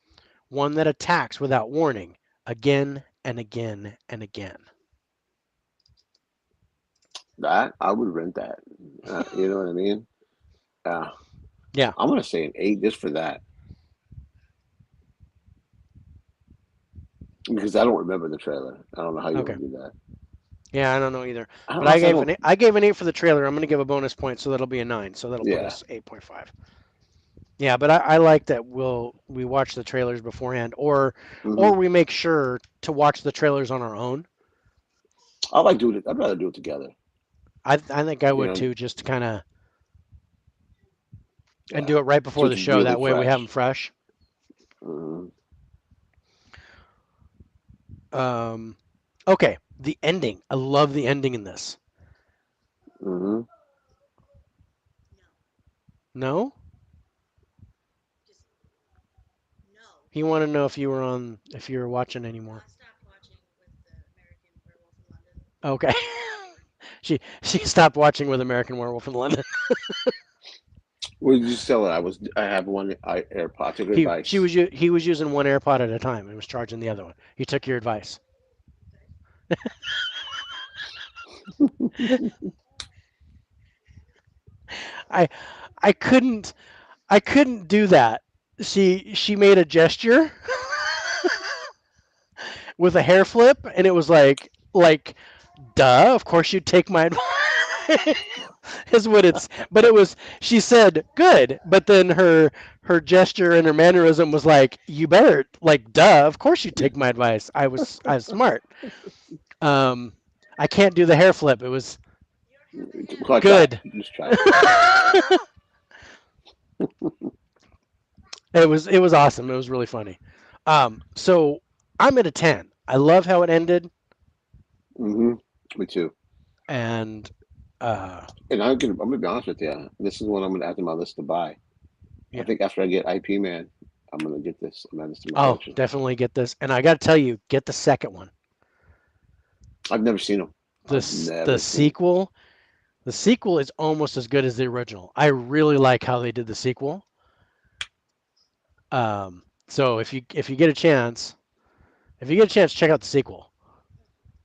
one that attacks without warning, again and again and again. That I would rent that. You know what I mean? Yeah, Yeah, I'm gonna say an 8 just for that because I don't remember the trailer. I don't know how you okay. would do that. Yeah, I don't know either. I don't But know I if I gave don't. an I gave an 8 for the trailer. I'm going to give a bonus point, so that'll be a 9. So that'll put Yeah. us 8.5. Yeah, but I like that we watch the trailers beforehand, Hmm. or we make sure to watch the trailers on our own. I like doing it. I'd rather do it together. I think I You would know? too, just to kind of and Yeah. do it right So before the it's show. really That way we have them fresh. fresh. Hmm. Um, okay, the ending. I love the ending in this. Hmm. No, he wanted to know if you were watching anymore. Okay, she stopped watching with American Werewolf in London. What did you sell it? I have one AirPod. Took your advice. He was using one AirPod at a time and was charging the other one. He took your advice. I I couldn't I couldn't do that. She made a gesture with a hair flip, and it was like duh. Of course you'd take my advice. Is what it's. But it was. She said good, but then her gesture and her mannerism was like you better like duh. Of course you'd take my advice. I was smart. Um, I can't do the hair flip. It was Well, I tried. good. Just try it. It was awesome. It was really funny. So I'm at a 10. I love how it ended, Hmm. Me too. and And I'm gonna be honest with you. This is one I'm gonna add to my list to buy. I yeah. think after I get IP Man, I'm gonna get this and add this to my Oh, collection. definitely get this. And I got to tell you, get the second one. I've never seen them. I've This the never seen. sequel. The sequel is almost as good as the original. I really like how they did the sequel. So if you get a chance, check out the sequel.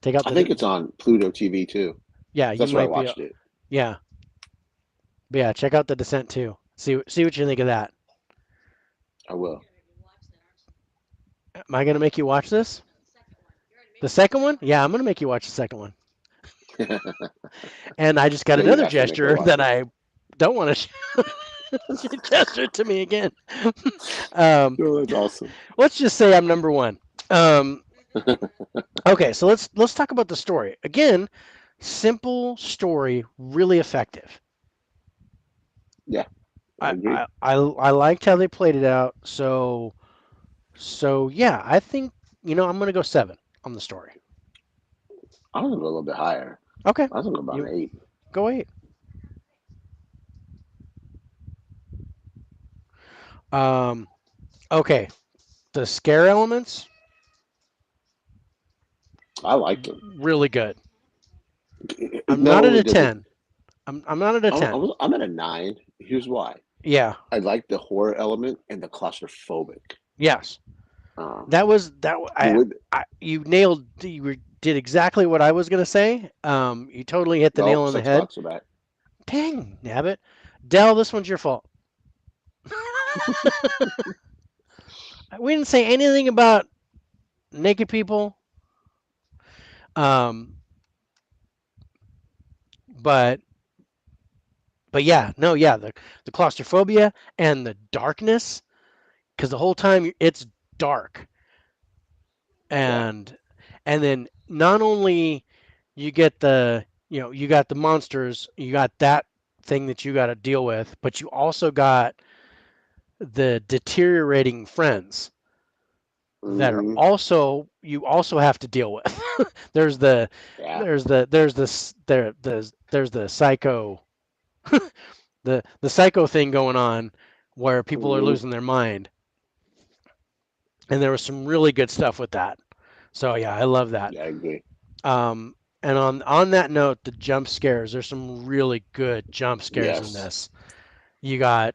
Take out I think the it's on Pluto TV too. yeah. You That's where I might be watched it. yeah, but yeah. Check out the Descent too. See what you think of that. I will. Am I gonna make you watch this? The second one? Yeah, I'm gonna make you watch the second one. Now And I just got you another have to make me gesture watch that it. I don't want to. She gestured to me again. um, No, that's awesome. let's just say I'm number one. Um, okay, so let's talk about the story again. Simple story, really effective. Yeah, I I, agree. I I liked how they played it out. So yeah, I think I'm gonna go 7 on the story. I was gonna go a little bit higher. Okay, I was gonna go about you an 8. go 8. Um, okay, the scare elements I liked them. really good. I'm Not not at only a does it, 10. I'm not at a 10. I'm at a 9. Here's why. Yeah. I like the horror element and the claustrophobic. Yes. Um, That was that. the way I you nailed. You were did exactly what I was gonna say. You totally hit the nail Oh, on the sex head. box are back. Dang, nabbit. Dell, this one's your fault. We didn't say anything about naked people. Um, but yeah, no, yeah, the claustrophobia and the darkness, because the whole time it's dark, Yeah. and then not only you get you got the monsters, you got that thing that you got to deal with, but you also got the deteriorating friends that are Hmm. also you also have to deal with. there's the Yeah. there's the psycho the psycho thing going on where people are Hmm. losing their mind, and there was some really good stuff with that. So yeah, I love that. Yeah, I agree. And on that note, the jump scares. There's some really good jump scares in Yes. this. You got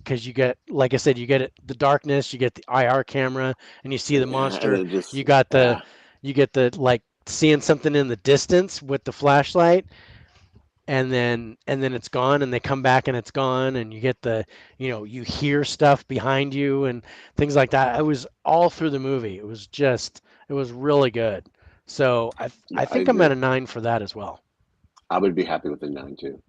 because you get like I said, you get the darkness, you get the IR camera, and you see the Yeah, and monster. then just You got the yeah. you get the like seeing something in the distance with the flashlight, and then it's gone, and they come back and it's gone, and you get the you hear stuff behind you and things like that. It was all through the movie. It was really good. So Yeah, I I think I'm at agree. a 9 for that as well. I would be happy with the 9 too.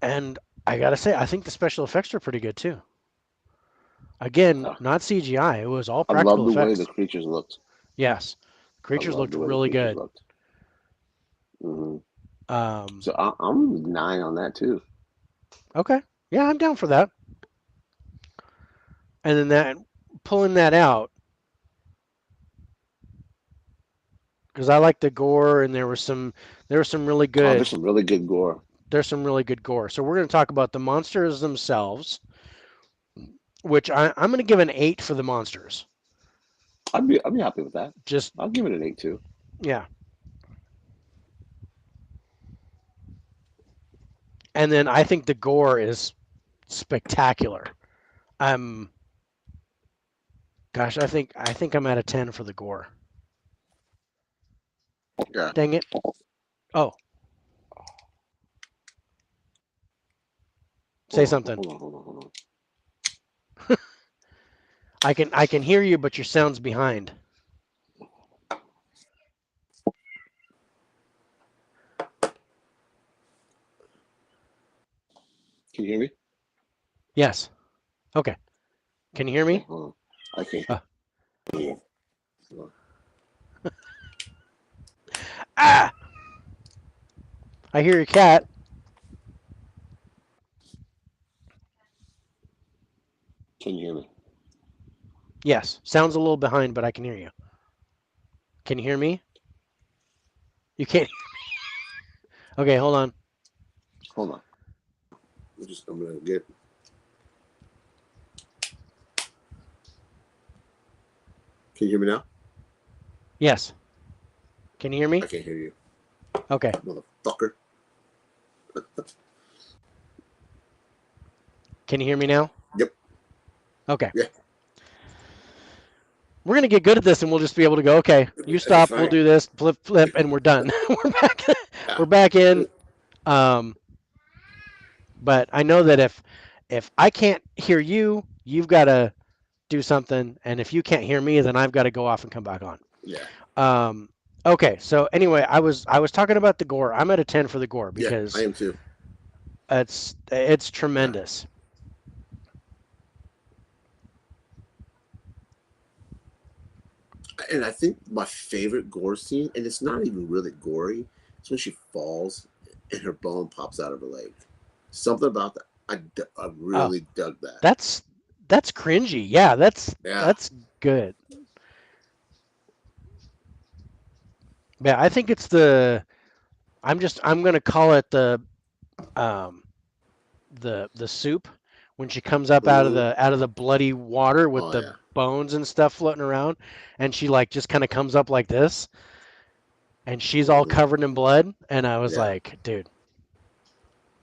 And I gotta say, I think the special effects are pretty good too. Again, Uh, not CGI. It was all I love practical the way the effects. creatures looked. Yes, I creatures love looked the way the really creatures good. looked. Hmm. Um, So I'm 9 on that too. okay, yeah, I'm down for that. And then that pulling that out because I like the gore, and there was some really Oh, there's good some really good gore. there's some really good gore. So we're going to talk about the monsters themselves, which I'm going to give an 8 for the monsters. I'd be happy with that. Just I'll give it an 8 too. yeah, and then I think the gore is spectacular. I'm Gosh, I think I'm at a 10 for the gore. Yeah. Dang it. Oh, say something. Hold on, hold on. I can hear you, but your sound's behind. Can you hear me? Yes. Okay. Can you hear Okay, me? hold on. I can't Uh, hear you. Hold on. ah! I hear your cat. Can you hear me? Yes. Sounds a little behind, but I can hear you. Can you hear me? You can't. Okay, hold on. Hold on. I'm gonna get. Can you hear me now? Yes. Can you hear I me? can't hear you, Okay. motherfucker. Can you hear me now? Yep. Okay. Yeah. We're gonna get good at this, and we'll just be able to go. Okay, you Okay, stop. We'll fine. do this. Flip, flip, and we're done. we're back. Yeah. We're back in. Um, but I know that if I can't hear you, you've got to do something, and if you can't hear me, then I've got to go off and come back on. Yeah. Um, okay, so anyway, I was talking about the gore. I'm at a 10 for the gore Yeah. I because am too. it's Yeah. tremendous. And I think my favorite gore scene, and it's not even really gory, it's when she falls and her bone pops out of her leg. Something about that. I Oh, really dug that. that's cringy. Yeah, Yeah. that's good. Yeah, I think it's I'm gonna call it um the soup when she comes up Hmm. out of the bloody water with Oh the yeah. bones and stuff floating around, and she like just kind of comes up like this, and she's all Hmm. covered in blood, and I was Yeah. like, dude,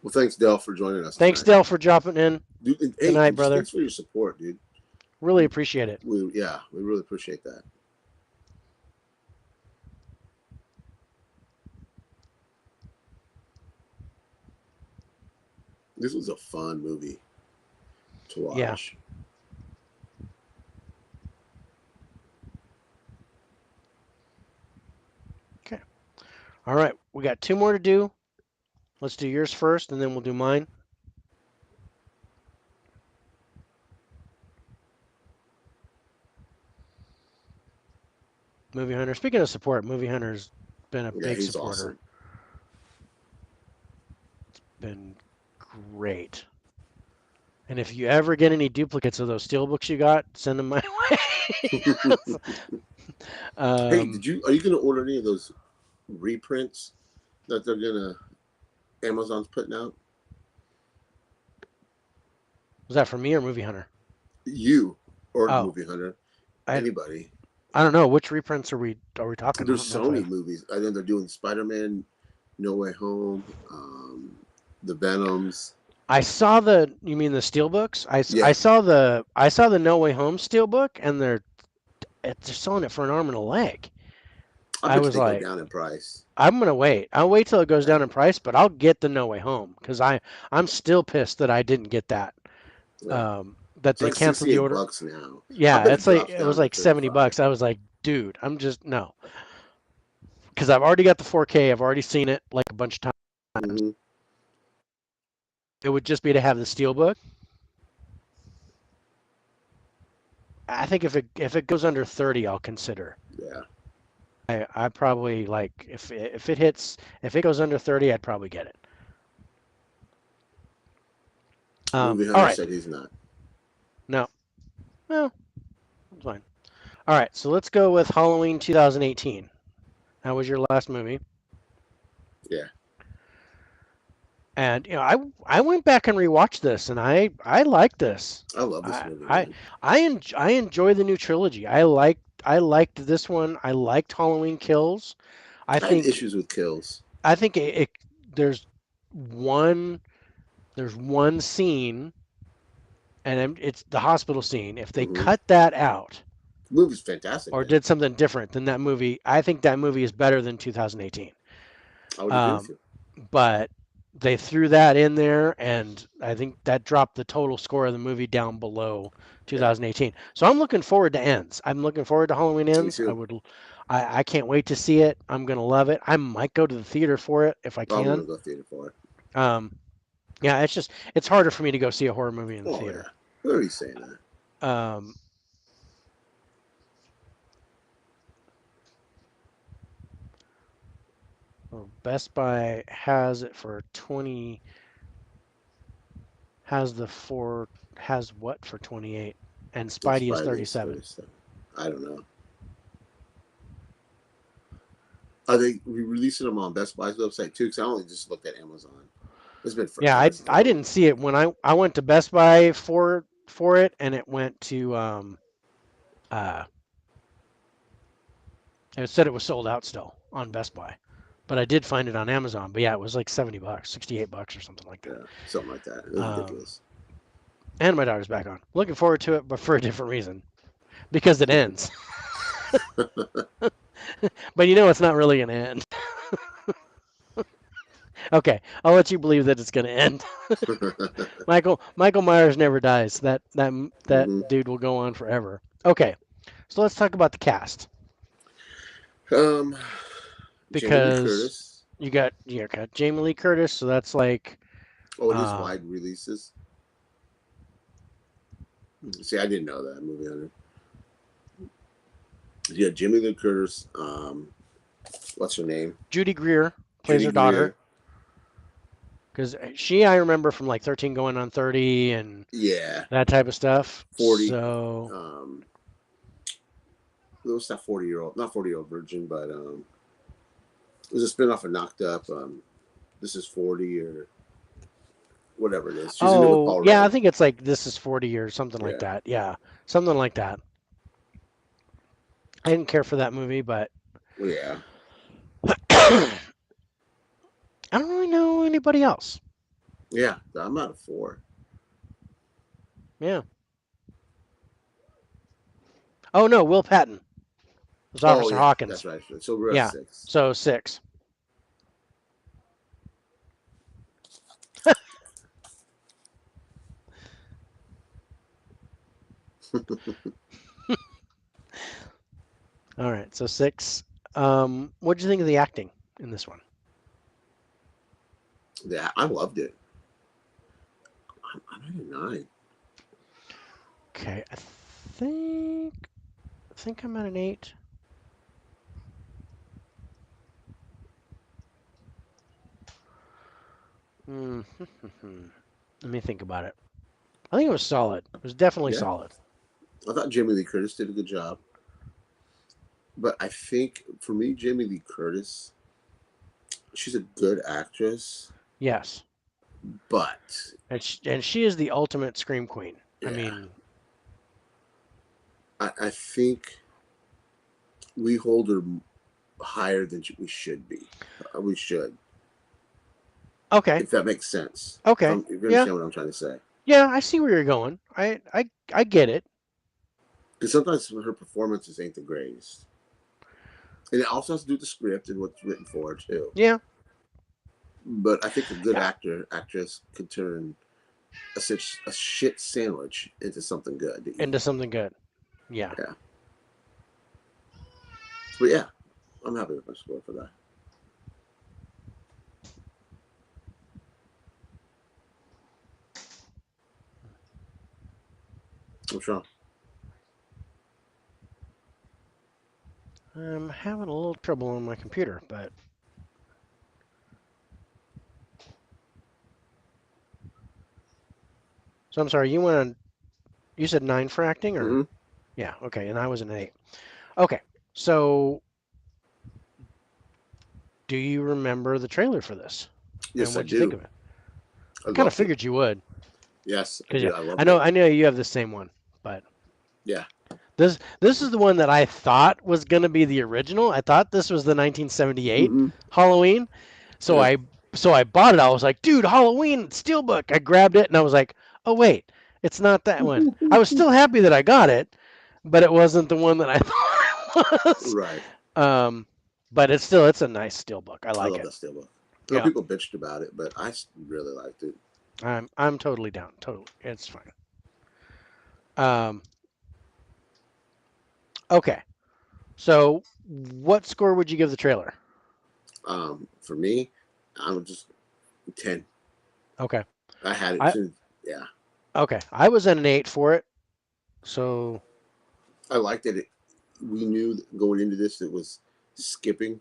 Well, thanks, Dell, for joining us thanks tonight. Dale for dropping in Dude, and, hey, tonight, and just brother. thanks for your support, dude. Really appreciate it. Yeah, we really appreciate that. This was a fun movie to Yeah. watch. Okay. All right. We got two more to do. Let's do yours first, and then we'll do mine. Movie Hunter. Speaking of support, Movie Hunter's been a Yeah, big he's supporter. awesome. Been great. And if you ever get any duplicates of those steelbooks you got, send them my way. Hey, um, did you? Are you going to order any of those reprints that they're gonna Amazon's putting out? was that for me or Movie Hunter? You or Oh, Movie Hunter, I anybody? I don't know which reprints are we talking. I There's don't know if Sony I've. movies. I know they're doing Spider-Man, No Way Home, the Venoms. I saw the. You mean the steelbooks? I Yeah, saw the No Way Home steelbook, and they're selling it for an arm and a leg. I I bet you was they go like, down in price. I'm gonna wait. I'll wait till it goes Yeah, down in price, but I'll get the No Way Home because I'm still pissed that I didn't get that. yeah. That It's they like canceled the 68 order. bucks now. I Yeah, bet it it's like drops it was down to like 70 35. bucks. I was like, dude, I'm just no, because I've already got the 4K. I've already seen it like a bunch of times. Mm-hmm. It would just be to have the steelbook. I think if it goes under 30, I'll consider. Yeah. I probably like if it goes under 30, I'd probably get it. Movie All Hunter right, said he's not. no, well, it's fine. All right, so let's go with Halloween 2018. That was your last movie, Yeah, and I went back and rewatched this, and I like this. I love this I movie, I man. I enjoy the new trilogy. I liked this one. I liked Halloween Kills. I I had think issues with kills. I think there's one there's one scene, and it's the hospital scene. If they Mm-hmm. cut that out The movie's fantastic, or man. did something different than that movie, I think that movie is better than 2018. I would agree with Um, you. but they threw that in there, and I think that dropped the total score of the movie down below Yeah, 2018. So I'm looking forward to Ends. I'm looking forward to Halloween me Ends. too. I can't wait to see it. I'm gonna love it. I might go to the theater for it if I I'm can. gonna go theater for it. Um, yeah, it's harder for me to go see a horror movie in the Oh yeah, theater. what are you saying that? Um, well, Best Buy has it for 20. Has the four has what for 28, and It's Spidey is Spidey's 37. 37. I don't know. Are they releasing them on Best Buy's website too? Because I only just looked at Amazon. It's been Yeah, forever since I I looked. didn't see it when I went to Best Buy for it, and it went to uh it said it was sold out still on Best Buy, but I did find it on Amazon. But yeah, it was like 70 bucks, 68 bucks or something like that. Yeah, something like that. It was Um, ridiculous. and my daughter's back on. Looking forward to it, but for a different reason because it ends. But it's not really gonna end. Okay, I'll let you believe that it's gonna end. Michael Myers never dies. That hmm dude will go on forever. Okay, so let's talk about the cast um, Jamie Lee because Curtis. you got Jamie Lee Curtis, so that's like Oh, it is wide um, releases. See, I didn't know that movie. Hunter. Yeah, Jimmy Lee Curtis. What's her name? Judy Greer plays Judy her daughter Greer. because I remember from like 13 going on 30 and Yeah, that type of stuff. 40. So Um, it was that 40-year-old, not 40-year-old virgin, but it was a spinoff of Knocked Up. This is 40 or whatever it is. She's in it with oh Paul yeah, I Rudd. think it's like This Is 40 or something like Yeah, that. Yeah, something like that. I didn't care for that movie, but yeah, I don't really know anybody else. yeah. I'm out of four. Yeah. Oh no, Will Patton was Oh Officer yeah, that's Hawkins. right. So we're at Yeah. six. So six. All right, so six. What did you think of the acting in this one? Yeah, I loved it. I'm at a nine. Okay, I think I'm at an eight. Hmm. Let me think about it. I think it was solid. It was definitely Yeah, solid. I thought Jamie Lee Curtis did a good job, but I think for me, Jamie Lee Curtis, she's a good actress, Yes, but and she is the ultimate scream queen. I yeah, mean, I think we hold her higher than we should be. We should, okay, if that makes sense. okay, If you yeah, understand what I'm trying to say, yeah. I see where you're going. I get it. because sometimes her performances ain't the greatest, and it also has to do with the script and what's written for her too. Yeah, But I think a good yeah. actress could turn a shit sandwich into something good to eat. Into something good. Yeah. Yeah, but yeah, I'm happy with my score for that. What's wrong? I'm having a little trouble on my computer, but so I'm sorry. You said nine for acting, or Mm-hmm. yeah, okay, and I was an eight. Okay, so do you remember the trailer for this, and Yes, I what'd you think do. of it? I I kind of loved it. figured you would, Yes, I because yeah, do. I I loved know it. I know you have the same one, but Yeah. this is the one that I thought was gonna be the original. I thought this was the 1978 Mm-hmm. Halloween, so Yeah. I bought it. I was like, dude, Halloween Steelbook. I grabbed it and I was like, oh wait, it's not that one. I was still happy that I got it, but it wasn't the one that I thought it was. Right. Um, but it's a nice Steelbook. I I like love it. that steelbook. You know, Yeah, people bitched about it, but I really liked it. I'm totally down. Totally, it's fine. Um, okay, so what score would you give the trailer? For me, I would just 10. Okay, I had it I since, yeah. I was at an eight for it. So I liked it. We knew going into this it was skipping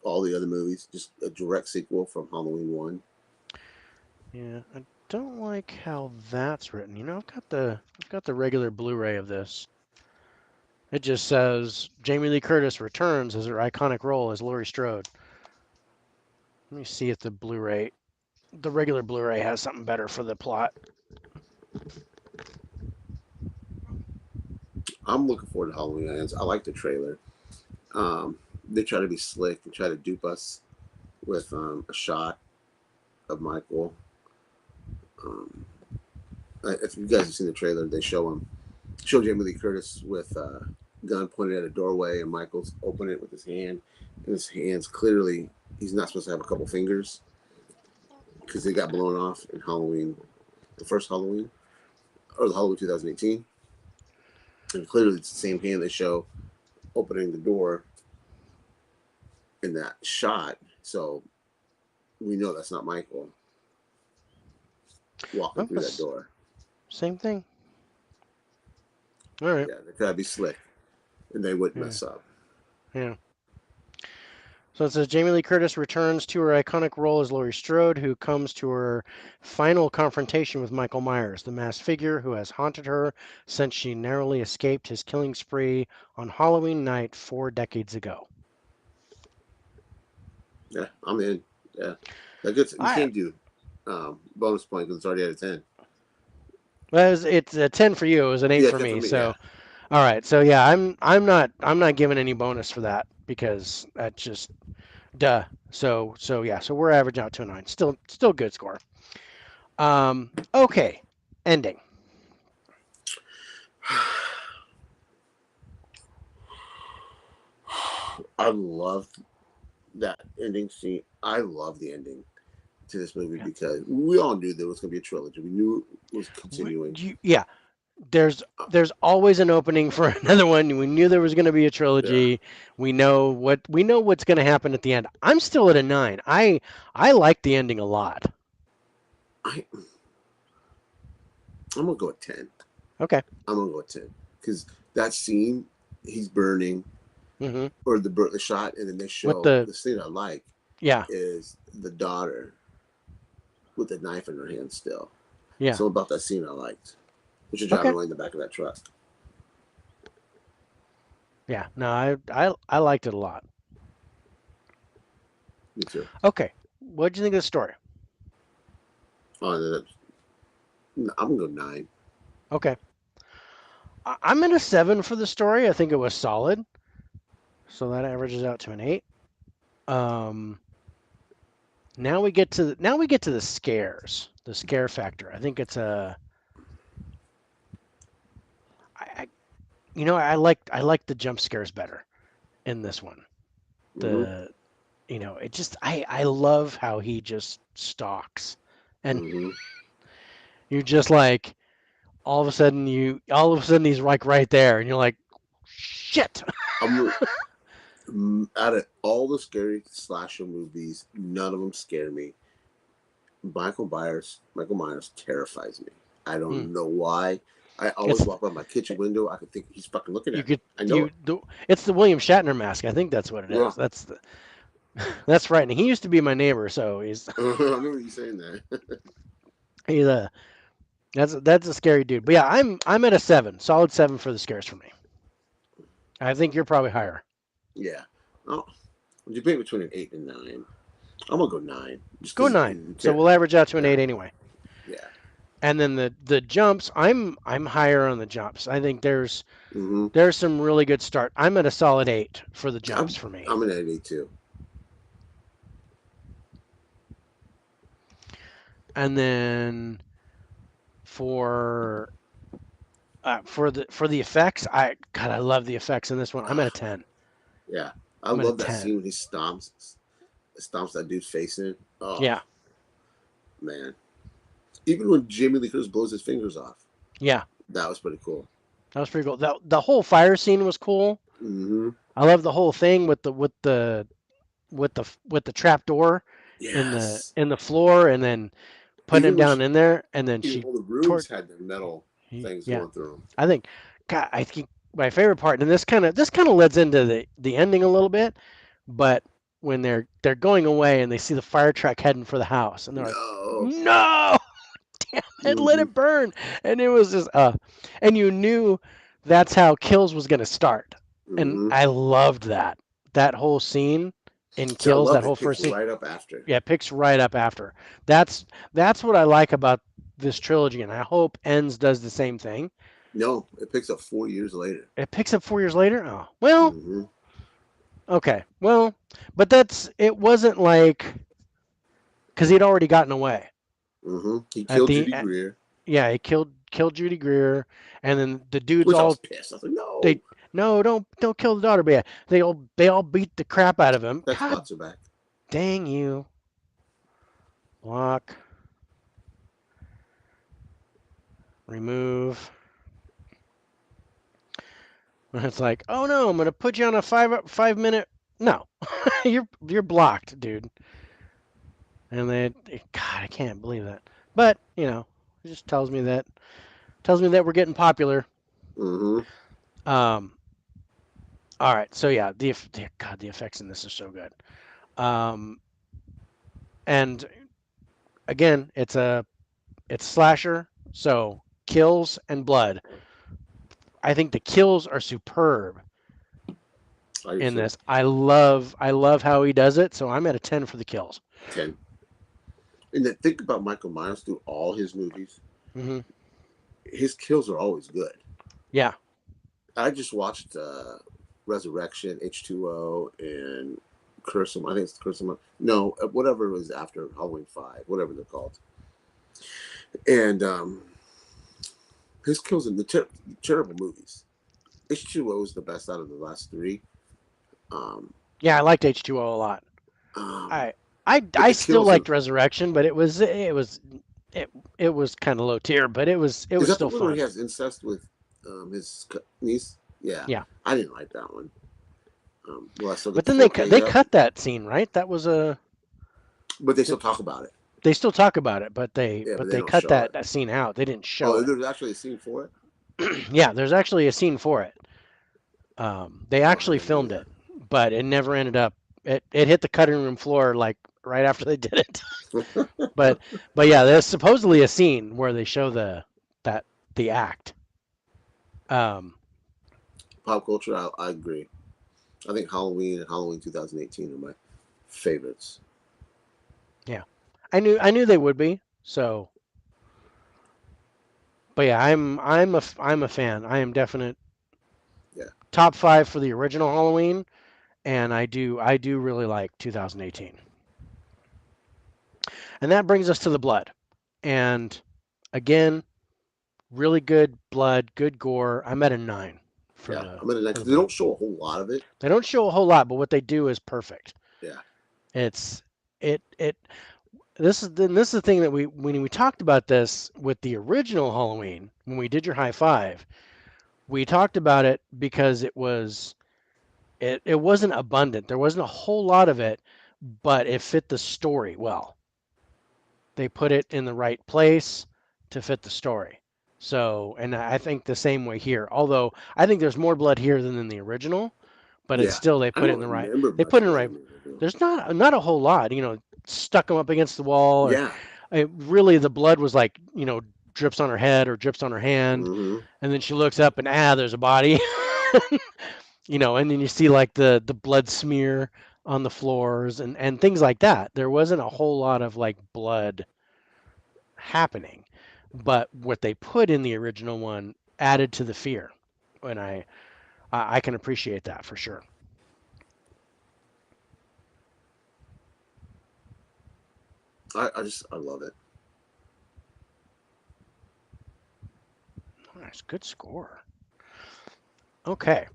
all the other movies, just a direct sequel from Halloween 1. yeah, I don't like how that's written. I've got the regular Blu-ray of this. It just says Jamie Lee Curtis returns as her iconic role as Laurie Strode. Let me see if the regular Blu-ray has something better for the plot. I'm looking forward to Halloween Ends. I like the trailer. They try to be slick and try to dupe us with a shot of Michael. Um, if you guys have seen the trailer, they show Jamie Lee Curtis with a gun pointed at a doorway, and Michael's opening it with his hand, and his hands clearly he's not supposed to have a couple fingers because they got blown off in Halloween, the first Halloween or the Halloween 2018, and clearly it's the same hand they show opening the door in that shot. So we know that's not Michael walking Oh, through that that's door. same thing. All right. Yeah, they gotta be slick, and they wouldn't Yeah. mess up. Yeah. So it says Jamie Lee Curtis returns to her iconic role as Laurie Strode, who comes to her final confrontation with Michael Myers, the masked figure who has haunted her since she narrowly escaped his killing spree on Halloween night 4 decades ago. Yeah, I'm in. Yeah, that gets you I can't do bonus point because it's already at a 10. it's a 10 for you. It was an 8 Yeah, for 10 for me. me. Yeah, So all right. So yeah, I'm not giving any bonus for that because that's just duh. So yeah. So we're averaging out to a 9. Still good score. Okay. Ending. I love that ending scene. I love the ending to this movie Yeah. because we all knew there was going to be a trilogy. We knew it was continuing. Yeah. there's Uh, there's always an opening for another one. We knew there was going to be a yeah, trilogy. We know what's going to happen at the end. I'm still at a 9. I like the ending a lot. I I'm gonna go with 10. Okay. I'm gonna go with 10 because that scene, he's burning Mhm. or the shot, and then they With show the the scene I like yeah. is the daughter with the knife in her hand still. Yeah. So about that scene I liked, which is driving Okay. away in the back of that truck. Yeah. No, I liked it a lot. Me too. Okay. What do you think of the story? Oh, I'm gonna go 9. Okay. I'm in a 7 for the story. I think it was solid. So that averages out to an 8. Um now we get to the scares. The scare factor. I think it's a I I like the jump scares better in this one. Mm-hmm. The it just I love how he just stalks, and Mm-hmm. you're just like all of a sudden he's like right there, and you're like, shit. I'm out of all the scary slasher movies, none of them scare me. Michael Myers terrifies me. I Hmm. don't know why. I always It's walk by my kitchen window. I could think he's fucking looking you at me. could I know it. it's the William Shatner mask. I think that's what it Yeah, is. That's frightening. He used to be my neighbor, so I remember you saying that. he's a that's a scary dude. But yeah, I'm at a 7, solid 7 for the scares for me. I think you're probably higher. Yeah. Oh, would you pick between an 8 and 9? I'm gonna go 9, just Go because 9. So we'll average out to an yeah, 8 anyway. yeah. And then the jumps, I'm higher on the jumps. I think Mm-hmm. there's some really good start. I'm at a solid 8 for the jumps I'm for me. I'm an 8 too. And then for for the effects, I love the effects in this one. I'm at a Ah, 10. yeah. I I'm at a love that 10. scene when he stomps that dude's face in. Oh Yeah. man. Even when Jamie Lee Curtis blows his fingers off, Yeah. that was pretty cool. That was pretty cool. The whole fire scene was cool. Mm-hmm. I love the whole thing with the trap door Yes. in the floor, and then putting him Even when down in there, and then even she all the tore. rooms had the metal things Yeah, going through them. I think, God, I think my favorite part, and this kind of leads into the ending a little bit, but when they're going away and they see the fire truck heading for the house, and they're like, No. no, damn it, let Mm-hmm. it burn, and it was just and you knew that's how Kills was gonna start, and Mm-hmm. I loved that whole scene in See, I Kills, that love whole it. Picks first scene. right up after. Yeah, it picks right up after. That's that's what I like about this trilogy, and I hope Ends does the same thing. No, it picks up 4 years later. It picks up 4 years later. Oh, well, Mm-hmm. okay, well, but it wasn't like because he'd already gotten away Mm-hmm. He at killed Judy Greer, yeah, he killed Judy Greer, and then the dudes which I was all pissed. I was like, no. they no don't kill the daughter, but yeah, they all beat the crap out of him. That God spots are back. dang you, block, remove. It's like, oh no, I'm gonna put you on a 5 minute. No, you're blocked, dude. And God, I can't believe that. But it just tells me that we're getting popular. Mm-hmm. Um, all right, so yeah, God, the effects in this are so good. Um, and again, it's slasher, so kills and blood. I think the kills are superb I do in too. this. I love how he does it. So I'm at a 10 for the kills. 10. And then think about Michael Myers through all his movies. Hmm. His kills are always good. Yeah, I just watched Resurrection, H2O, and Curse of, I think it's Curse of, no, whatever was after Halloween 5, whatever they're called. And his kills in the terrible movies. H2O is the best out of the last three. Um, yeah, I liked H2O a lot. um, I but I the still kills in, liked Resurrection, but it was it it was kind of low tier, but it Is was that the still one where he fun. has incest with his niece? Yeah, Yeah, I didn't like that one. Will I still get but the then 4K they yet? cut that scene, right? That was a But they still talk about it. they still talk about it, Yeah, but but they they don't cut show it. that scene out. They didn't show Oh, it. there's actually a scene for it. Yeah, there's actually a scene for it. They Oh, I actually didn't know filmed it, but it never ended up. It hit the cutting room floor like right after they did it. that. but but yeah, there's supposedly a scene where they show that the act. Um, Pop culture, I agree. I think Halloween and Halloween 2018 are my favorites. yeah, I knew they would be. So, but yeah, I'm a fan. I am definite Yeah, top five for the original Halloween, and I do really like 2018. And that brings us to the blood. And again, really good blood, good gore. I'm at a 9 yeah. I'm in the for next. the They blood. don't show a whole lot of it. They don't show a whole lot, but what they do is perfect. Yeah, It's it this is the thing that we when we talked about this with the original Halloween when we did your high five, we talked about it because it wasn't abundant. There wasn't a whole lot of it, but it fit the story well. They put it in the right place to fit the story. So, and I think the same way here. Although I think there's more blood here than in the original, but it's yeah. still they I put it in don't the right. remember They put much it in the blood right. in the original. There's not a whole lot. Stuck them up against the wall, or Yeah. really the blood was like drips on her head or drips on her hand, Mm-hmm. and then she looks up and there's a body. And then you see like the blood smear on the floors and things like that. There wasn't a whole lot of like blood happening. But what they put in the original one added to the fear, and I can appreciate that for sure. I love it. Nice, good score. Okay,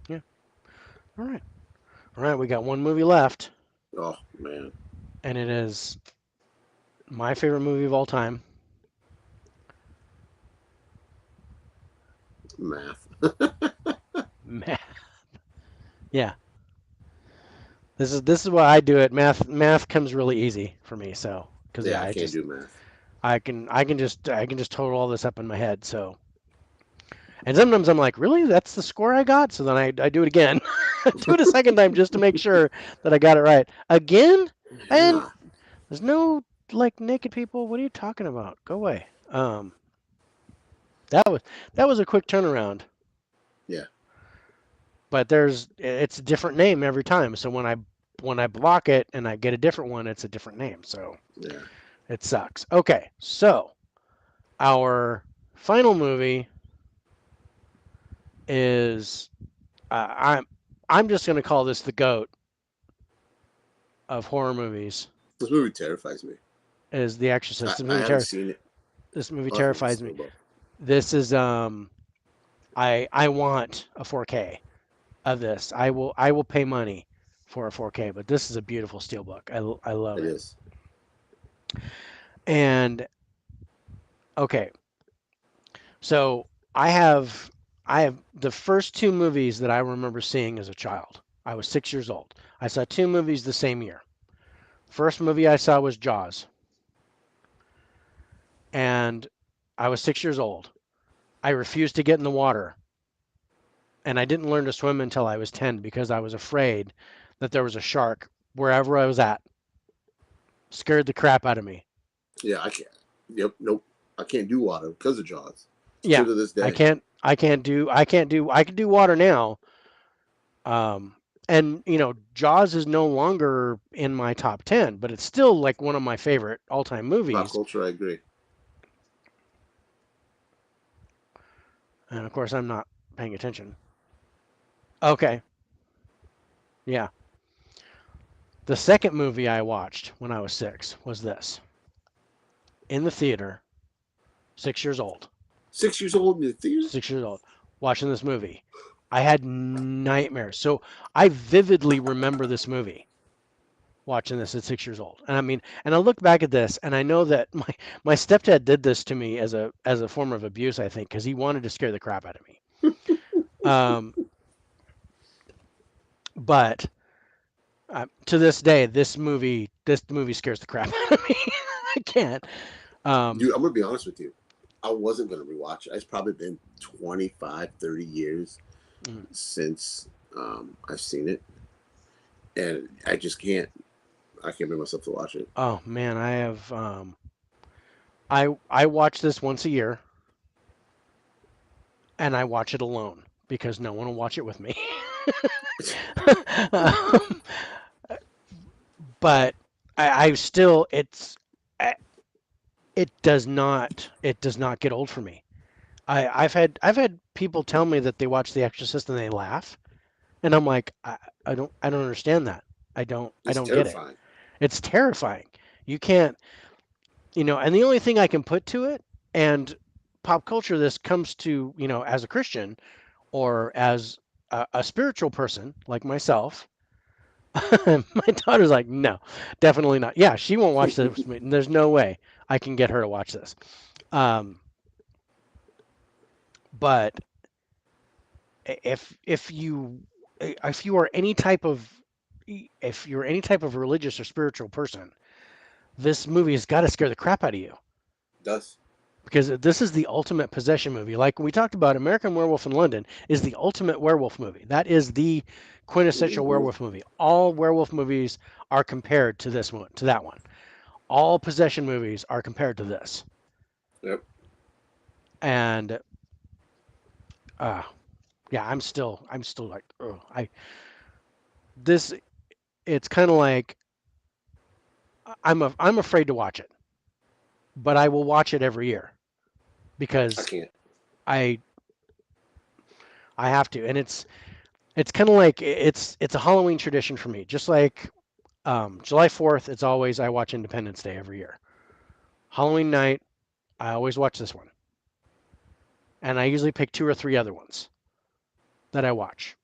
yeah, all right, all right. We got one movie left, Oh man, and it is my favorite movie of all time. math. Math. Yeah, this is why I do it. Math comes really easy for me. So because Yeah, yeah, I can't do math. I can just total all this up in my head. So and sometimes I'm like, really? That's the score I got? So then I do it again. Do it a second time just to make sure that I got it right. Again? And Yeah, there's no like naked people. What are you talking about? Go away. That was that was a quick turnaround. yeah, But it's a different name every time. So when I block it and I get a different one, it's a different name. So yeah. it sucks. Okay, so our final movie is uh, I'm I'm just gonna call this the goat of horror movies. This movie terrifies me. Is The Exorcist? I haven't seen it. This movie I'll have to terrifies listen me. to both. This is I want a 4K of this. I will pay money for a 4K, but this is a beautiful steelbook. I love It it. is. And okay, so I have the first two movies that I remember seeing as a child. I was 6 years old. I saw two movies the same year. First movie I saw was Jaws, and I was 6 years old. I refused to get in the water, and I didn't learn to swim until I was 10 because I was afraid that there was a shark wherever I was at. Scared the crap out of me. Yeah, I can't. Yep, nope. I can't do water because of Jaws. Still Yeah, to this day. I can do water now. Um, and Jaws is no longer in my top 10, but it's still like one of my favorite all-time Pop movies. culture, I agree. And of course, I'm not paying attention. Okay, yeah. The second movie I watched when I was 6 was this in the theater. 6 years old. 6 years old in the theater. 6 years old, watching this movie. I had nightmares. So I vividly remember this movie watching this at 6 years old. And I mean, and I look back at this and I know that my stepdad did this to me as a form of abuse, I think, because he wanted to scare the crap out of me. Um, but to this day, this movie scares the crap out of me. I can't. Um, Dude, I'm gonna be honest with you. I wasn't gonna rewatch it. It's probably been 25, 30 years mm, since I've seen it, and I just can't. I can't bring myself to watch it. oh man, I have. I watch this once a year, and I watch it alone because no one will watch it with me. um, but I still it does not get old for me. I've had people tell me that they watch The Exorcist and they laugh, and I'm like I don't understand that. I It's don't get it. terrifying. It's terrifying. You can't, and the only thing I can put to it, and pop culture, this comes to, as a Christian or as a spiritual person like myself. My daughter's like, no, definitely not. Yeah, she won't watch this. There's no way I can get her to watch this. Um, but if you are any type of if you're any type of religious or spiritual person, this movie has got to scare the crap out of you Does. because this is the ultimate possession movie. Like we talked about, American Werewolf in London is the ultimate werewolf movie. That is the quintessential Mm-hmm. werewolf movie. All werewolf movies are compared to this one, to that one. All possession movies are compared to this. Yep. And uh yeah, I'm still like, oh, I this it's kind of like I'm afraid to watch it, but I will watch it every year I because can't. I I have to. And it's kind of like it's a Halloween tradition for me. Just like July 4th, it's always I watch Independence Day every year. Halloween night, I always watch this one. And I usually pick two or three other ones that I watch,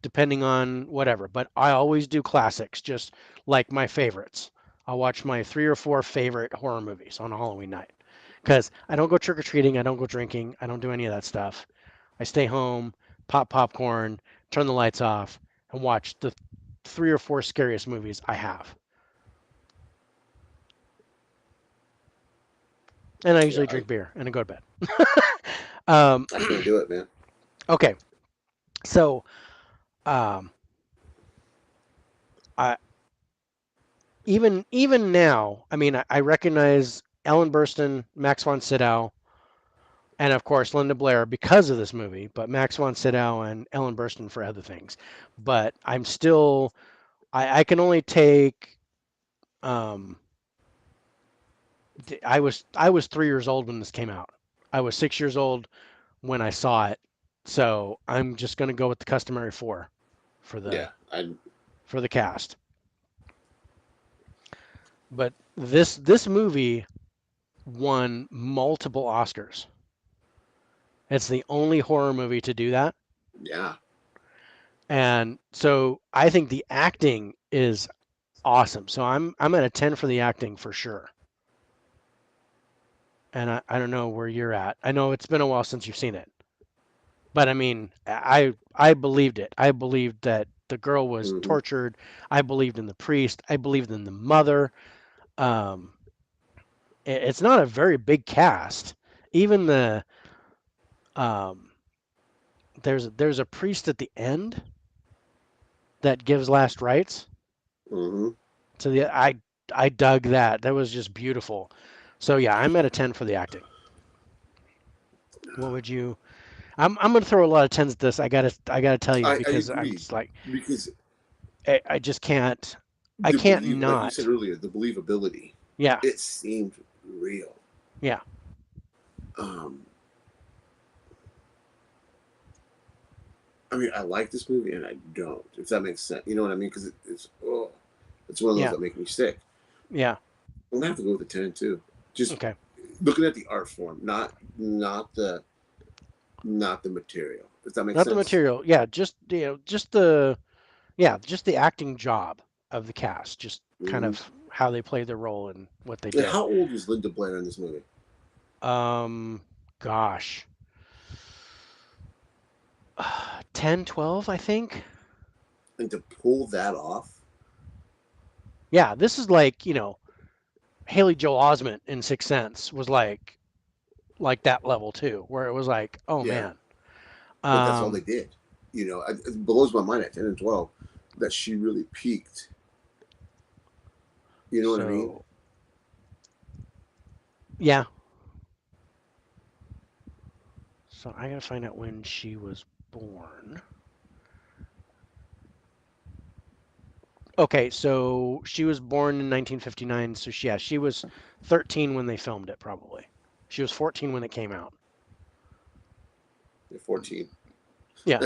depending on whatever. But I always do classics, just like my favorites. I'll watch my three or four favorite horror movies on a Halloween night. Because I don't go trick or treating, I don't go drinking, I don't do any of that stuff. I stay home, pop popcorn, turn the lights off, and watch the three or four scariest movies I have. And I Yeah, usually I drink beer and I go to bed. um, I can't do it, man. okay, so um, I, even now, I mean, I recognize Ellen Burstyn, Max von Sydow, and of course Linda Blair because of this movie, but Max von Sydow and Ellen Burstyn for other things. But I'm still, I can only take. Um, I was 3 years old when this came out. I was 6 years old when I saw it, so I'm just gonna go with the customary four for Yeah, the cast. But this movie won multiple Oscars. It's the only horror movie to do that. yeah. And so I think the acting is awesome. So I'm at a 10 for the acting for sure. And I don't know where you're at. I know it's been a while since you've seen it. But I mean, I believed it. I believed that the girl was Mm-hmm. tortured. I believed in the priest. I believed in the mother. Um, it's not a very big cast. Even um, there's a priest at the end that gives last rites. Mm-hmm. So I dug that. That was just beautiful. So yeah, I'm at a 10 for the acting. What would you? I'm gonna throw a lot of tens at this. I gotta tell you I because I'm agree just like because I just can't. I the can't believe, like you said not. earlier, the believability. Yeah, It seemed real. yeah, Um, I mean, I like this movie and I don't. If that makes sense, you know what I mean? Because it's one of those yeah, that make me sick. yeah. I'm gonna have to go with the 10 too. Just Okay. looking at the art form, not the not the material. Does that make Not the sense? material. Yeah, just just the just the acting job of the cast, just kind Mm-hmm. of how they played their role and what they And did. how old was Linda Blair in this movie? Um, gosh, 10, 12, I think. And to pull that off, Yeah, this is like, Haley Joel Osment in Sixth Sense was like that level too, where it was like, oh yeah. man. But that's all they Um, did. It blows my mind at 10 and 12 that she really peaked. You know what I mean? so yeah, so I gotta find out when she was born. Okay, so she was born in 1959, so she was 13 when they filmed it, probably. She was 14 when it came out. At 14. Yeah,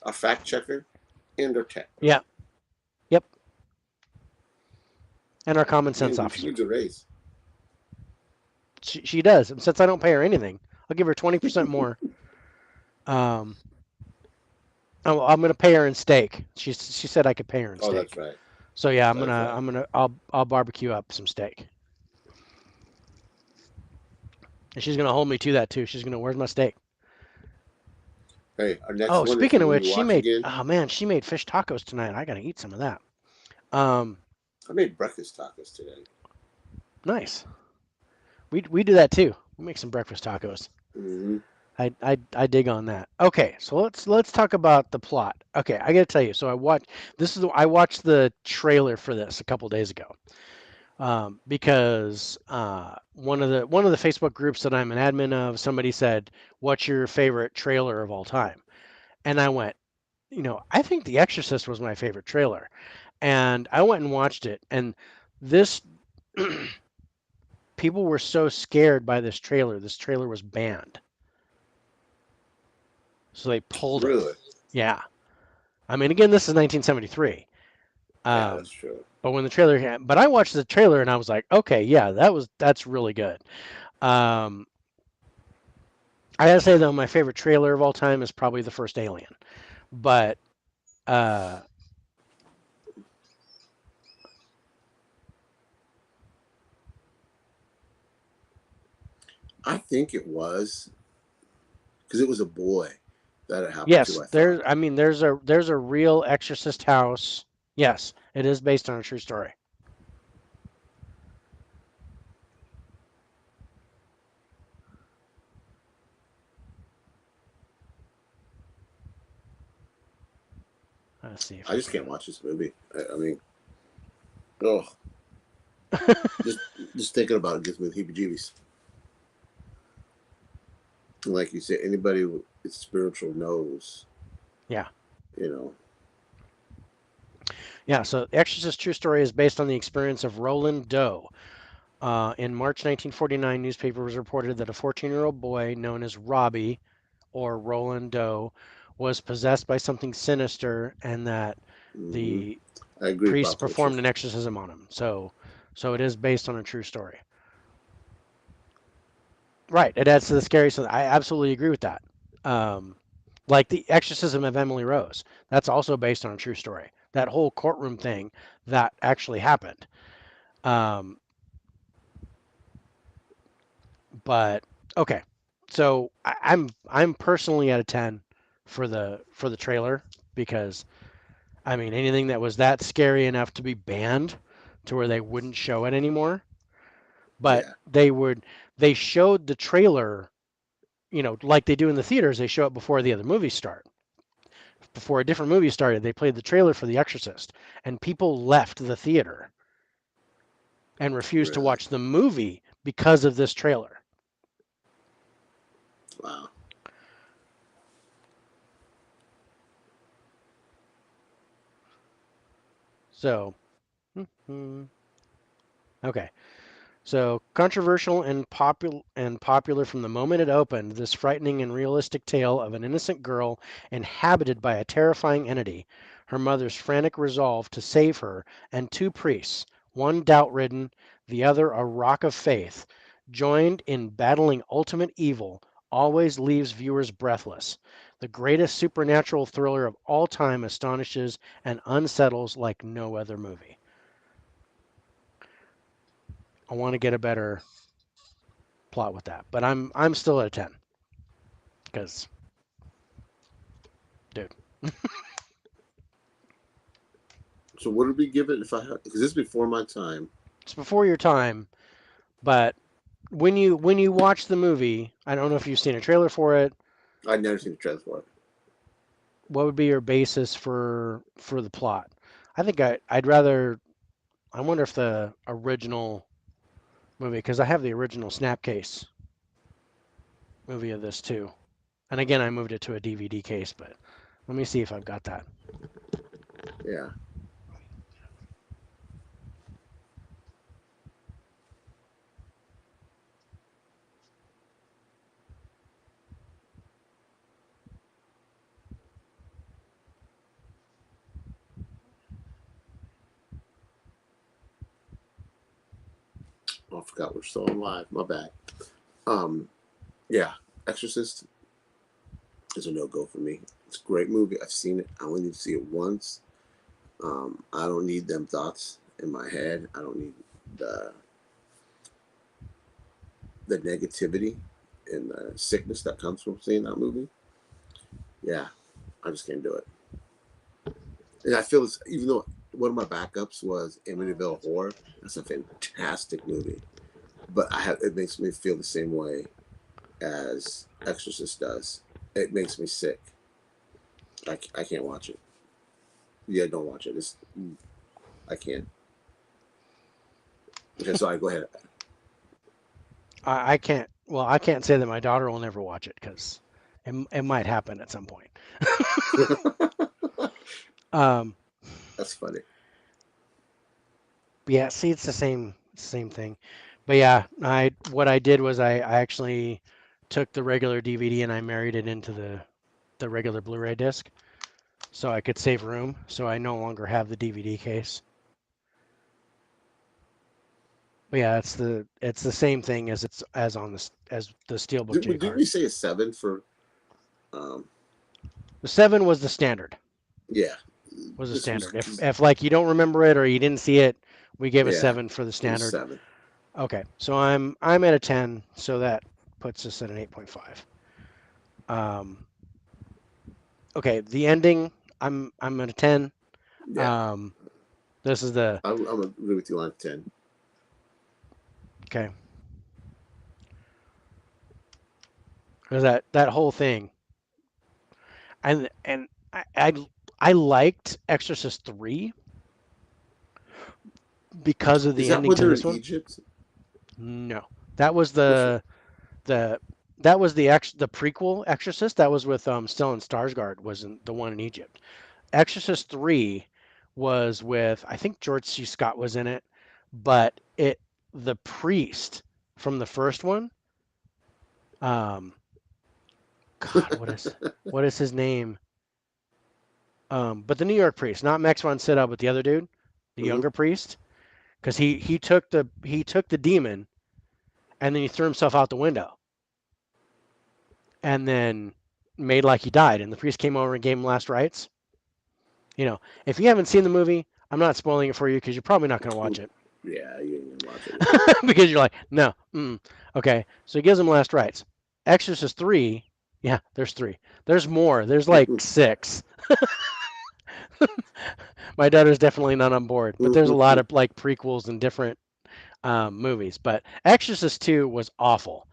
A fact checker and a tech yeah, girl. yep, and our common sense Man, she officer. needs a raise. She does, and since I don't pay her anything, I'll give her 20% more. Um, I'm gonna pay her in steak. She said I could pay her in Oh, that's steak. right. So yeah, That's right. I'll barbecue up some steak, and she's gonna hold me to that too. She's gonna, where's my steak? Hey, our next Oh, one, if speaking you of when which, we watch again, she made fish tacos tonight. I gotta eat some of that. Um, I made breakfast tacos today. nice. We do that too. We make some breakfast tacos. Mm-hmm. I dig on that. Okay, so let's talk about the plot. Okay, I gotta tell you. So I watched the trailer for this a couple days ago. Because one of the Facebook groups that I'm an admin of, somebody said, "What's your favorite trailer of all time?" And I went, I think The Exorcist was my favorite trailer, and I went and watched it. And this people were so scared by this trailer. This trailer was banned, so they pulled it. Really? Yeah, I mean, again, this is 1973. Yeah, that's Um, true. but when the trailer came, but I watched the trailer and I was like, okay, yeah, that's really good. Um, I gotta say though, my favorite trailer of all time is probably the first Alien. But uh, I think it was because it was a boy that it happened to. yes, I thought. there's a real Exorcist house. Yes, it is based on a true story. Let's see if I I just can't can. watch this movie. I mean, oh, just just thinking about it gives me the heebie-jeebies. Like you said, anybody with spiritual knows, Yeah, you know. yeah. So the Exorcist true story is based on the experience of Roland Doe. In March 1949, newspapers reported that a 14-year-old boy known as Robbie or Roland Doe was possessed by something sinister, and that Hmm. the I agree, priests pop culture. performed an exorcism on him. So it is based on a true story. Right. It adds to the scary. So I absolutely agree with that. Um, like the exorcism of Emily Rose. That's also based on a true story. That whole courtroom thing that actually happened. Um, but okay. So I'm personally at a 10 for the trailer because I mean anything that was that scary enough to be banned to where they wouldn't show it anymore. But Yeah, they showed the trailer, like they do in the theaters, they show it before the other movies start. Before a different movie started, they played the trailer for The Exorcist, and people left the theater and refused to really. watch the movie because of this trailer. Wow. So, mhm. Okay. So controversial and popular from the moment it opened, this frightening and realistic tale of an innocent girl inhabited by a terrifying entity, her mother's frantic resolve to save her, and two priests, one doubt-ridden, the other a rock of faith, joined in battling ultimate evil, always leaves viewers breathless. The greatest supernatural thriller of all time astonishes and unsettles like no other movie. I want to get a better plot with that, but I'm still at a 10 because, dude, So what did we give it if I had, because this is before my time. it's before your time. But when you watch the movie, I don't know if you've seen a trailer for it. I'd never seen the trailer for it. What would be your basis for the plot? I think I'd rather. I wonder if the original movie, because I have the original Snapcase movie of this too. And again, I moved it to a DVD case, but let me see if I've got that. Yeah. Oh, I forgot we're still on live. My bad. Um, yeah. Exorcist is a no go for me. It's a great movie. I've seen it. I only need to see it once. I don't need them thoughts in my head. I don't need the the negativity and the sickness that comes from seeing that movie. Yeah, I just can't do it. And I feel it's, even though one of my backups was Amityville Horror, that's a fantastic movie. But it makes me feel the same way as Exorcist does. It makes me sick. I can't watch it. Yeah, don't watch it. I can't. Okay, so I go ahead. I can't. Well, I can't say that my daughter will never watch it because it might happen at some point. Um, That's funny. yeah. See, it's the same thing. But yeah, I what I did was I actually took the regular DVD and I married it into the regular Blu-ray disc so I could save room. So I no longer have the DVD case. But yeah, it's the same thing as it's as on the as the Steelbook J Did we card. say a seven for? Um, The 7 was the standard. yeah, Was the this was standard. If like you don't remember it or you didn't see it, we gave a yeah, 7 for the it was standard. seven. Okay, so I'm at a 10, so that puts us at an 8.5. Um, okay, the ending, I'm at a 10. Yeah, Um, this is the I'm agree with you on 10. okay. There's that whole thing, and I liked Exorcist 3 because of Is the that ending when to they're in this one. Egypt? No, that was Which one? the that was the prequel Exorcist. That was with Stellan Skarsgård was in, the one in Egypt. Exorcist 3 was with I think George C. Scott was in it, but it the priest from the first one, um God, what is his name? But the New York priest, not Max von Sydow, but the other dude, the Hmm. younger priest, because he took the demon and then he threw himself out the window and then made like he died, and the priest came over and gave him last rites. If you haven't seen the movie, I'm not spoiling it for you because you're probably not going to watch it. Yeah, you ain't gonna watch it now. Because you're like, no. Okay, so he gives him last rites. Exorcist 3, yeah, there's 3. There's more. There's like 6. My daughter's definitely not on board, but there's a lot of like prequels and different movies. But Exorcist 2 was awful.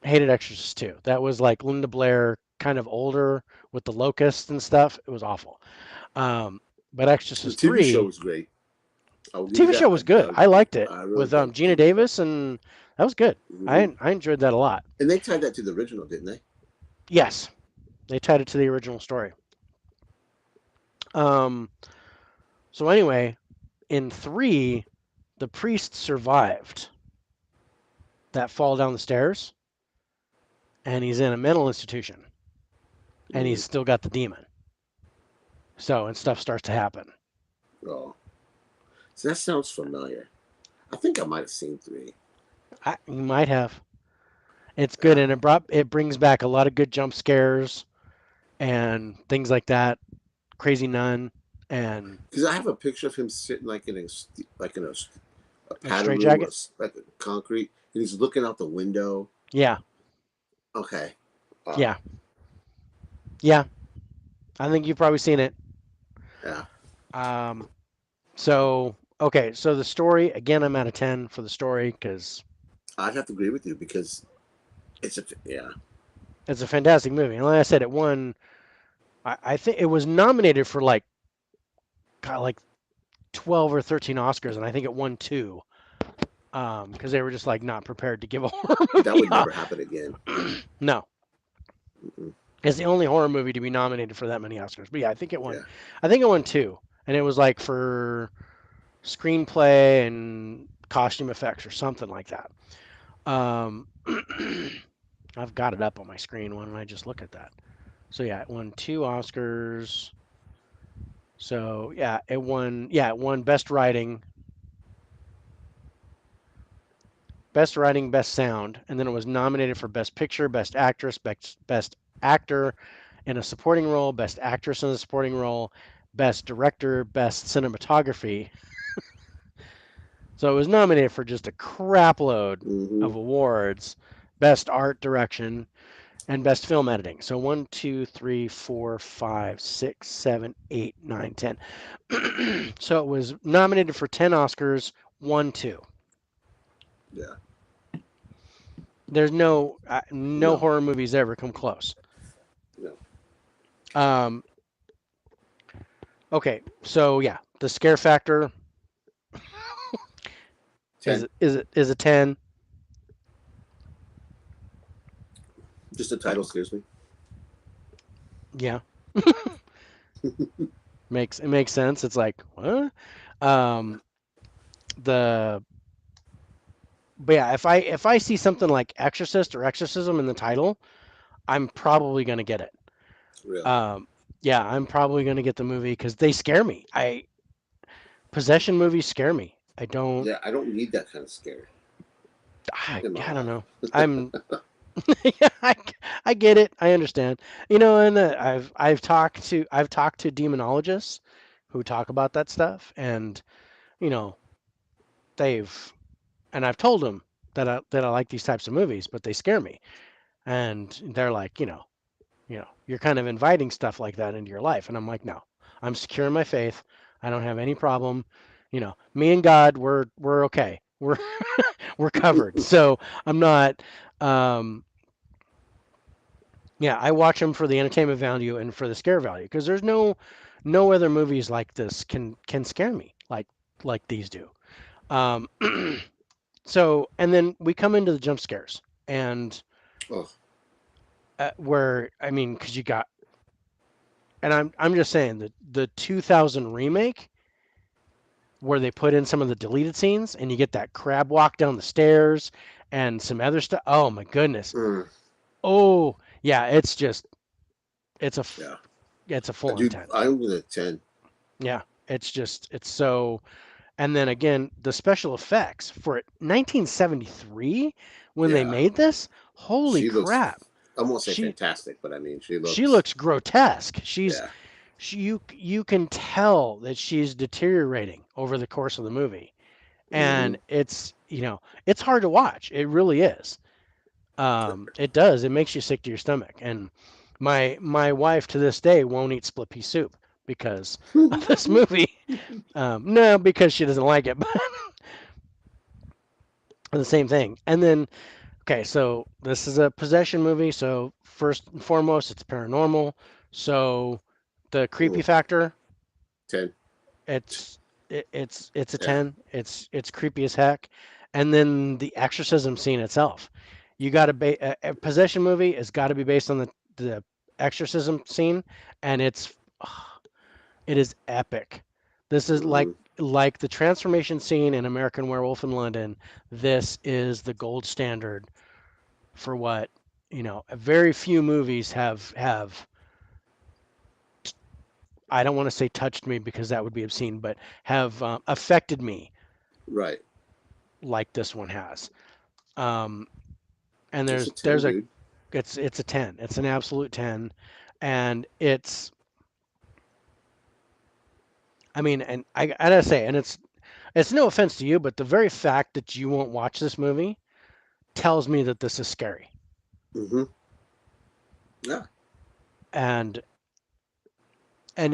Hated Exorcist 2. That was like Linda Blair, kind of older with the locusts and stuff. It was awful. Um, but The Exorcist TV show 3, was great. I'll the give you TV that. show was good. I liked it I really with dug the Gina TV show. Davis, and that was good. Hmm. I enjoyed that a lot. And they tied that to the original, didn't they? Yes, they tied it to the original story. Um, so anyway, in 3, the priest survived that fall down the stairs, and he's in a mental institution, and Hmm. he's still got the demon. So, and stuff starts to happen. Oh, so that sounds familiar. I think I might have seen three. You might have. It's good, Yeah, and it brings back a lot of good jump scares and things like that. Crazy Nun and because I have a picture of him sitting like in a like padded Straight room, Jacket. like a concrete, and he's looking out the window. Yeah, Okay. Uh, yeah, yeah. I think you've probably seen it. yeah, Um, so okay, so the story again, I'm out of 10 for the story because I'd have to agree with you because yeah. it's a fantastic movie. And like I said, it won. I think it was nominated for like God, like 12 or 13 Oscars, and I think it won two. Because they were just like not prepared to give a horror That movie. would never happen again. No, Mm-mm. it's the only horror movie to be nominated for that many Oscars. But yeah, I think it won. Yeah. I think it won two, and it was like for screenplay and costume effects or something like that. Um, I've got it up on my screen. Why don't I just look at that? So yeah, it won two Oscars. So yeah, it won. Yeah, it won best writing, best sound, and then it was nominated for best picture, best actress, best actor in a supporting role, best actress in a supporting role, best director, best cinematography. So it was nominated for just a crap load Mm-hmm. of awards, best art direction, and best film editing. So one, two, three, four, five, six, seven, eight, nine, 10. So it was nominated for 10 Oscars, won two. Yeah. There's no No. horror movies ever come close. No. Um, okay, so yeah, the scare factor 10. is a 10. Just the title scares me. Yeah, makes sense. It's like what? Um, the but yeah, if I see something like Exorcist or Exorcism in the title, I'm probably gonna get it. Really. Um, yeah, I'm probably gonna get the movie because they scare me. I possession movies scare me. I don't. Yeah, I don't need that kind of scare in my I don't life. know. I'm yeah, I get it. I understand. You know, and I've talked to demonologists who talk about that stuff, and you know they've and I've told them that I like these types of movies, but they scare me, and they're like, you're kind of inviting stuff like that into your life, and I'm like, no, I'm secure in my faith. I don't have any problem. Me and God, we're okay. We're covered. So I'm not. Um, Yeah, I watch them for the entertainment value and for the scare value because there's no other movies like this can scare me like these do. Um, and then we come into the jump scares and Oh, where I mean, because you got and I'm just saying that the 2000 remake where they put in some of the deleted scenes and you get that crab walk down the stairs and some other stuff. Oh my goodness. mm, Oh yeah, it's a f- yeah. it's a full on Dude, 10. I'm gonna 10. Yeah, it's so. And then again, the special effects for 1973 when they Yeah. made this, holy She looks, crap. I won't say She fantastic, but I mean, she she looks, looks grotesque. yeah. You can tell that she's deteriorating over the course of the movie. Mm-hmm. And it's hard to watch. It really is. It does. It makes you sick to your stomach. And my wife to this day won't eat split pea soup because of this movie. No, because she doesn't like it, but the same thing. And then, okay, so this is a possession movie. So first and foremost, it's paranormal. So the creepy Mm, factor, 10. it's it's a Yeah. 10. It's creepy as heck. And then the exorcism scene itself. You got to a possession movie has got to be based on the exorcism scene, and it is epic. This is Mm-hmm. like the transformation scene in American Werewolf in London. This is the gold standard for what, very few movies have I don't want to say touched me because that would be obscene, but have affected me Right. like this one has. Um, and It's a there's 10, a dude. it's a 10. It's an absolute 10, and it's I mean, and I gotta say, and it's no offense to you, but the very fact that you won't watch this movie tells me that this is scary. Mm-hmm. Yeah. And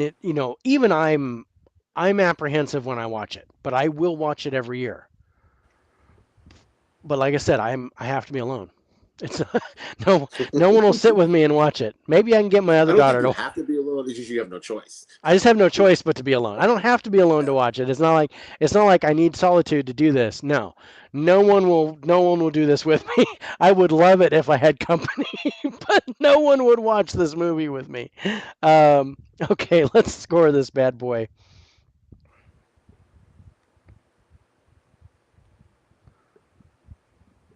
it, even I'm apprehensive when I watch it, but I will watch it every year. But like I said, I have to be alone. It's no one will sit with me and watch it. Maybe I can get my I other don't think daughter you to. have to be alone. It's just you have no choice. I just have no choice but to be alone. I don't have to be alone to Yeah. watch it. It's not like I need solitude to do this. No. No one will do this with me. I would love it if I had company, but no one would watch this movie with me. Um, okay, let's score this bad boy.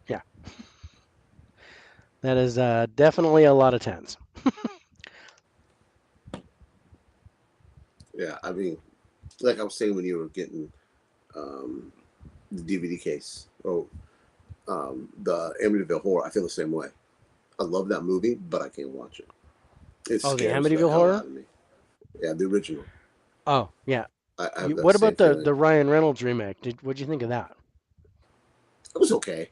Yeah, that is definitely a lot of tens. Yeah. I mean, like I was saying when you were getting um, the DVD case or the Amityville Horror, I feel the same way. I love that movie, but I can't watch it. It Oh, the scares the Amityville hell horror. out of me. Yeah, the original. Oh, yeah. I have that What same about the feeling. the Ryan Reynolds remake? What'd you think of that? It was okay.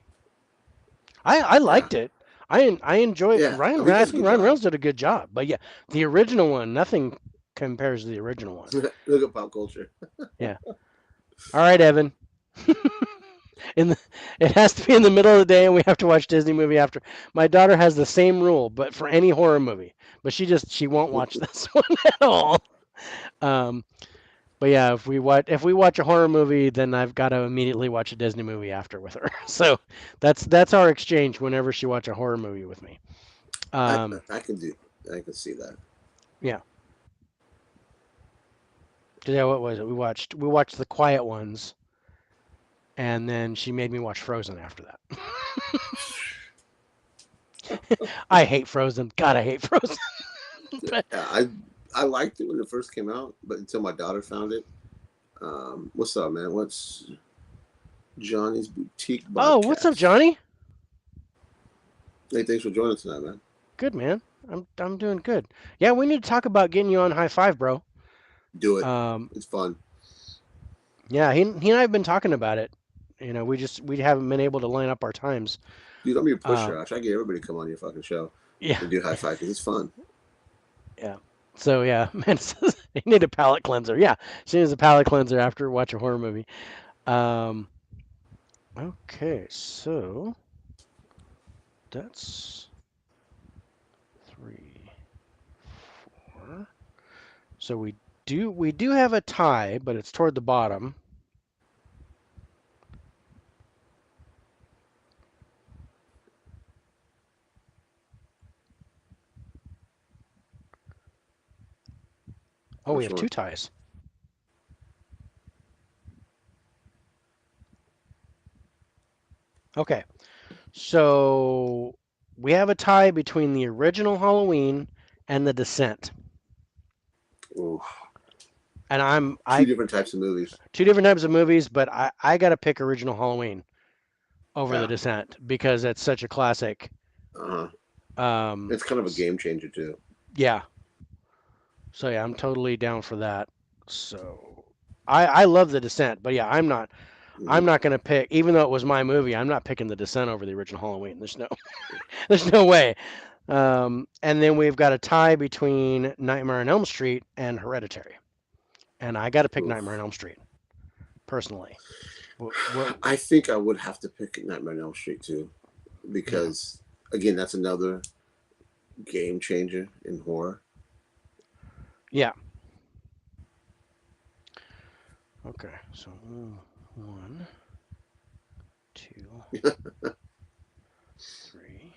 I Yeah. liked it. I enjoyed Yeah. Ryan. He I does a think good Ryan job. Reynolds did a good job. But yeah, the original one, nothing compares to the original one. Look at pop culture. Yeah. All right, Evan. in the, it has to be in the middle of the day, and we have to watch Disney movie after. My daughter has the same rule, but for any horror movie, but she won't watch this one at all. Um, but yeah, if we watch a horror movie, then I've got to immediately watch a Disney movie after with her. So that's our exchange whenever she watch a horror movie with me. I Um, I can do. I can see that. yeah. Yeah, what was it? We watched the quiet ones, and then she made me watch Frozen after that. I hate Frozen. God, I hate Frozen. But Yeah, I liked it when it first came out, but until my daughter found it. What's up, man? What's Johnny's Boutique oh, what's up, Podcast? Johnny? Hey, thanks for joining tonight, man. Good man. I'm doing good. Yeah, we need to talk about getting you on high five, bro. Do it. Um, It's fun. yeah, he and I have been talking about it. We haven't been able to line up our times. Dude, I'm your pusher. Um, I try to get everybody to come on your fucking show yeah, and do high five because it's fun. yeah. So yeah, man, you need a palate cleanser. Yeah, she needs a palate cleanser after watch a horror movie. Um, okay, so that's three, four. So we do have a tie, but it's toward the bottom. Oh, we Which have one? two ties. Okay. So we have a tie between the original Halloween and the Descent. Ooh, And I'm two I different types of movies. two different types of movies, but I got to pick original Halloween over the Yeah. Descent because it's such a classic. Uh huh. Um It's kind of a game changer too. yeah. So yeah, I'm totally down for that. So I love the Descent, but yeah, I'm Hmm. not going to pick even though it was my movie, I'm not picking the Descent over the original Halloween. There's no way. And then we've got a tie between Nightmare on Elm Street and Hereditary. And I got to pick Nightmare on Oof. Elm Street personally. What I think I would have to pick Nightmare on Elm Street too, yeah. because again, that's another game changer in horror. Yeah. Okay. So one, two, three.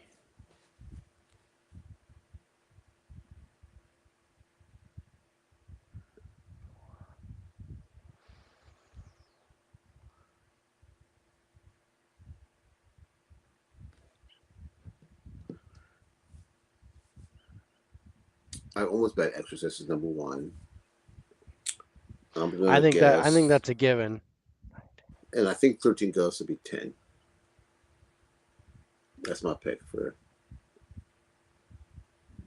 I almost bet Exorcist is number one. I'm I gonna think that I think guess, that's a given. and I think 13 Ghosts would be 10. That's my pick for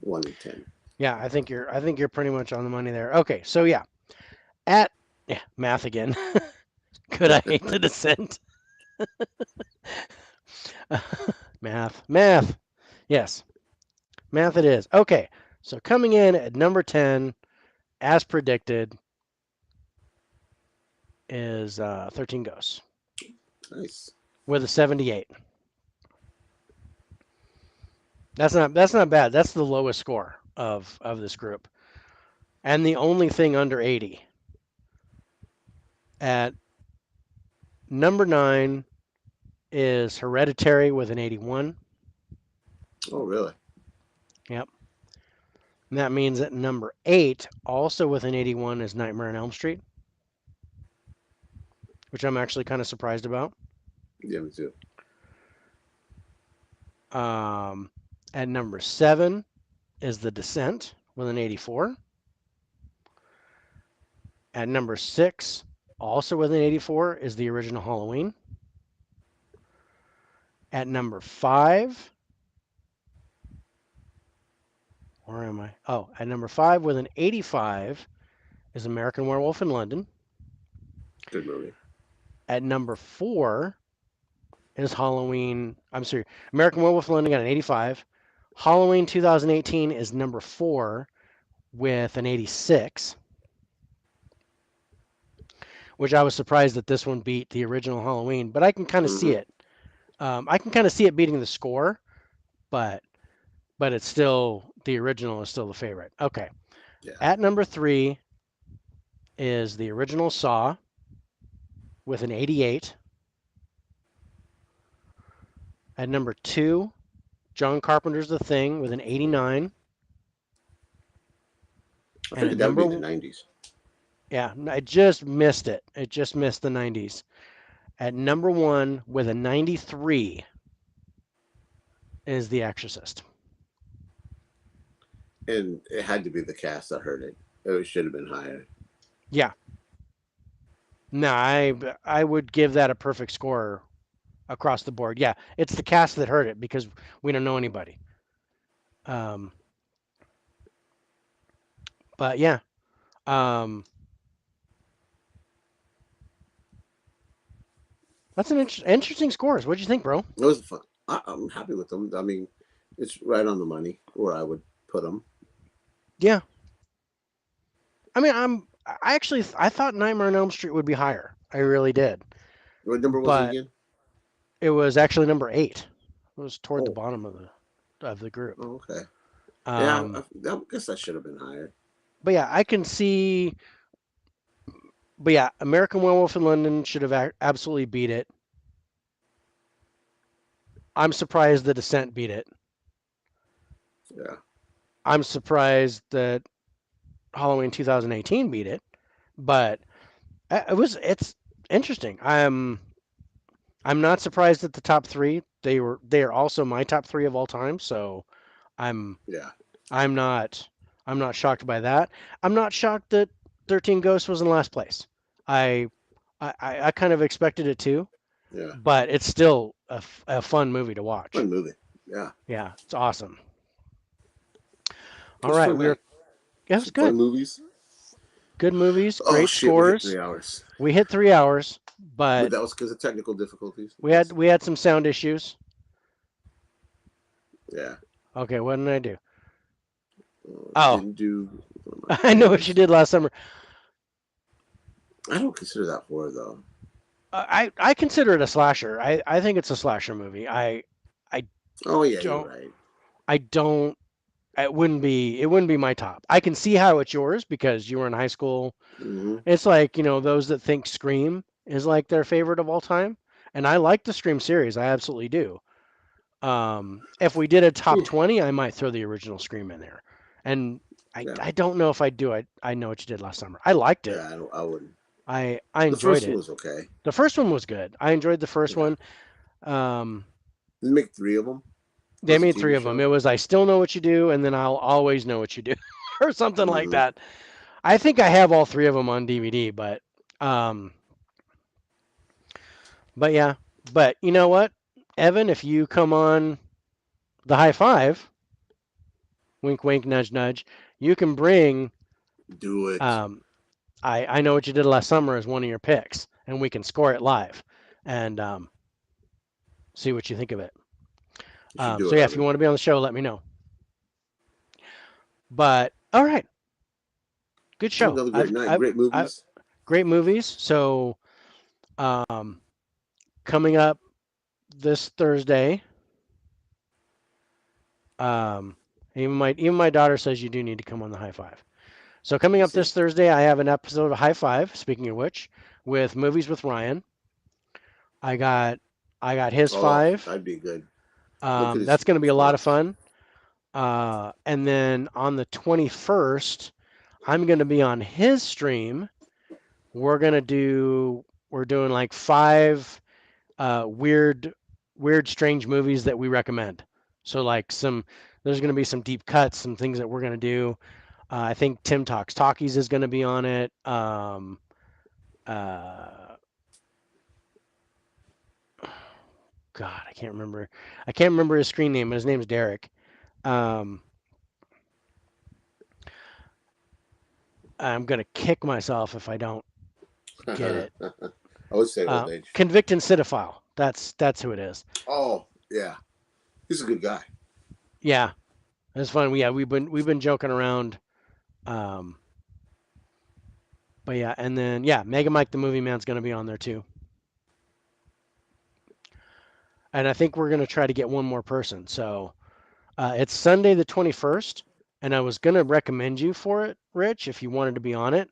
1 and 10. Yeah, I think you're pretty much on the money there. Okay, so yeah, at yeah, math again. Could I hate the descent? Math. Yes, math it is. Okay, so coming in at number 10, as predicted, is 13 Ghosts Nice. with a 78. That's not bad. That's the lowest score of this group, and the only thing under 80. At number 9 is Hereditary with an 81. Oh, really? Yep. And that means that number 8, also with an 81, is Nightmare on Elm Street, which I'm actually kind of surprised about. Yeah, me too. Um, at number 7 is The Descent with an 84. At number 6, also with an 84, is the original Halloween. At number 5, where am I? Oh, at number 5 with an 85 is American Werewolf in London. Good movie. At number 4 is Halloween. I'm sorry, American Werewolf in London got an 85. Halloween 2018 is number 4 with an 86, which I was surprised that this one beat the original Halloween, but I can kind of see Mm-hmm. it. I can kind of see it beating the score, but it's still the original is still the favorite. Okay. Yeah. At number 3 is the original Saw with an 88. At number 2, John Carpenter's The Thing with an 89. I And at figured that would be in the number 90s. yeah, I just missed it. It just missed the 90s. At number 1 with a 93 is The Exorcist. And it had to be the cast that heard it. It should have been higher. Yeah. No, I would give that a perfect score across the board. Yeah, it's the cast that heard it because we don't know anybody. Um, but yeah, um, that's an interesting scores. What'd you think, bro? It was fun. I'm happy with them. I mean, it's right on the money where I would put them. Yeah, I mean, I actually I thought Nightmare on Elm Street would be higher. I really did, What number was it but again? it was actually number 8. It was toward the Oh, bottom of the group. oh okay. Yeah, Um, I guess that should have been higher. but yeah, I can see. But yeah, American Werewolf in London should have absolutely beat it. I'm surprised The Descent beat it. Yeah, I'm surprised that Halloween 2018 beat it, but it's interesting. I'm not surprised at the top 3. They are also my top 3 of all time, so I'm yeah, I'm not I'm not shocked by that. I'm not shocked that 13 Ghosts was in last place. I I kind of expected it too, yeah. but it's still a fun movie to watch. Fun movie. Yeah, Yeah, it's awesome. it All was a right, fun night. it was Some fun good. movies. Good movies, Oh great shit, we hit scores. 3 hours, We hit 3 hours, but but that was because of technical difficulties. we had some sound issues. Yeah, Okay, what did I do? Oh, didn't do one of my I know what you favorites. did last summer. I don't consider that horror though. I consider it a slasher. I think it's a slasher movie. I Oh yeah, you're don't right. I don't it wouldn't be my top. I can see how it's yours because you were in high school. Mm-hmm. It's like, those that think Scream is like their favorite of all time. And I like the Scream series. I absolutely do. If we did a top 20, I might throw the original Scream in there. And Yeah, I don't know if I'd do it. I know what you did last summer. I liked it. yeah. I don't. I wouldn't. I The enjoyed first one it. was okay. The first one was good. I enjoyed the first Yeah. one. Um, Did they make 3 of them? they Was a made 3 TV of them. show? It was I still know what you do, and then I'll always know what you do, or something like Mm-hmm. that. I think I have all 3 of them on DVD, um, but yeah. But you know what, Evan, if you come on the high five, wink, wink, nudge, nudge. You can bring Do it. um, I know what you did last summer as one of your picks, and we can score it live and see what you think of it. You should do So it, yeah, if you Evan. want to be on the show, let me know. But all right, good Oh, show. another great night. Great I movies. great movies. So coming up this Thursday, um, even my daughter says you do need to come on the high five. So coming You up see. this Thursday, I have an episode of High Five. Speaking of which, with movies with Ryan, I got I got his Oh, five. that'd be good. Look at That's his going to be a lot of response. fun. And then on the 21st, I'm going to be on his stream. We're doing like five weird, strange movies that we recommend. So like there's going to be some deep cuts, some things that we're going to do. I think Tim Talks Talkies is going to be on it. Uh, God, I can't remember. I can't remember his screen name, but his name's Derek. Um, I'm gonna kick myself if I don't get I it. would say old age. Convicted Cinephile. That's who it is. Oh, yeah. He's a good guy. Yeah, it's fun. Yeah, we've been joking around. Um, but yeah, and then yeah, Mega Mike the Movie Man's gonna be on there too. And I think we're gonna try to get one more person. So it's Sunday the 21st, and I was gonna recommend you for it, Rich, if you wanted to be on it.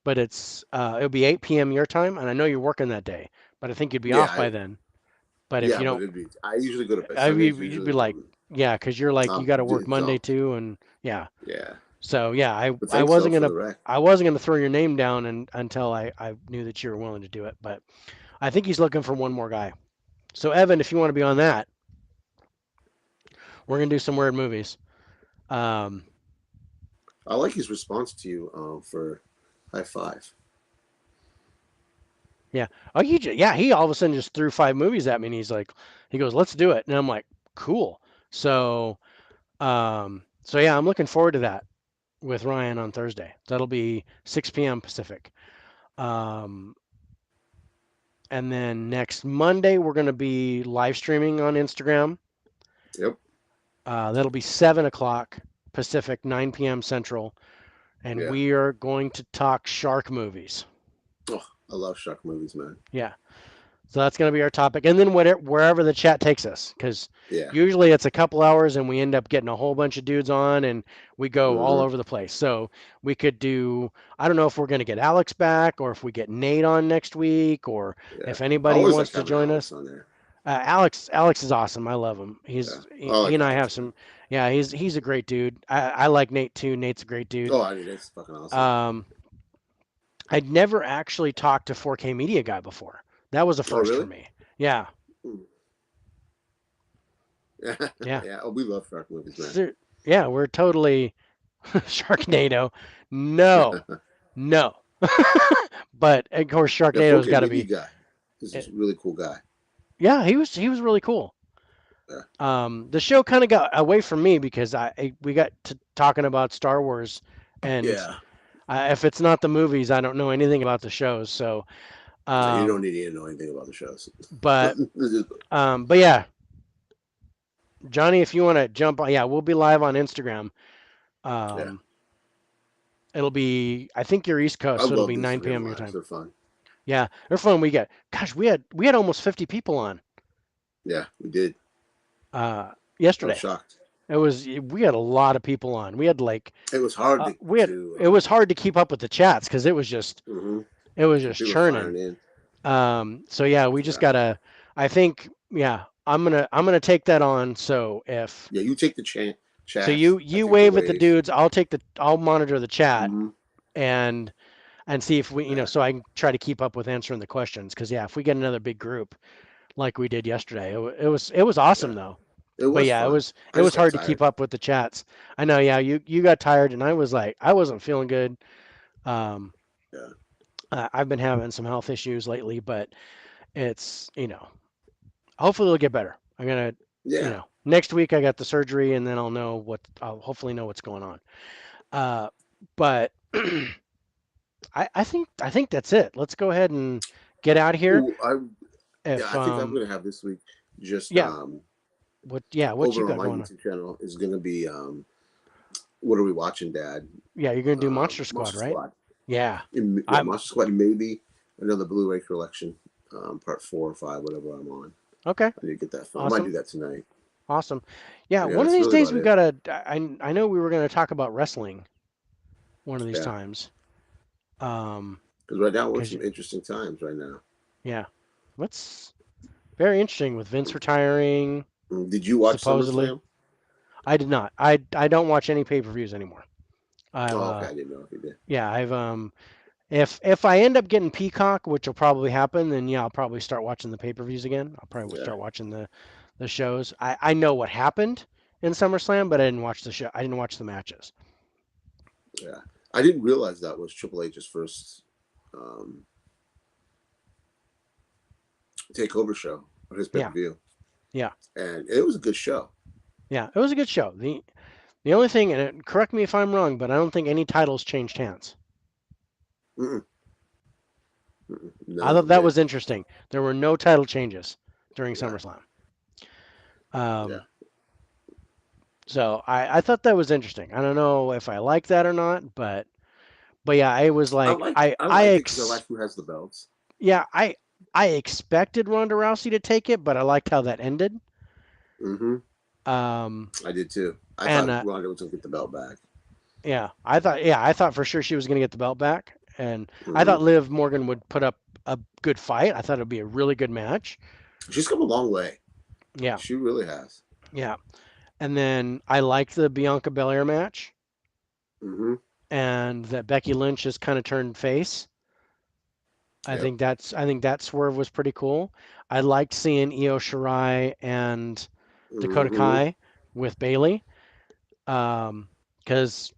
But it'll be 8 p.m. your time, and I know you're working that day, but I think you'd be Yeah, off by then. But if yeah, you but don't, it'd be. I usually go to bed. I Sundays you'd be usually. like, yeah, because you're like you I'm got to work Monday zonked. too, and yeah. Yeah, So yeah, I but I thanks though wasn't for gonna the rec. I wasn't gonna throw your name down until I knew that you were willing to do it. But I think he's looking for one more guy. So Evan, if you want to be on that, we're gonna do some weird movies. Um, I like his response to you for high five. yeah. Oh, yeah. He all of a sudden just threw five movies at me, and he goes, let's do it, and I'm like, cool. So so yeah, I'm looking forward to that with Ryan on Thursday. That'll be 6 p.m. Pacific. Um, and then next Monday, we're going to be live streaming on Instagram. Yep. That'll be 7 o'clock Pacific, 9 p.m. Central. And Yeah. we are going to talk shark movies. Oh, I love shark movies, man. Yeah. So that's going to be our topic. And then wherever the chat takes us, because Yeah. usually it's a couple hours and we end up getting a whole bunch of dudes on and we go all Mm-hmm. over the place. So we could do, I don't know if we're going to get Alex back or if we get Nate on next week or Yeah. if I anybody always wants like to having join Alex us. on there. Alex is awesome. I love him. Yeah. He I he like and I have Alex, man. some, yeah, he's a great dude. I like Nate too. Nate's a great dude. Oh, I mean, it's fucking awesome. Um, I'd never actually talked to 4K Media Guy before. That was a Oh, first for really? me. Yeah, Mm. Yeah. yeah. Yeah. Oh, we love shark movies, man. Yeah, we're totally Sharknado. No, no. But of course, Yeah, Sharknado's 4K got to Media be. guy. This eh, is a really cool guy. Yeah, he was really cool. Yeah. The show kind of got away from me because we got to talking about Star Wars, and Yeah. if it's not the movies, I don't know anything about the shows. So, No, you don't um, need to know anything about the shows. but but yeah, Johnny, if you want to jump on, yeah, we'll be live on Instagram. Yeah. Um, it'll be, I think you're East I Coast, so it'll love be the 9 Instagram p.m. your lives. time. They're fun. Yeah, they're fun. Gosh, we had almost 50 people on Yeah, we did. uh, I was yesterday. shocked. We had a lot of people on. We had like It was hard we had it was hard to keep up with the chats because mhm. it was And just people churning. firing in. So yeah, we just Yeah. gotta. I think yeah, I'm gonna take that on. Yeah, you take the So chats. I you take the wave at the waves. dudes, I'll monitor the chat Mm-hmm. and see if Yeah. so I can try to keep up with answering the questions. Because yeah, if we get another big group like we did yesterday, it was Yeah. awesome though. It But was yeah, fun. it I just was got hard to keep tired. up with the chats. I know. Yeah, you got tired, and I was like, I wasn't feeling good. Um, Yeah. I've been having some health issues lately, but it's hopefully it'll get better. I'm gonna, you Yeah. know. next week I got the surgery, and then I'll hopefully know what's going on. Uh, but I think that's it. Let's go ahead and get out of here. Ooh, If I think I'm gonna have this week just yeah, what you over on got my going on? YouTube channel is gonna be what are we watching, Dad? Yeah, you're gonna do Monster Squad, Monster right? Squad. Yeah, Yeah, I'm Monster Squad, and maybe another Blu-ray collection, part 4 or 5, whatever I'm on. okay. I need to get that film. I might Awesome, do that tonight. awesome. Yeah, But yeah, one of that's these really days about we it. gotta. I know we were gonna talk about wrestling one of these Yeah, times. Um, because right now we're in cause some interesting times right now. yeah, what's very interesting with Vince retiring Did you watch supposedly. SummerSlam? I did not. I don't watch any pay-per-views anymore. I've Oh, okay, I didn't know if you did. yeah, I've if I end up getting Peacock, which will probably happen, then yeah, I'll probably start watching the pay-per-views again. I'll probably Yeah, start watching the shows. I know what happened in SummerSlam, but I didn't watch the show. I didn't watch the matches. yeah. I didn't realize that was Triple H's first um, takeover show or his Yeah, pay-per-view, yeah, and it was a good show. yeah. It was a good show. The only thing, and correct me if I'm wrong, but I don't think any titles changed hands. Mm-mm, none I of thought them that did. was interesting. There were no title changes during Yeah, SummerSlam. yeah. Um, so I thought that was interesting. I don't know if I like that or not, but yeah, I was like I liked it because I like who has the belts. yeah, I expected Ronda Rousey to take it, but I liked how that ended. Mm-hmm. Um, I did too. I and thought Ronda was gonna get the belt back. I thought for sure she was going to get the belt back, and I Mm-hmm. thought Liv Morgan would put up a good fight. I thought it'd be a really good match. She's come a long way. Yeah, She really has. yeah. And then I liked the Bianca Belair match, Mm-hmm. and that Becky Lynch has kind of turned face. Yep. I think that swerve was pretty cool. I liked seeing Io Shirai and Dakota Mm-hmm. Kai with Bailey, because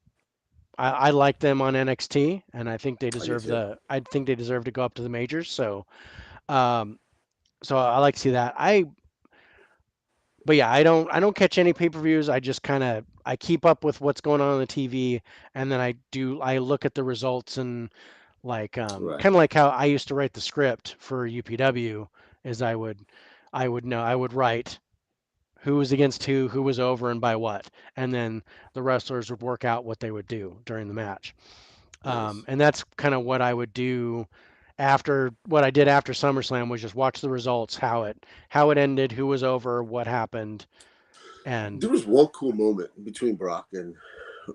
I like them on NXT, and I did too. I think they deserve to go up to the majors. Um, so I like to see that. But yeah, I don't catch any pay-per-views. I just kind of I keep up with what's going on the TV, and then I look at the results and like Right. kind of like how I used to write the script for UPW is I would write who was against who was over and by what, and then the wrestlers would work out what they would do during the match. Nice. And that's kind of what I would do after what I did after SummerSlam was just watch the results, how it ended, who was over, what happened, and There was one cool moment between Brock and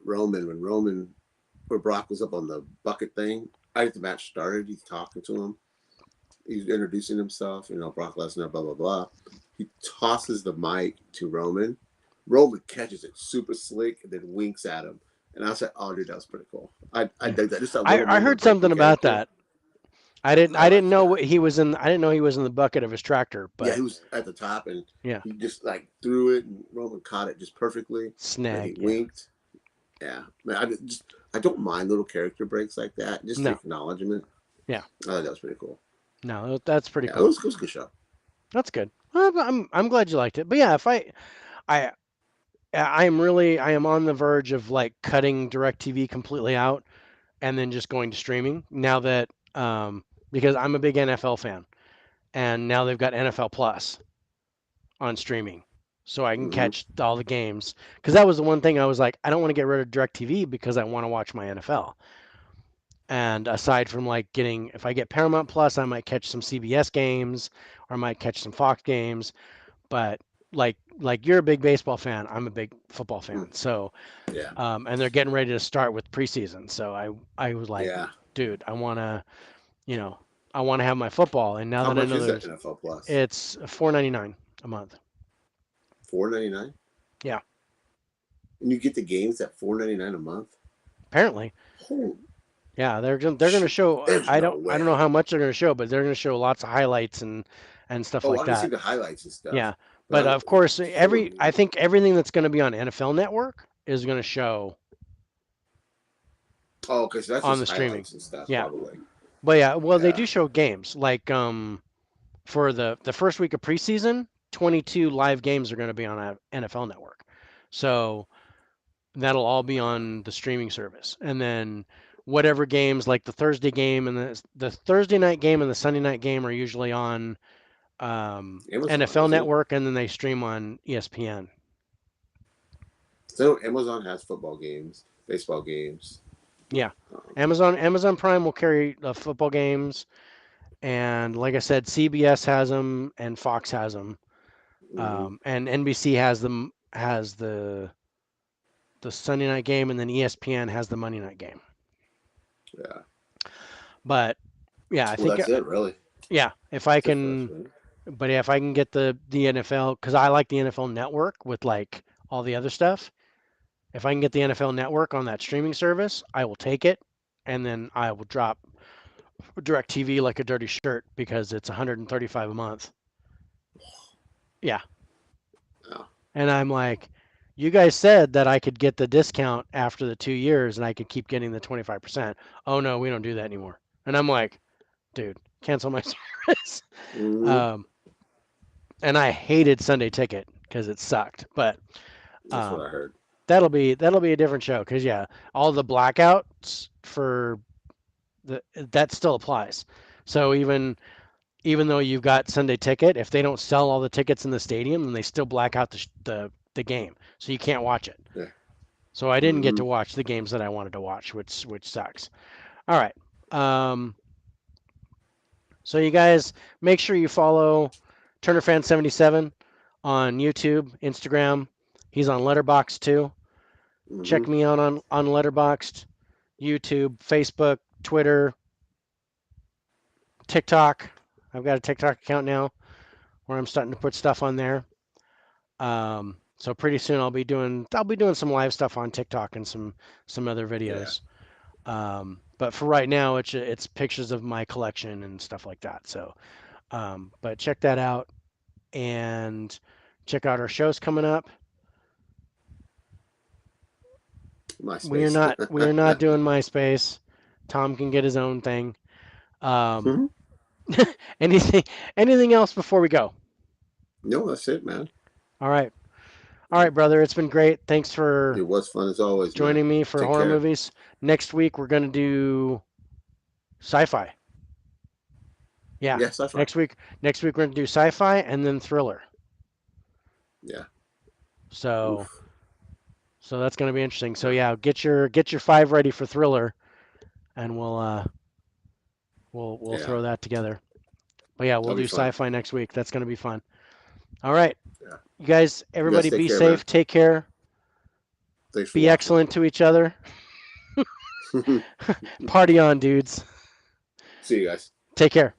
Roman when where Brock was up on the bucket thing. Right as the match started, he's talking to him. He's introducing himself. Brock Lesnar, blah blah blah. He tosses the mic to Roman. Roman catches it super slick and then winks at him. And I was like, "Oh, dude, that was pretty cool." I yeah. did that. Just that little I moment of heard breaking something about character. that. I I didn't liked know that. what he was in. I didn't know he was in the bucket of his tractor, Yeah, but he was at the top and yeah, he just like threw it and Roman caught it just perfectly. And then he snagged. Yeah, winked. Yeah, man, I don't mind little character breaks like that. Just the no, acknowledgement. yeah, I thought that was pretty cool. no, that's pretty Yeah, cool. it was a good show. That's good. Well, I'm glad you liked it. But yeah, if I I am on the verge of like cutting DirecTV completely out and then just going to streaming now that because I'm a big NFL fan and now they've got NFL Plus on streaming. So I can Mm-hmm. catch all the games because that was the one thing I was like I don't want to get rid of DirecTV because I want to watch my NFL. And aside from like getting if I get Paramount Plus, I might catch some CBS games or I might catch some Fox games, but like you're a big baseball fan, I'm a big football fan. So Yeah, and they're getting ready to start with preseason. So I was like, yeah. dude, I want to, you know, I want to have my football. And now How that I much know is that there's, NFL Plus? it's 4.99 a month. $4.99, Yeah, and you get the games at $4.99 a month. apparently. Oh, Yeah, they're gonna show. there's no I don't know way. how much they're gonna show, but they're gonna show lots of highlights and stuff Oh, like I haven't that. seen the highlights and stuff, Yeah, but but of course, I 4. think everything that's gonna be on NFL Network is gonna show Oh, okay, so that's on just the streaming. highlights and stuff, Yeah, probably. but yeah, well, they Yeah. do show games like for the first week of preseason. 22 live games are going to be on a NFL Network. So that'll all be on the streaming service. And then whatever games like the Thursday game and the Thursday night game and the Sunday night game are usually on Amazon, NFL isn't it? Network, and then they stream on ESPN. So Amazon has football games, baseball games. Yeah. Um, Amazon Prime will carry the football games, and like I said, CBS has them and Fox has them, hmm and NBC has the Sunday night game, and then ESPN has the Monday night game. Yeah. But yeah, I Well, think that's it, really. yeah, if I That's it for us, can, man. but yeah, if I can get the NFL, because I like the NFL Network with like all the other stuff. If I can get the NFL Network on that streaming service, I will take it, and then I will drop DirecTV like a dirty shirt because it's 135 a month. Yeah, Yeah. and I'm like, you guys said that I could get the discount after the 2 years and I could keep getting the 25%. Oh no, we don't do that anymore. And I'm like, dude, cancel my service. hmm Um, and I hated Sunday Ticket because it sucked, but That's what um, I heard. that'll be a different show because yeah, all the blackouts for that still applies. So even though you've got Sunday Ticket, if they don't sell all the tickets in the stadium, then they still black out the game, so you can't watch it. Yeah. So I didn't get hmm to watch the games that I wanted to watch, which sucks. All right. Um, so you guys make sure you follow TurnerFan77 on YouTube, Instagram. He's on Letterboxd too. hmm Check me out on Letterboxd, YouTube, Facebook, Twitter, TikTok. I've got a TikTok account now where I'm starting to put stuff on there. So pretty soon I'll be doing some live stuff on TikTok and some other Yeah. videos. But for right now, it's pictures of my collection and stuff like that. So, but check that out and check out our shows coming up. We are MySpace. not we are not doing MySpace. Tom can get his own thing. Um, hmm anything anything else before we go? No, that's it, man. All right, all right, brother. It's been great. Thanks It for was fun as always, man. joining me for Take horror care. movies. Next week we're gonna do sci-fi. Yeah, Yeah, sci-fi. next week we're gonna do sci-fi and then thriller. Yeah. So Oof. so that's gonna be interesting. So Yeah. yeah, get your five ready for thriller, and we'll Yeah. throw that together. But yeah, we'll That'll do be fun. sci-fi next week. That's gonna be fun. All right, Yeah. you guys, You guys everybody, take be care, man. safe. Take care. Thanks for Be watching. excellent to each other. Party on, dudes. See you guys. Take care.